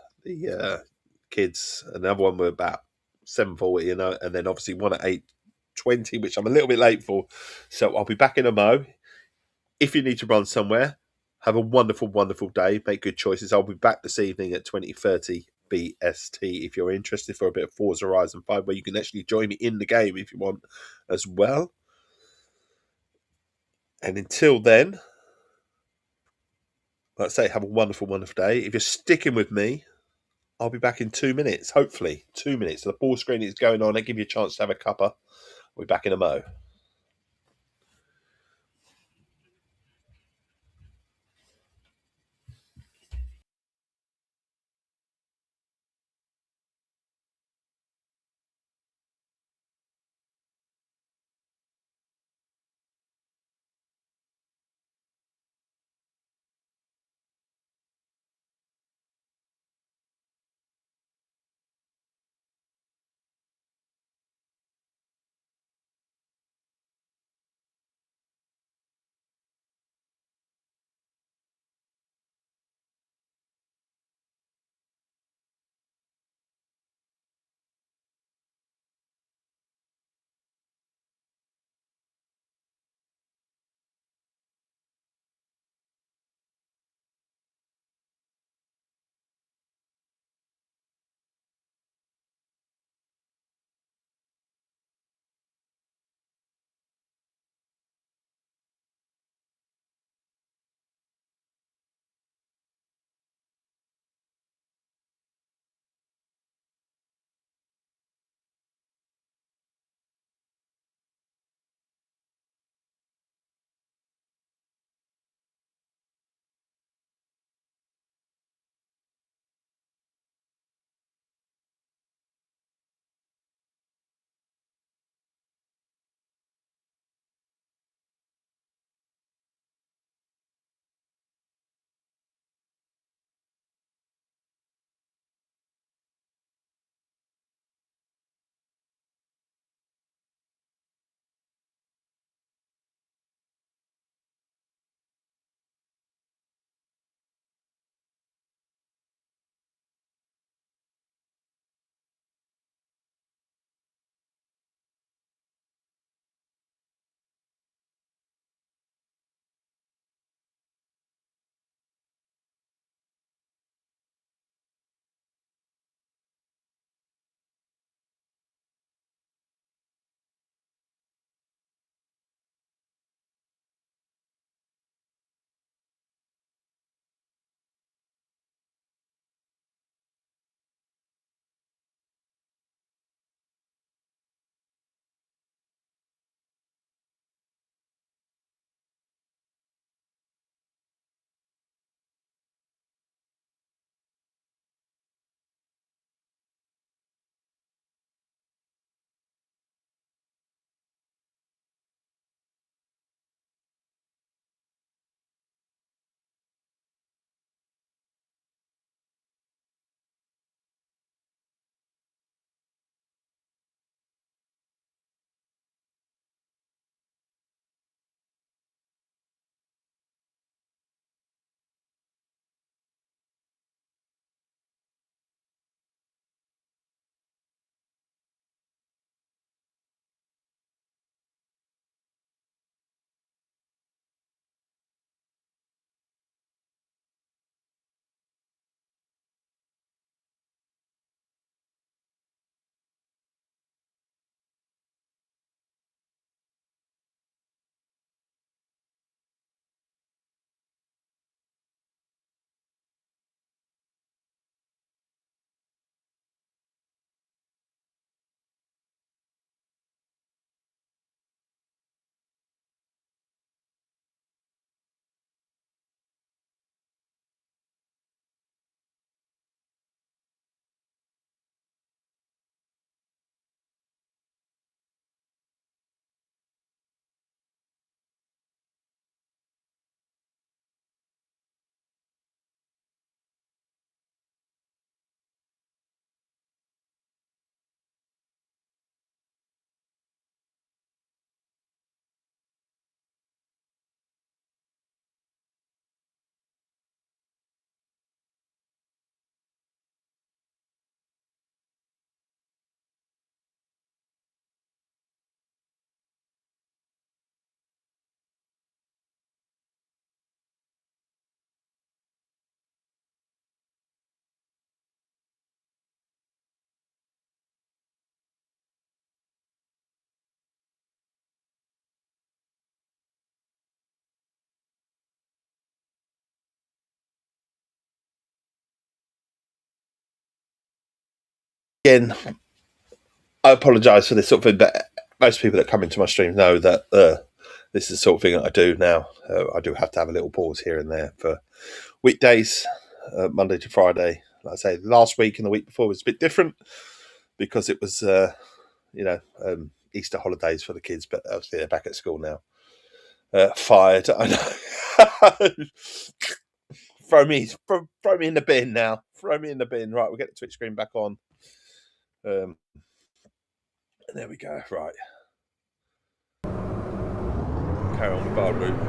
kids. Another one were about 7:40, and then obviously one at 8:20, which I'm a little bit late for. So I'll be back in a mo. If you need to run somewhere, have a wonderful, wonderful day. Make good choices. I'll be back this evening at 20:30 BST if you're interested for a bit of Forza Horizon 5, where you can actually join me in the game if you want as well. And until then, like I say, have a wonderful, wonderful day. If you're sticking with me, I'll be back in 2 minutes, hopefully. 2 minutes. So the ball screen is going on. I give you a chance to have a cuppa. We'll be back in a mo. again, I apologise for this sort of thing, but most people that come into my stream know that this is the sort of thing that I do now. I do have to have a little pause here and there for weekdays, Monday to Friday. Like I say, last week and the week before was a bit different because it was, Easter holidays for the kids, but obviously they're back at school now. Fired, I know. Throw me in the bin now. Throw me in the bin. Right, we'll get the Twitch screen back on. And there we go. Right. Carry on with our route.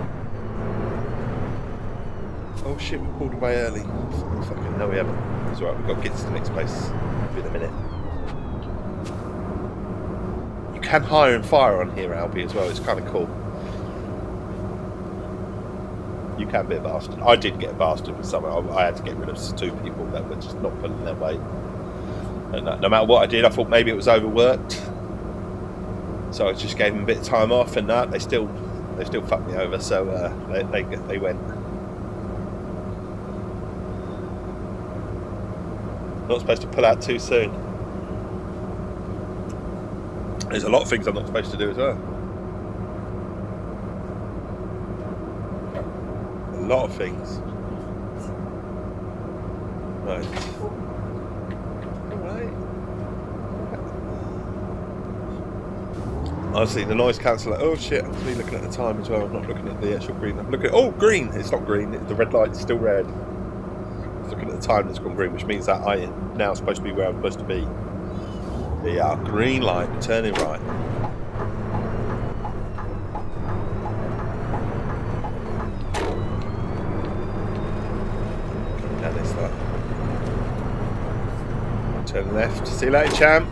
Oh shit, we pulled away early. Fucking no, we haven't. It's alright, we've got to get to the next place in a minute. You can hire and fire on here, Albie, as well. It's kind of cool. You can be a bastard. I did get a bastard with someone. I had to get rid of 2 people that were just not pulling their weight. And no matter what I did, I thought maybe it was overworked. So I just gave them a bit of time off, and they still fucked me over. So they went. Not supposed to pull out too soon. There's a lot of things I'm not supposed to do as well. A lot of things. Right. Alright. Honestly, the noise canceller. Oh shit, I'm actually looking at the time as well. I'm not looking at the actual green. I'm looking at, oh, green! It's not green. The red light's still red. I'm looking at the time that's gone green, which means that I am now supposed to be where I'm supposed to be. There you are, green light, turning right. Down this light. Turn left. See you later, champ.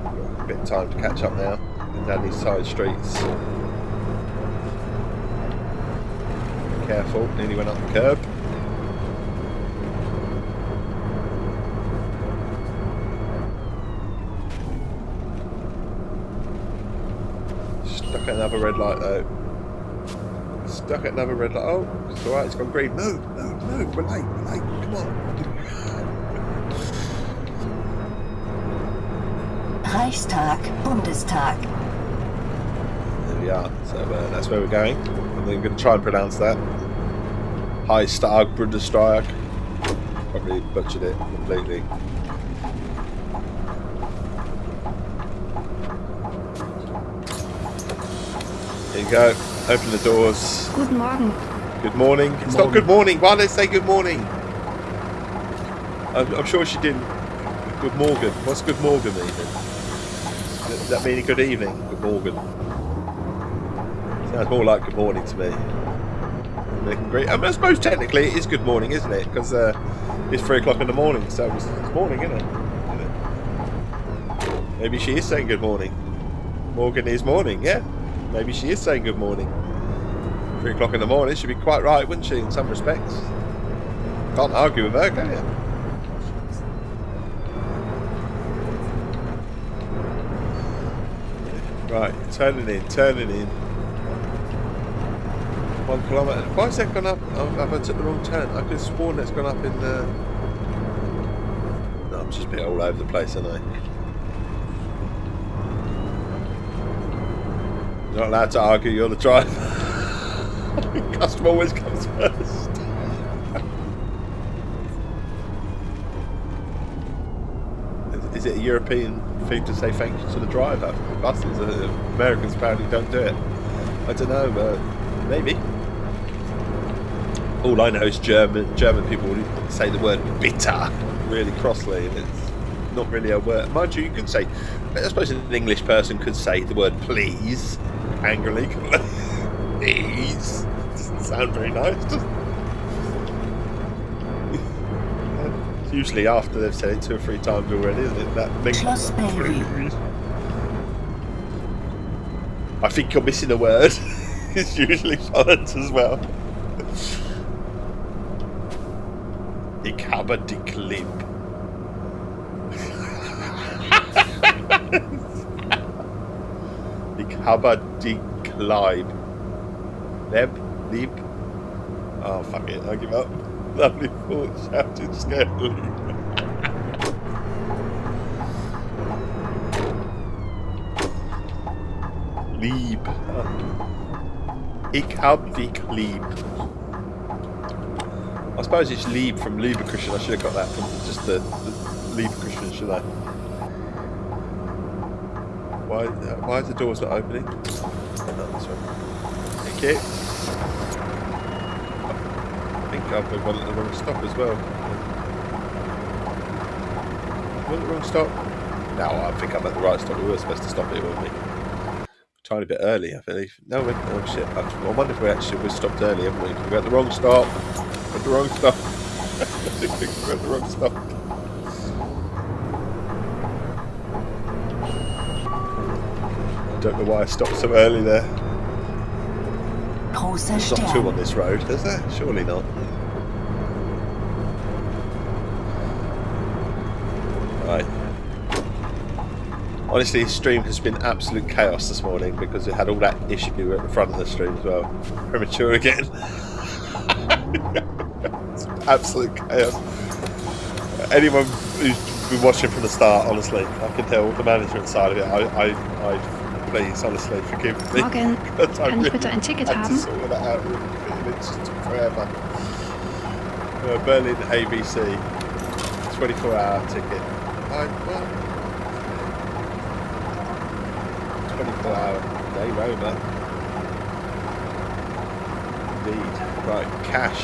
Got a bit of time to catch up now. And down these side streets. Careful, nearly went up the curb. Stuck at another red light though. Stuck at another red light. Oh, it's alright, it's gone green. No, we're late, come on. Reichstag, Bundestag. There we are, so that's where we're going. I'm going to try and pronounce that. Reichstag, Bundestag. Probably butchered it completely. There you go. Open the doors. Guten Morgen. Good morning. It's not good morning. Why don't they say good morning? I'm sure she didn't. Good morning. What's good morning mean? Does that mean good evening? Good morning. Sounds more like good morning to me. Great. I suppose technically it is good morning, isn't it? Because it's 3 o'clock in the morning, so it's morning, isn't it? Maybe she is saying good morning. Morgan is morning, yeah. Maybe she is saying good morning. 3 o'clock in the morning, she'd be quite right, wouldn't she, in some respects? Can't argue with her, can you? Right, turning in. 1 kilometre. Why has that gone up? Have I took the wrong turn? I could have sworn that's gone up in the... No, I'm just a bit all over the place, aren't I? You're not allowed to argue, you're the driver. Customer always comes first. Is it a European thing to say thank you to the driver? Buses, Americans apparently don't do it. I don't know, but maybe. All I know is German people say the word bitter really crossly, and it's not really a word. Mind you, you could say, I suppose an English person could say the word please angrily. Please. Doesn't sound very nice, does it? It's usually after they've said it 2 or 3 times already, isn't it? That big. I think you're missing a word. It's usually followed as well. Ik habe die Clip. Ik habe die Clip. Lieb. Oh, fuck it, I give up. Lovely thought, shouted scarily. Lieb. Ich hab dich lieb. I suppose it's Lieb from Leverkusen. I should have got that from just the Leverkusen, should I? Why is the doors not opening? Oh, no, this one. Thank you. I think I've got the wrong stop as well. Was it the wrong stop? No, I think I'm at the right stop. We were supposed to stop here, weren't we? Tiny bit early, I believe. No, oh shit. I wonder if we stopped early, haven't we? We got the wrong stop. We're at the wrong stop. We're at the wrong stop. I don't know why I stopped so early there. Großer There's not two Stern. on this road, is there? Surely not. Right. Honestly, this stream has been absolute chaos this morning because we had all that issue at the front of the stream as well. Premature again. It's absolute chaos. Anyone who's been watching from the start, honestly, I can tell the management side of it. I please, honestly, forgive me. Morgen, kann ich bitte ein Ticket had to haben? sort that out. It just took forever. Berlin ABC, 24-hour ticket. 24-hour day rover. Indeed. Right, cash.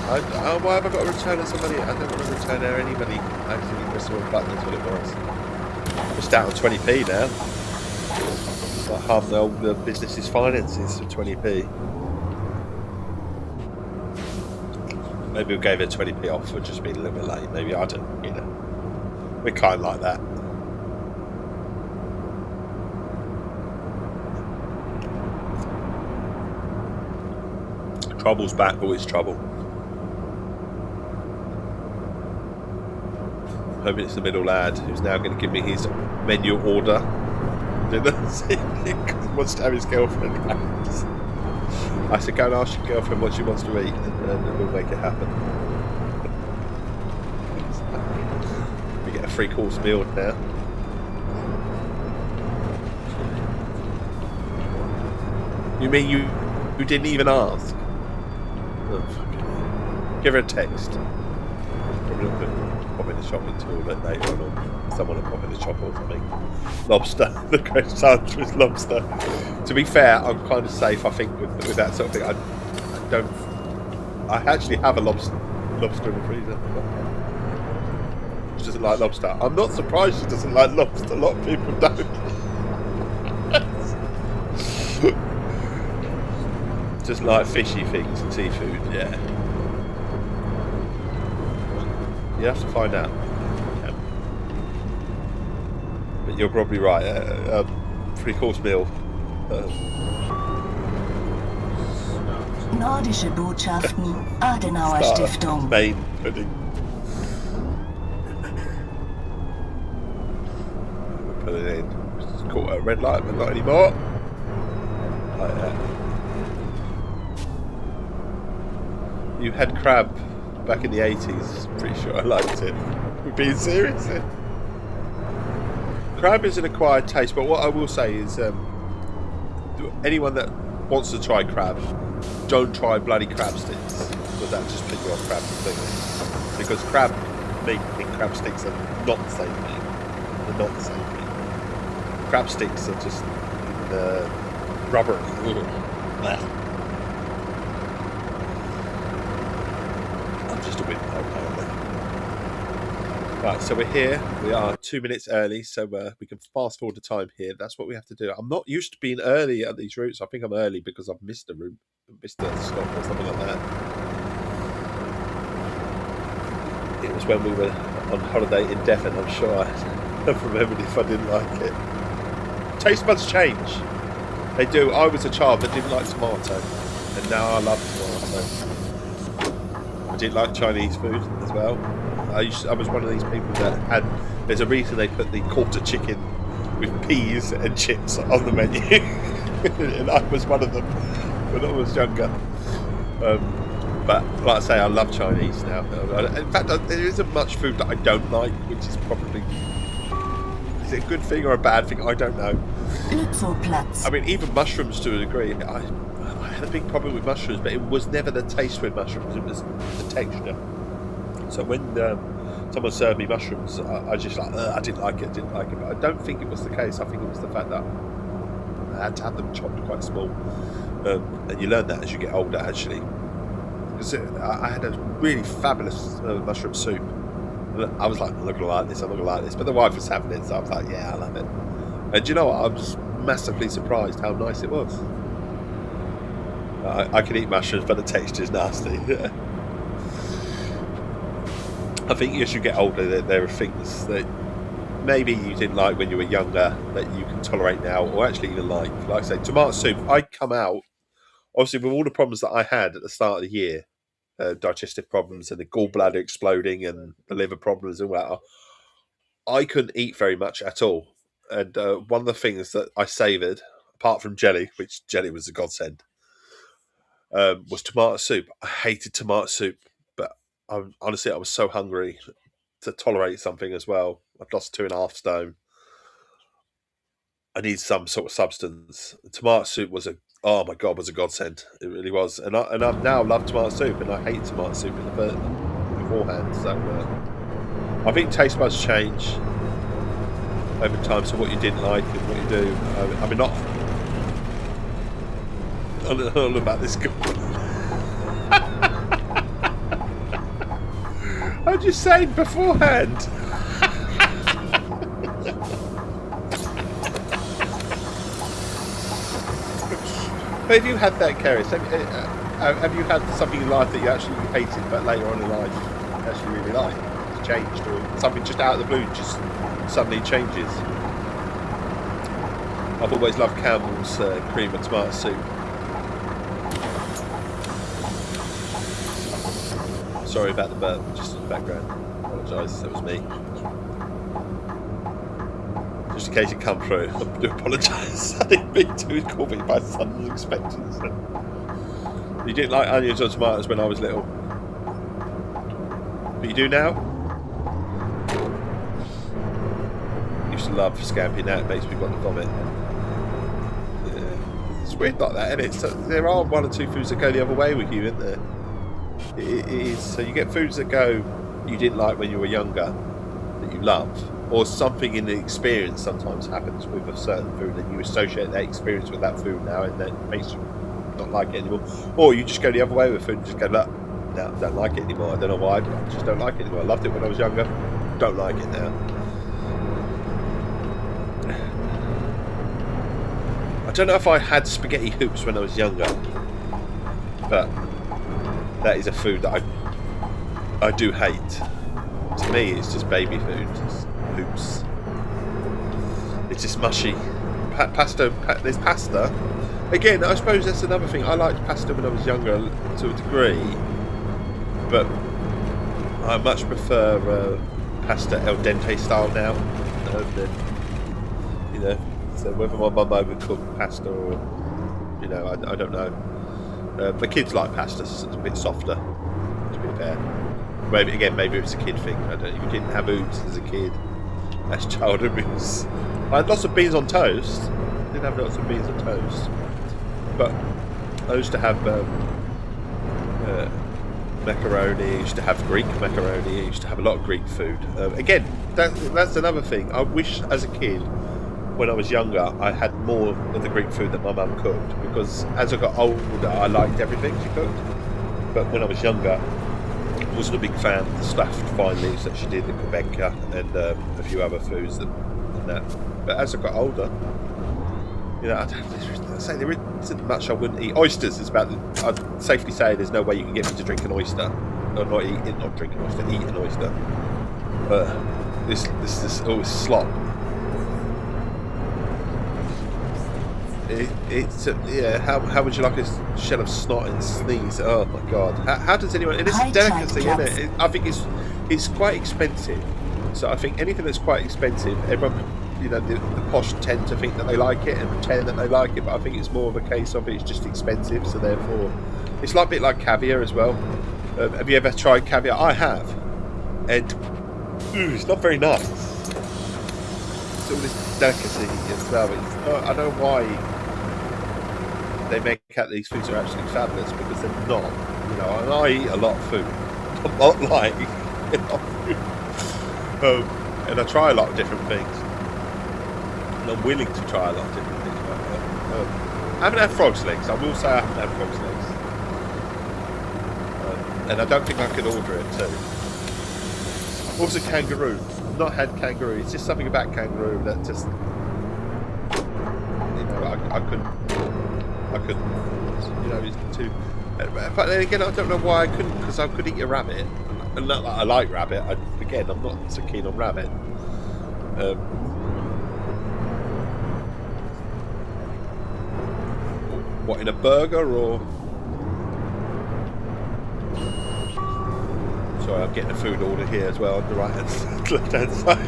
Why have I got to return some money? I don't want to return her any money. I actually pressed the wrong button, that's what it was. Just out on 20p now. Like half the business's finances for 20p. Maybe we gave her 20p off for just being a little bit late. Maybe I don't, you know. We're kind of like that. Trouble's back, always trouble. Hoping it's the middle lad who's now going to give me his menu order. Because he wants to have his girlfriend. I said, go and ask your girlfriend what she wants to eat, and we'll make it happen. We get a 3-course meal now. You mean you didn't even ask? Oh, fucking hell. Give her a text. Probably not going to pop in the shop until a bit later on, or someone will pop in the shop or something. Lobster. The correct answer is lobster. To be fair, I'm kind of safe, I think, with that sort of thing. I actually have a lobster in the freezer. She doesn't like lobster. I'm not surprised she doesn't like lobster. A lot of people don't. Just like fishy things and seafood, yeah. You have to find out. Yeah. But you're probably right. 3-course meal. Nordische Botschaften, Adenauer Stiftung. Main pudding. Put it in. It's caught a red light, but not anymore. Like that. You had crab back in the 80s. Pretty sure I liked it. We're being serious here. Crab is an acquired taste, but what I will say is anyone that wants to try crab, don't try bloody crab sticks, because that just put you off crab completely. Because crab meat and crab sticks are not the same thing. They're not the same thing. Crab sticks are just rubbery. I'm just a wimp, apparently. Right, so we're here. We are 2 minutes early, so we can fast forward the time here. That's what we have to do. I'm not used to being early at these routes. I think I'm early because I've missed a route, missed a stop or something like that. It was when we were on holiday in Devon. I'm sure I've remembered if I didn't like it. Taste buds change. They do. I was a child that didn't like tomato, and now I love tomato. I didn't like Chinese food as well. I was one of these people that had. There's a reason they put the quarter chicken with peas and chips on the menu, and I was one of them when I was younger. But But like I say, I love Chinese now. In fact, there isn't much food that I don't like, which is probably... Is it a good thing or a bad thing? I don't know. Lützowplatz. I mean, even mushrooms to a degree. I had a big problem with mushrooms, but it was never the taste with mushrooms, it was the texture. So when someone served me mushrooms, I just like, I didn't like it. But I don't think it was the case. I think it was the fact that I had to have them chopped quite small. And you learn that as you get older, actually. Because I had a really fabulous mushroom soup. I was like, I'm not going to like this, But the wife was having it, so I was like, yeah, I love it. And do you know what? I was massively surprised how nice it was. I can eat mushrooms, but the texture is nasty. I think as you get older, there are things that maybe you didn't like when you were younger that you can tolerate now, or actually even like. Like I say, tomato soup, I'd come out, obviously with all the problems that I had at the start of the year, digestive problems and the gallbladder exploding and the liver problems and whatever, I couldn't eat very much at all. And one of the things that I savoured, apart from jelly, which jelly was a godsend, was tomato soup. I hated tomato soup, but honestly, I was so hungry to tolerate something as well. I've lost 2.5 stone. I need some sort of substance. Tomato soup was oh my god, was a godsend. It really was. And I've now loved tomato soup, and I hate tomato soup beforehand. So I think taste buds change over time. So what you didn't like and what you do. I mean, not all about this. I'm just saying beforehand. But have you had that, Keris? Have you had something in life that you actually hated, but later on in life you actually really liked? It's changed, or something just out of the blue just suddenly changes? I've always loved Campbell's cream and tomato soup. Sorry about the burp, just in the background. I apologise, that was me. Just in case it come through, I do apologise. I didn't mean to. It caught me by sudden unexpected. So. You didn't like onions or tomatoes when I was little, but you do now. I used to love scampi. Now it makes me want to vomit. Yeah. It's weird like that, isn't it? So there are one or two foods that go the other way with you, isn't there? It is. So you get foods that go you didn't like when you were younger that you love, or something in the experience sometimes happens with a certain food and you associate that experience with that food now, and that makes you not like it anymore. Or you just go the other way with food and just go, look, no, I don't like it anymore. I don't know why, but I just don't like it anymore. I loved it when I was younger, don't like it now. I don't know if I had spaghetti hoops when I was younger, but that is a food that I do hate. To me, it's just baby food. It's hoops. It's just mushy. Pasta. There's pasta. Again, I suppose that's another thing. I liked pasta when I was younger to a degree, but I much prefer pasta al dente style now. And then, so whether my mum overcooked pasta or, I don't know. My kids like pasta. So it's a bit softer, to be fair. Maybe it's a kid thing. I don't know. You didn't have oops as a kid. That's childhood abuse. I had lots of beans on toast. I didn't have lots of beans on toast. But I used to have macaroni. I used to have Greek macaroni. I used to have a lot of Greek food. Again, that's another thing. I wish as a kid, when I was younger, I had more of the Greek food that my mum cooked. Because as I got older, I liked everything she cooked. But when I was younger, I wasn't a big fan of the stuffed vine leaves that she did, the Quebeca and a few other foods and that. But as I got older, I'd say there isn't much I wouldn't eat. Oysters is I'd safely say there's no way you can get me to drink an oyster, or not drink an oyster, eat an oyster. But this slop. How would you like a shell of snot and sneeze? Oh my god! How does anyone? And it's a delicacy, isn't it? I think it's quite expensive. So I think anything that's quite expensive, everyone, the posh tend to think that they like it and pretend that they like it. But I think it's more of a case of it's just expensive, so therefore It's like a bit like caviar as well. Have you ever tried caviar? I have, and it's not very nice. It's all this delicacy as well. I don't know why they make out these foods are absolutely fabulous, because they're not. You know, and I eat a lot of food. I'm not like and I try a lot of different things, and I'm willing to try a lot of different things. I haven't had frog's legs. I will say I haven't had frog's legs. And I don't think I could order it too. Also kangaroo. I've not had kangaroo. It's just something about kangaroo that just, you know, I couldn't, you know, it's too. But then again, I don't know why I couldn't, because I could eat a rabbit. And not that I like rabbit. Again, I'm not so keen on rabbit. What, in a burger or? Sorry, I'm getting a food order here as well on the left-hand side.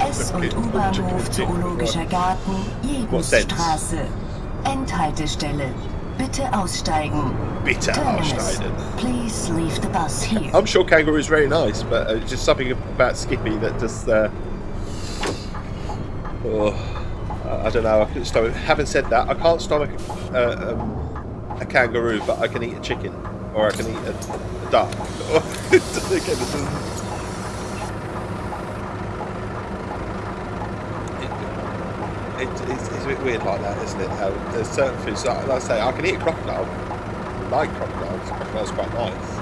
S- und U-Bahnhof Zoologischer Garten, Jegensstraße. Endhaltestelle. Bitte aussteigen. Bitte aussteigen. Please leave the bus here. I'm sure kangaroo is very nice, but it's just something about Skippy that just. I don't know. I couldn't stomach. Having said that, I can't stomach a kangaroo, but I can eat a chicken, or I can eat a duck. It's a bit weird like that, isn't it? How there's certain foods, like I say, I can eat a crocodile. I like crocodiles. Crocodile's quite nice.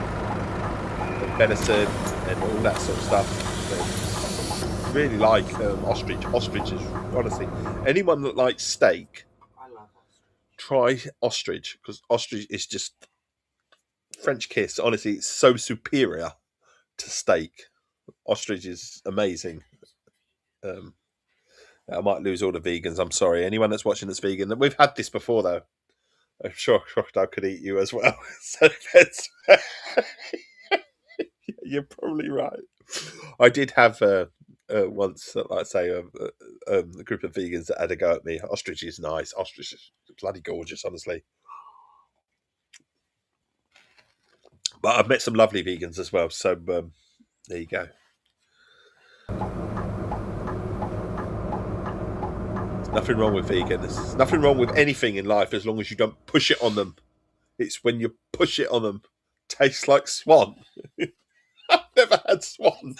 And venison and all that sort of stuff. But really like ostrich. Ostrich is, honestly, anyone that likes steak, I love ostrich. Try ostrich, because ostrich is just French kiss. Honestly, it's so superior to steak. Ostrich is amazing. I might lose all the vegans. I'm sorry. Anyone that's watching that's vegan, we've had this before though. I'm sure crocodile could eat you as well. So that's you're probably right. I did have once, like I say, a group of vegans that had a go at me. Ostrich is nice. Ostrich is bloody gorgeous, honestly. But I've met some lovely vegans as well. So there you go. Nothing wrong with vegan. There's nothing wrong with anything in life as long as you don't push it on them. It's when you push it on them. Tastes like swan. I've never had swan.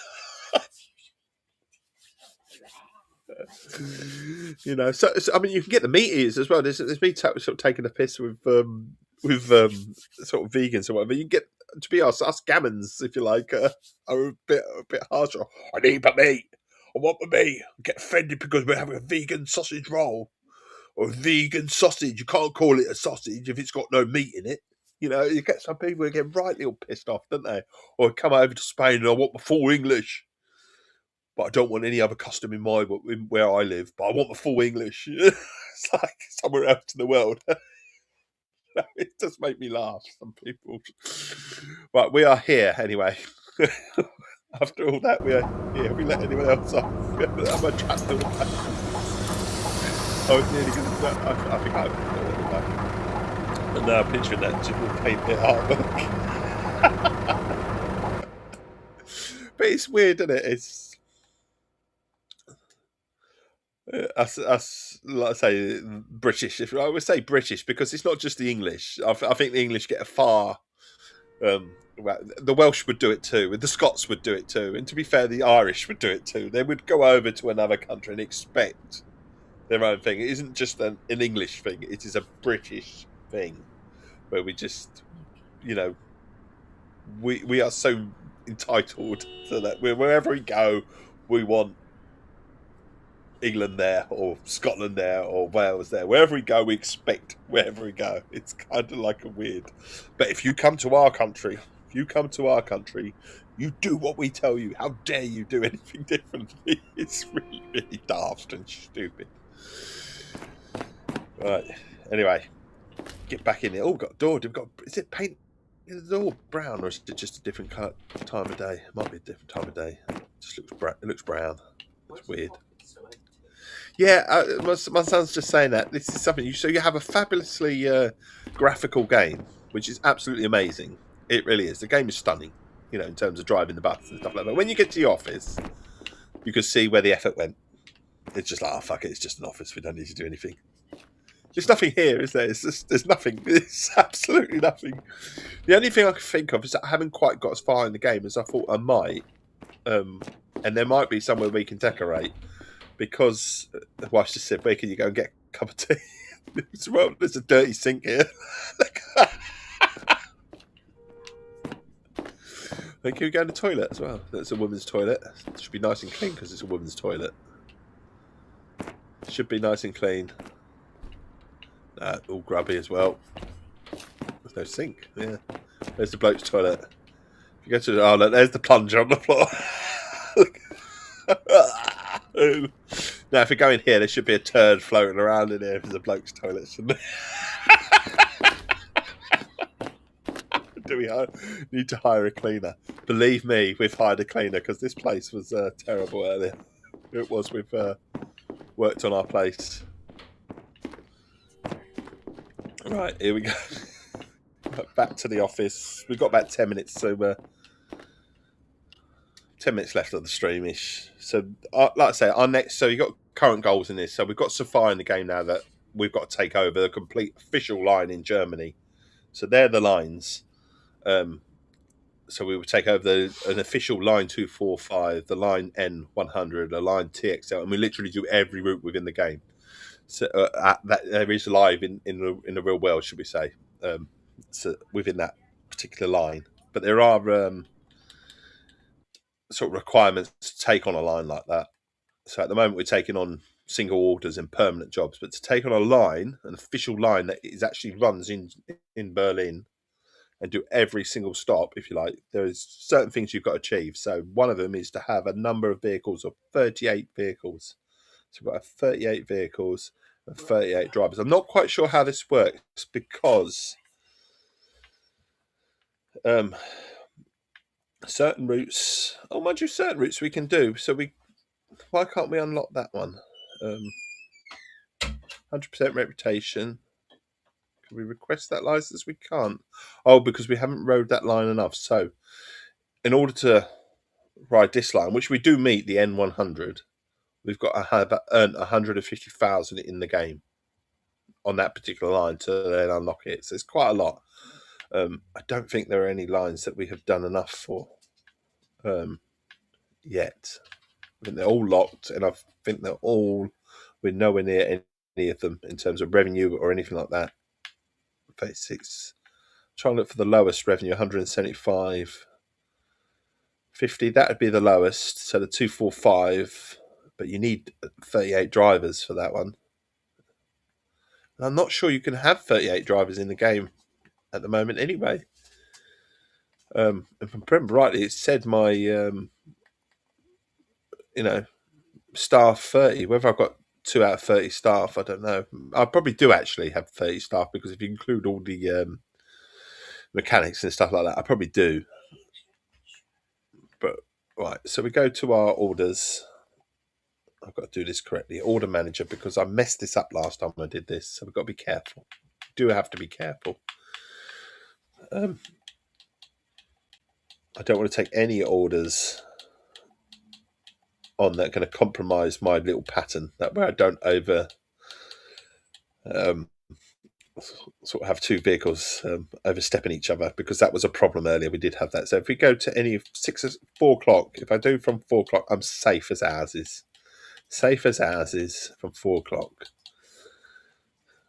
You know, so I mean, you can get the meat eaters as well. There's me sort of taking a piss with sort of vegans or whatever. You can get, to be honest, us gammons, if you like, are a bit harsher. I need my meat. I want my meat. I get offended because we're having a vegan sausage roll or a vegan sausage. You can't call it a sausage if it's got no meat in it. You know, you get some people who get rightly all pissed off, don't they? Or come over to Spain and I want my full English, but I don't want any other custom in where I live. But I want the full English. It's like somewhere else in the world. It does make me laugh. Some people. Right, we are here anyway. After all that, we are here. We let anyone else off. I'm a trapped away. I was nearly going to. I think I would. And now I'm picturing that Jim paint it artwork. But it's weird, isn't it? It's us, like I say, British. If I would say British, because it's not just the English. I think the English get a far. The Welsh would do it too, and the Scots would do it too. And to be fair, the Irish would do it too. They would go over to another country and expect their own thing. It isn't just an English thing; it is a British thing, where we just, you know, we are so entitled to that. Wherever we go, we want England there, or Scotland there, or Wales there. Wherever we go, we expect wherever we go. It's kind of like a weird. But if you come to our country, you do what we tell you. How dare you do anything differently? It's really, really daft and stupid. Right. Anyway, get back in there. Oh, we've got a door. Is it paint in the door brown, or is it just a different time of day? It might be a different time of day. It just looks brown. It's weird. Yeah, my son's just saying that this is something. So you have a fabulously graphical game, which is absolutely amazing. It really is. The game is stunning, you know, in terms of driving the bus and stuff like that. When you get to the office, you can see where the effort went. It's just like, oh fuck it, it's just an office. We don't need to do anything. There's nothing here, is there? It's just, there's nothing. It's absolutely nothing. The only thing I can think of is that I haven't quite got as far in the game as I thought I might, and there might be somewhere we can decorate. Because the wife just said, "Where can you go and get a cup of tea?" Well, there's a dirty sink here. Then can we go in the toilet as well? That's a woman's toilet. It should be nice and clean because it's a woman's toilet. Should be nice and clean. All grubby as well. There's no sink. Yeah, there's the bloke's toilet. If you go to the look, there's the plunger on the floor. Now, if we go in here, there should be a turd floating around in here if there's a bloke's toilet, shouldn't there? Do we need to hire a cleaner? Believe me, we've hired a cleaner because this place was terrible earlier. It was. We've worked on our place. Right, here we go. Back to the office. We've got about 10 minutes, so 10 minutes left of the streamish. So, like I say, our next. So, you've got current goals in this. So, we've got Sophia in the game now that we've got to take over the complete official line in Germany. So, they're the lines. So, we would take over an official line 245, the line N100, a line TXL, and we literally do every route within the game. So, that there is live in the real world, should we say? So within that particular line, but there are sort of requirements to take on a line like that. So at the moment we're taking on single orders and permanent jobs, but to take on a line, an official line that is actually runs in Berlin and do every single stop, if you like, there is certain things you've got to achieve. So one of them is to have a number of vehicles of 38 vehicles. So we've got 38 vehicles and 38 drivers. I'm not quite sure how this works because certain routes, mind you, certain routes we can do. So why can't we unlock that one? 100% reputation. Can we request that license? We can't. Oh, because we haven't rode that line enough. So in order to ride this line, which we do meet the N100, we've got to earn 150,000 in the game on that particular line to then unlock it. So it's quite a lot. I don't think there are any lines that we have done enough for yet. I think they're all locked, and I think we're nowhere near any of them in terms of revenue or anything like that. 36. Try and look for the lowest revenue, 175. 50, that would be the lowest. So the 245, but you need 38 drivers for that one. And I'm not sure you can have 38 drivers in the game at the moment anyway. If I remember rightly, it said my staff 30. Whether I've got 2 out of 30 staff, I don't know. I probably do actually have 30 staff because if you include all the mechanics and stuff like that, I probably do. But right, so we go to our orders. I've got to do this correctly. Order manager, because I messed this up last time I did this, so we've got to be careful. Do have to be careful. I don't want to take any orders on that are going to compromise my little pattern. That way I don't sort of have two vehicles overstepping each other, because that was a problem earlier. We did have that. So if we go to any of 4 o'clock, if I do from 4 o'clock, I'm safe as houses. Safe as houses from 4 o'clock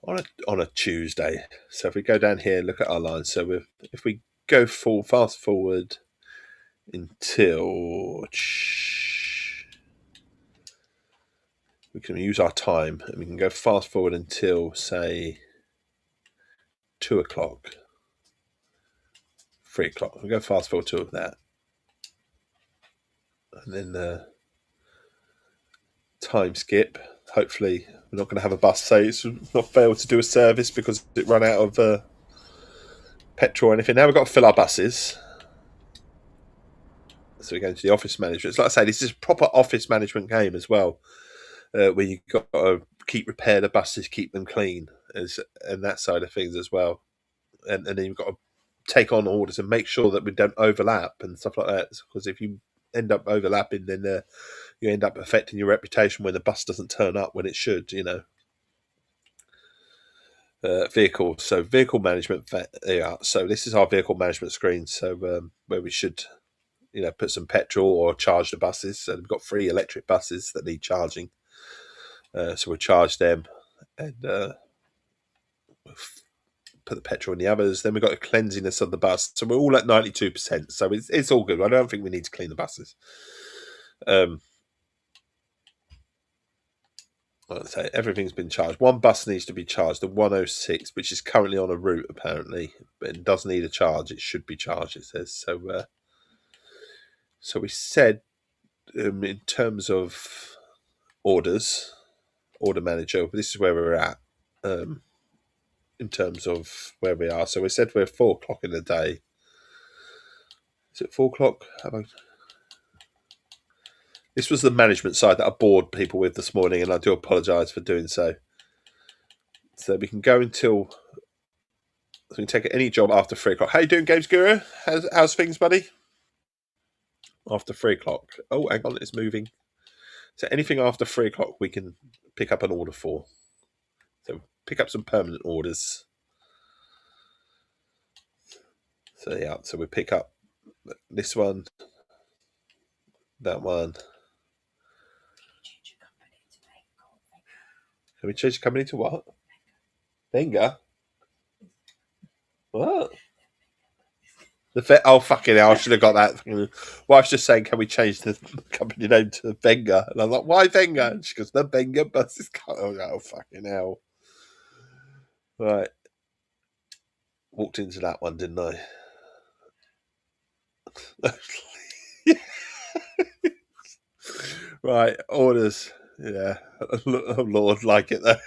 on a Tuesday. So if we go down here, look at our lines. So if we go fast forward until we can use our time, and we can go fast forward until, say, 2 o'clock, 3 o'clock. We go fast forward to that, and then time skip. Hopefully, we're not going to have a bus say it's not failed to do a service because it ran out of petrol or anything. Now we've got to fill our buses. So we go into the office management. It's like I say, this is a proper office management game as well. where you've got to repair the buses, keep them clean, and that side of things as well. And then you've got to take on orders and make sure that we don't overlap and stuff like that. Because if you end up overlapping, then you end up affecting your reputation when the bus doesn't turn up when it should, vehicles. So vehicle management. Yeah. So this is our vehicle management screen. So where we should, put some petrol or charge the buses. So we've got 3 electric buses that need charging. So we'll charge them and put the petrol in the others. Then we've got a cleanliness of the bus. So we're all at 92%. So it's all good. I don't think we need to clean the buses. I'd say everything's been charged. One bus needs to be charged, the 106, which is currently on a route apparently, but it does need a charge. It should be charged, it says. So we said in terms of order manager, this is where we're at in terms of where we are. So we said we're 4 o'clock in the day. Is it 4 o'clock? This was the management side that I bored people with this morning, and I do apologise for doing so. So we can go until... So we can take any job after 3 o'clock. How you doing, Games Guru? How's things, buddy? After 3 o'clock. Oh, hang on, it's moving. So anything after 3 o'clock we can pick up an order for. So pick up some permanent orders. So yeah, so we pick up this one, that one. Can we change the company to what? Venga? What? Oh, fucking hell, I should have got that. Well, I was just saying, can we change the company name to Venga? And I'm like, why Venga? And she goes, the Venga bus is coming. Oh, fucking hell. Right. Walked into that one, didn't I? Right, orders. Yeah. Oh, Lord, like it though.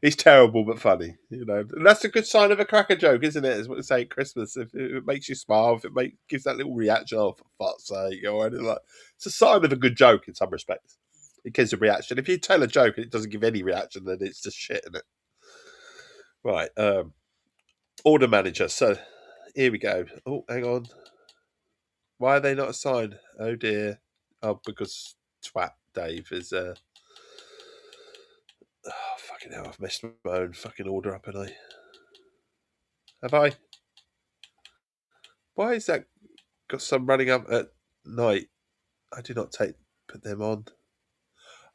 It's terrible but funny, And that's a good sign of a cracker joke, isn't it? Is what they say at Christmas. If it makes you smile, if it gives that little reaction, oh, for fuck's sake, or anything like, it's a sign of a good joke in some respects. It gives a reaction. If you tell a joke and it doesn't give any reaction, then it's just shit, isn't it? Right, order manager. So here we go. Oh, hang on. Why are they not assigned? Oh dear. Oh, because twat Dave is oh, fucking hell, I've messed my own fucking order up, haven't I? Have I? Why is that got some running up at night? I do not put them on.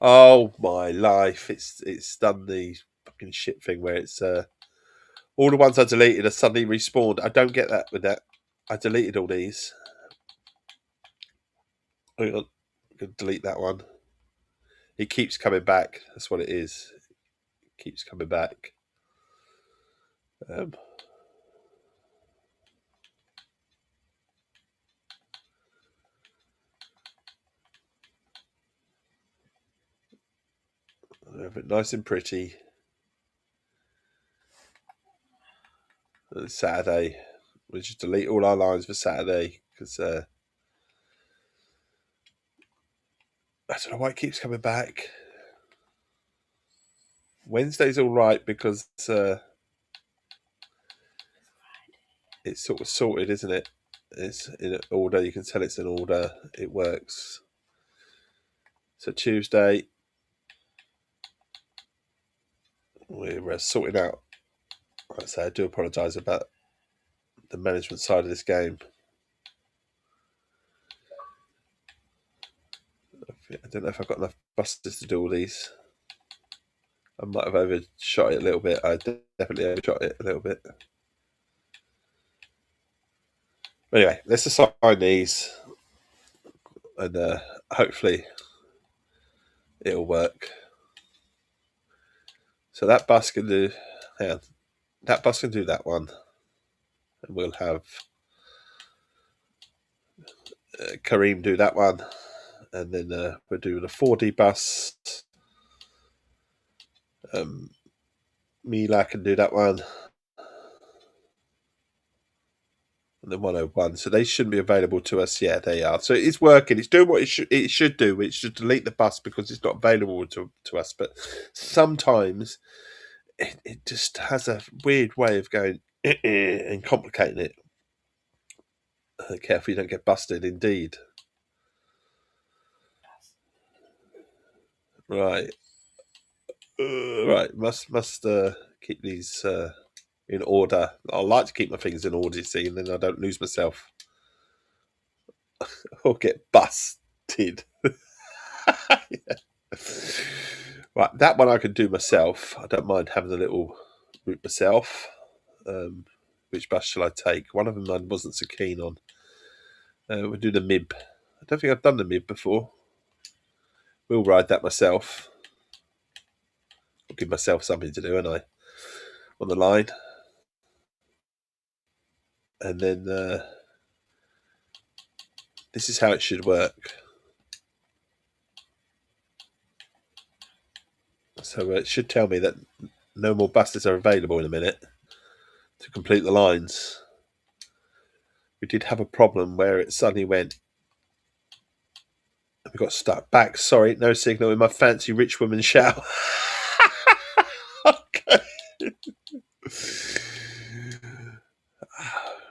Oh my life. It's done the fucking shit thing where it's all the ones I deleted are suddenly respawned. I don't get that with that. I deleted all these. Hang on. I'm gonna delete that one. It keeps coming back. That's what it is. It keeps coming back. Nice and pretty. Saturday. We'll just delete all our lines for Saturday because I don't know why it keeps coming back. Wednesday's all right because it's sort of sorted, isn't it? It's in order. You can tell it's in order. It works. So Tuesday, we're sorting out. Like I say, I do apologise about the management side of this game. I don't know if I've got enough buses to do all these. I might have overshot it a little bit. I definitely overshot it a little bit. Anyway, let's assign these and hopefully it'll work. So that bus can do, that bus can do that one. And we'll have Kareem do that one. And then we'll do the 4D bus. Mila can do that one. and the 101. So they shouldn't be available to us. Yeah, they are. So it's working. It's doing what it should do. It should delete the bus because it's not available to us. But sometimes it just has a weird way of going and complicating it. Careful you don't get busted, indeed. Right. Right. Must keep these in order. I like to keep my things in order, you see, and then I don't lose myself or get busted. Yeah. Right, that one I can do myself. I don't mind having a little route myself. Which bus shall I take? One of them I wasn't so keen on. We'll do the MIB. I don't think I've done the MIB before. We'll ride that myself. I'll give myself something to do, won't I? On the line. And then this is how it should work. So it should tell me that no more buses are available in a minute to complete the lines. We did have a problem where it suddenly went, we got stuck back. Sorry, no signal in my fancy rich woman shower. Okay.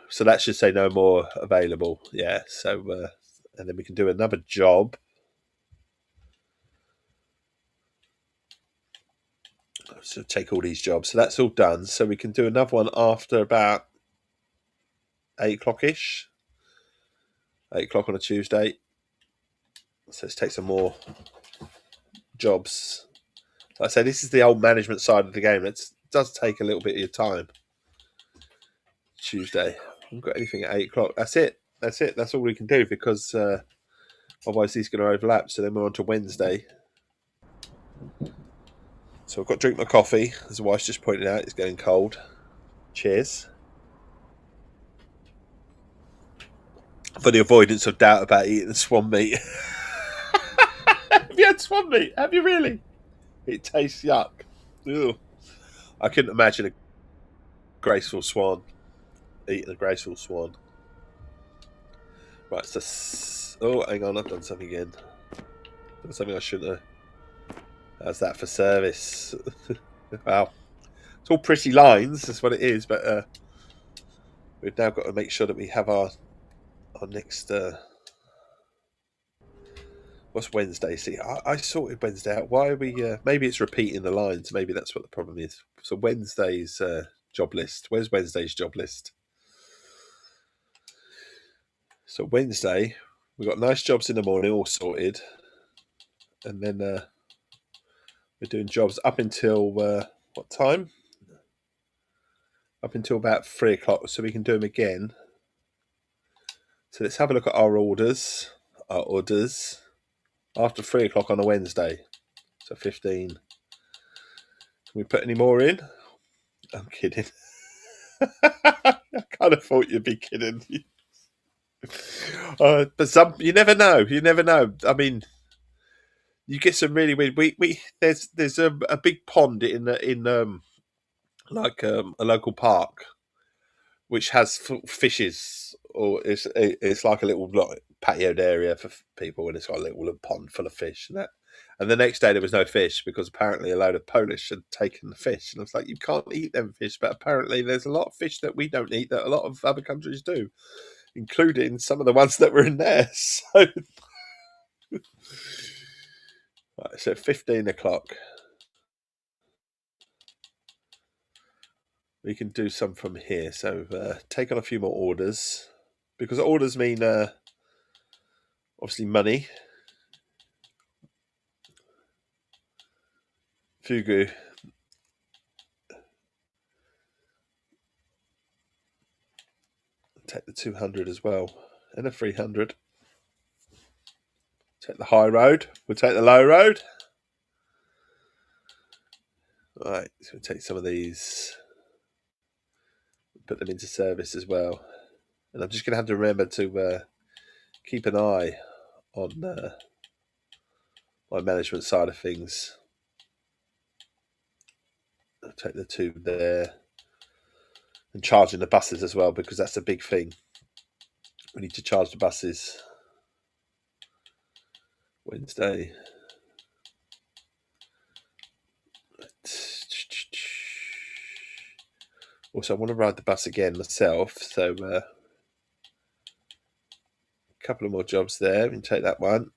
So that should say no more available. Yeah. So, and then we can do another job. So take all these jobs. So that's all done. So we can do another one after about 8 o'clock-ish. 8 o'clock on a Tuesday. So let's take some more jobs. Like I say, this is the old management side of the game. It does take a little bit of your time. Tuesday. I haven't got anything at 8 o'clock. That's it. That's all we can do because otherwise these are going to overlap. So then we're on to Wednesday. So I've got to drink my coffee. As the wife's just pointed out, it's getting cold. Cheers. For the avoidance of doubt about eating the swan meat. Have you had swan meat? Have you really? It tastes yuck. Ew. I couldn't imagine a graceful swan. Eating a graceful swan. Right, so... Oh, hang on, I've done something again. Done something I shouldn't have. How's that for service? Wow. It's all pretty lines, that's what it is, but we've now got to make sure that we have our next... what's Wednesday? See, I sorted Wednesday out. Why are we... maybe it's repeating the lines. Maybe that's what the problem is. So Wednesday's job list. Where's Wednesday's job list? So Wednesday, we've got nice jobs in the morning, all sorted. And then we're doing jobs up until... what time? Up until about 3 o'clock, so we can do them again. So let's have a look at our orders. Our orders after 3 o'clock on a Wednesday. So 15. Can we put any more in? I'm kidding. I kind of thought you'd be kidding. But you never know. You never know. I mean, you get some really weird. There's a big pond in like a local park, which has fishes, or it's like a little like patioed area for people, and it's got a little pond full of fish and that. And the next day there was no fish because apparently a load of Polish had taken the fish, and I was like, you can't eat them fish, but apparently there's a lot of fish that we don't eat that a lot of other countries do, including some of the ones that were in there. So, right, so 15 o'clock. We can do some from here. So take on a few more orders, because orders mean obviously money. Fugu. Take the 200 as well, and a 300. Take the high road. We'll take the low road. Right, so we'll take some of these, put them into service as well. And I'm just going to have to remember to keep an eye on my management side of things. I'll take the 2 there. And charging the buses as well, because that's a big thing. We need to charge the buses. Wednesday. Also, I want to ride the bus again myself, so a couple of more jobs there. We can take that one.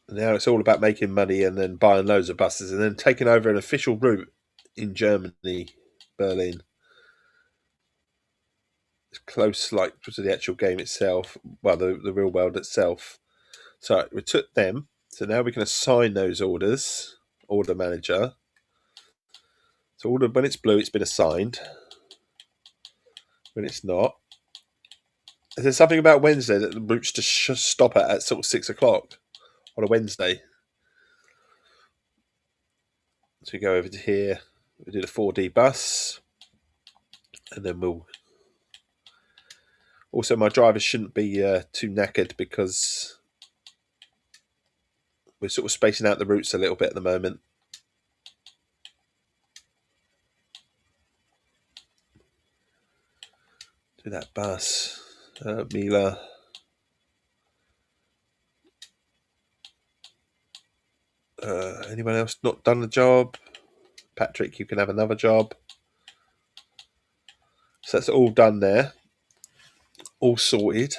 And now it's all about making money and then buying loads of buses and then taking over an official route in Germany, Berlin. It's close, like, to the actual game itself. Well, the real world itself. So we took them. So now we can assign those orders. Order manager. So when it's blue, it's been assigned. When it's not. Is there something about Wednesday that the routes just stop at sort of 6 o'clock on a Wednesday? So we go over to here. We do the 4D bus. And then we'll... Also, my drivers shouldn't be too knackered because we're sort of spacing out the routes a little bit at the moment. Do that bus. Mila. Anyone else not done the job? Patrick, you can have another job. So that's all done there. All sorted.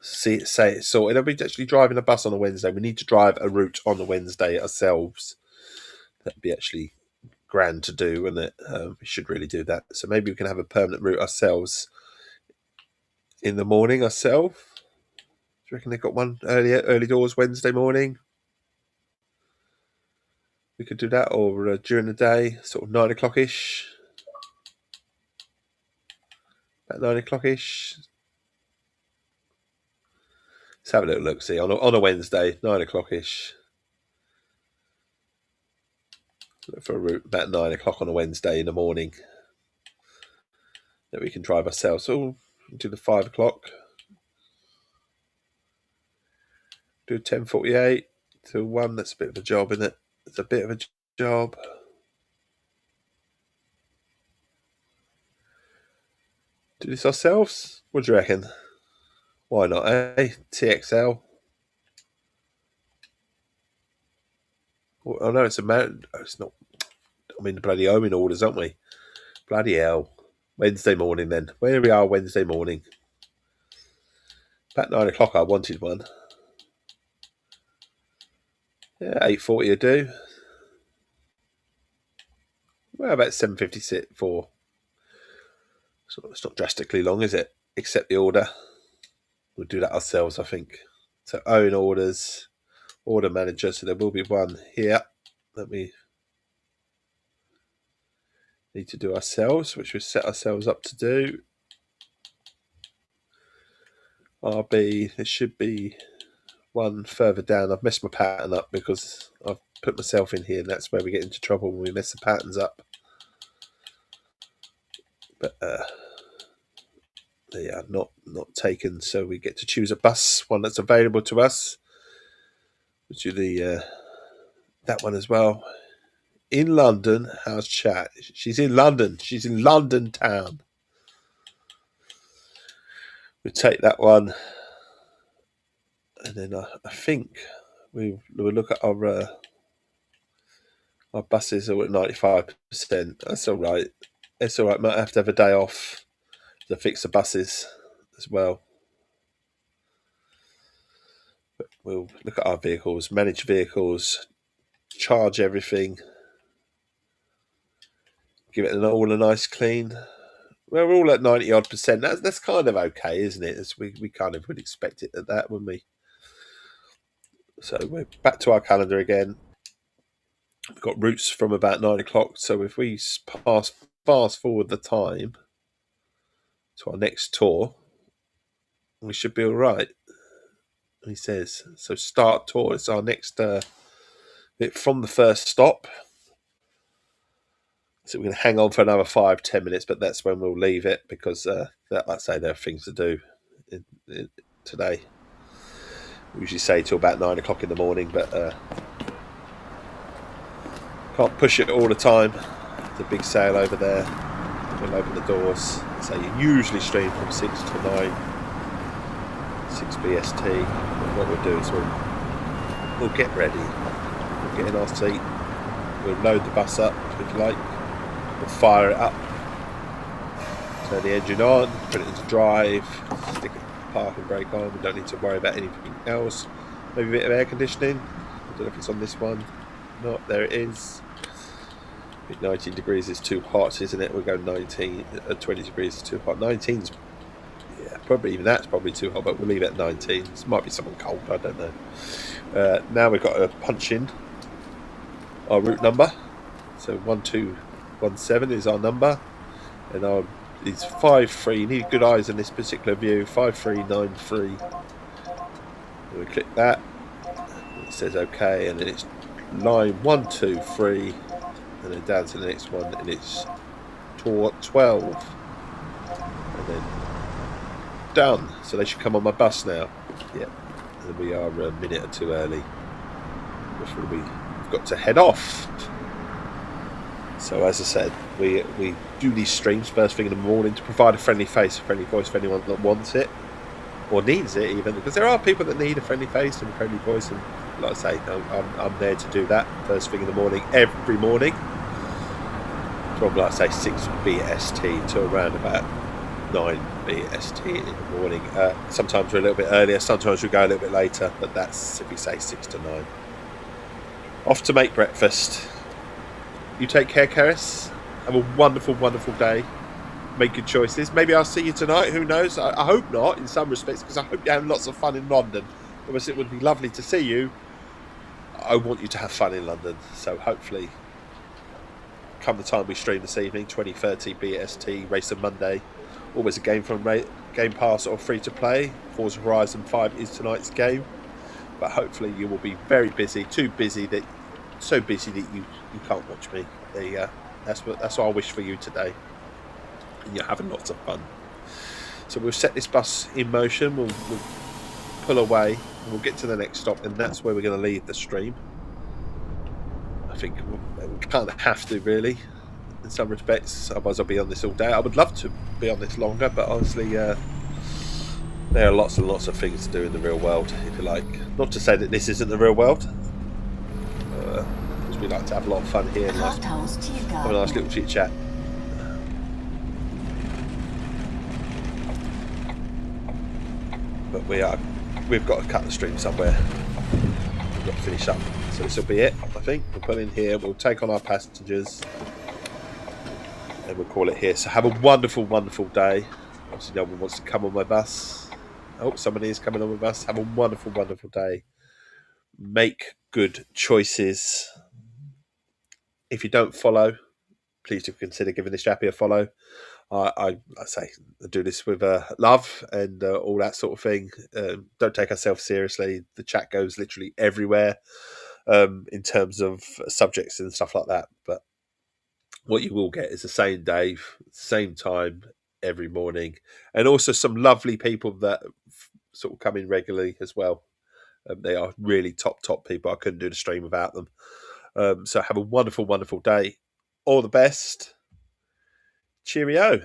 Say it's sorted. Are we actually driving a bus on a Wednesday? We need to drive a route on the Wednesday ourselves. That'd be actually grand to do, wouldn't it? We should really do that. So maybe we can have a permanent route ourselves in the morning ourselves. Do you reckon they've got one early doors Wednesday morning? We could do that, or during the day, sort of 9 o'clock-ish. About 9 o'clock-ish. Let's have a little look, see, on a Wednesday, 9 o'clock-ish. Look for a route about 9 o'clock on a Wednesday in the morning that we can drive ourselves. So we'll do the 5 o'clock. Do 10:48 to 1. That's a bit of a job, isn't it? It's a bit of a job. Do this ourselves? What do you reckon? Why not, eh? TXL. Well, I know it's a mountain. It's not. I mean, the bloody homing orders, aren't we? Bloody hell. Wednesday morning then. Where we are Wednesday morning. About 9 o'clock I wanted one. Yeah, 8:40 will do. Well, about 7:54. So it's not drastically long, is it? Accept the order. We'll do that ourselves, I think. So own orders, order manager. So there will be one here that we need to do ourselves, which we set ourselves up to do. RB, there should be one further down. I've messed my pattern up because I've put myself in here, and that's where we get into trouble when we mess the patterns up. But they are not taken, so we get to choose a bus, one that's available to us. We'll do the that one as well. In London, how's chat? She's in London. She's in London town. We'll take that one, and then I think we'll look at our buses are at 95%. That's all right. It's all right. Might have to have a day off to fix the buses as well. But we'll look at our vehicles, manage vehicles, charge everything, give it all a nice clean. Well, we're all at 90-odd%. That's kind of okay, isn't it? We kind of would expect it at that, wouldn't we? So we're back to our calendar again. We've got routes from about 9 o'clock. So if we fast forward the time to our next tour, we should be all right. He says, so start tour. It's our next bit from the first stop. So we're going to hang on for another 5-10 minutes, but that's when we'll leave it because, like I say, there are things to do today. We usually say till about 9 o'clock in the morning, but can't push it all the time. The big sale over there. We'll open the doors. So you usually stream from 6 to 9, 6 BST. But what we'll do is we'll get ready. We'll get in our seat. We'll load the bus up, if you like. We'll fire it up. Turn the engine on, put it into drive, stick the parking brake on. We don't need to worry about anything else. Maybe a bit of air conditioning. I don't know if it's on this one. No, there it is. 19 degrees is too hot, isn't it? We'll go 20 degrees is too hot. 19's, yeah, probably even that's probably too hot, but we'll leave it at 19. This might be something cold, I don't know. Now we've got to punch in our route number. So 1217 is our number, and it's 53. You need good eyes in this particular view. 5393. And we click that. It says OK, and then it's line 123, and then down to the next one, and it's 12, and then done. So they should come on my bus now. Yep, and we are a minute or two early before we've got to head off. So as I said, we do these streams first thing in the morning to provide a friendly face, a friendly voice for anyone that wants it or needs it, even, because there are people that need a friendly face and a friendly voice, and like I say, I'm there to do that first thing in the morning, every morning, from like I say 6 BST to around about 9 BST in the morning. Sometimes we're a little bit earlier, sometimes we go a little bit later, but that's if we say 6 to 9. Off to make breakfast. You take care, Keris. Have a wonderful, wonderful day. Make good choices. Maybe I'll see you tonight. Who knows? I hope not, in some respects, because I hope you're having lots of fun in London. Otherwise, it would be lovely to see you. I want you to have fun in London. So hopefully, come the time we stream this evening, 2030 BST, Race of Monday. Always a game from Game Pass or free to play. Forza Horizon 5 is tonight's game. But hopefully you will be very busy. So busy that you can't watch me. There you go. That's what I wish for you today. And you're having lots of fun. So we'll set this bus in motion. We'll pull away, and we'll get to the next stop, and that's where we're going to leave the stream. I think we kind of have to, really, in some respects. Otherwise, I'll be on this all day. I would love to be on this longer, but honestly, there are lots and lots of things to do in the real world, if you like. Not to say that this isn't the real world. We like to have a lot of fun here and have a nice little chit chat. But we've got to cut the stream somewhere. We've got to finish up. So this will be it, I think. We'll put in here, we'll take on our passengers, and we'll call it here. So have a wonderful, wonderful day. Obviously no one wants to come on my bus. Oh, somebody is coming on my bus. Have a wonderful, wonderful day. Make good choices. If you don't follow, please do consider giving this chappy a follow. I say I do this with love and all that sort of thing. Don't take ourselves seriously. The chat goes literally everywhere in terms of subjects and stuff like that. But what you will get is the same day, same time every morning, and also some lovely people that sort of come in regularly as well. They are really top people. I couldn't do the stream without them. So have a wonderful, wonderful day. All the best. Cheerio.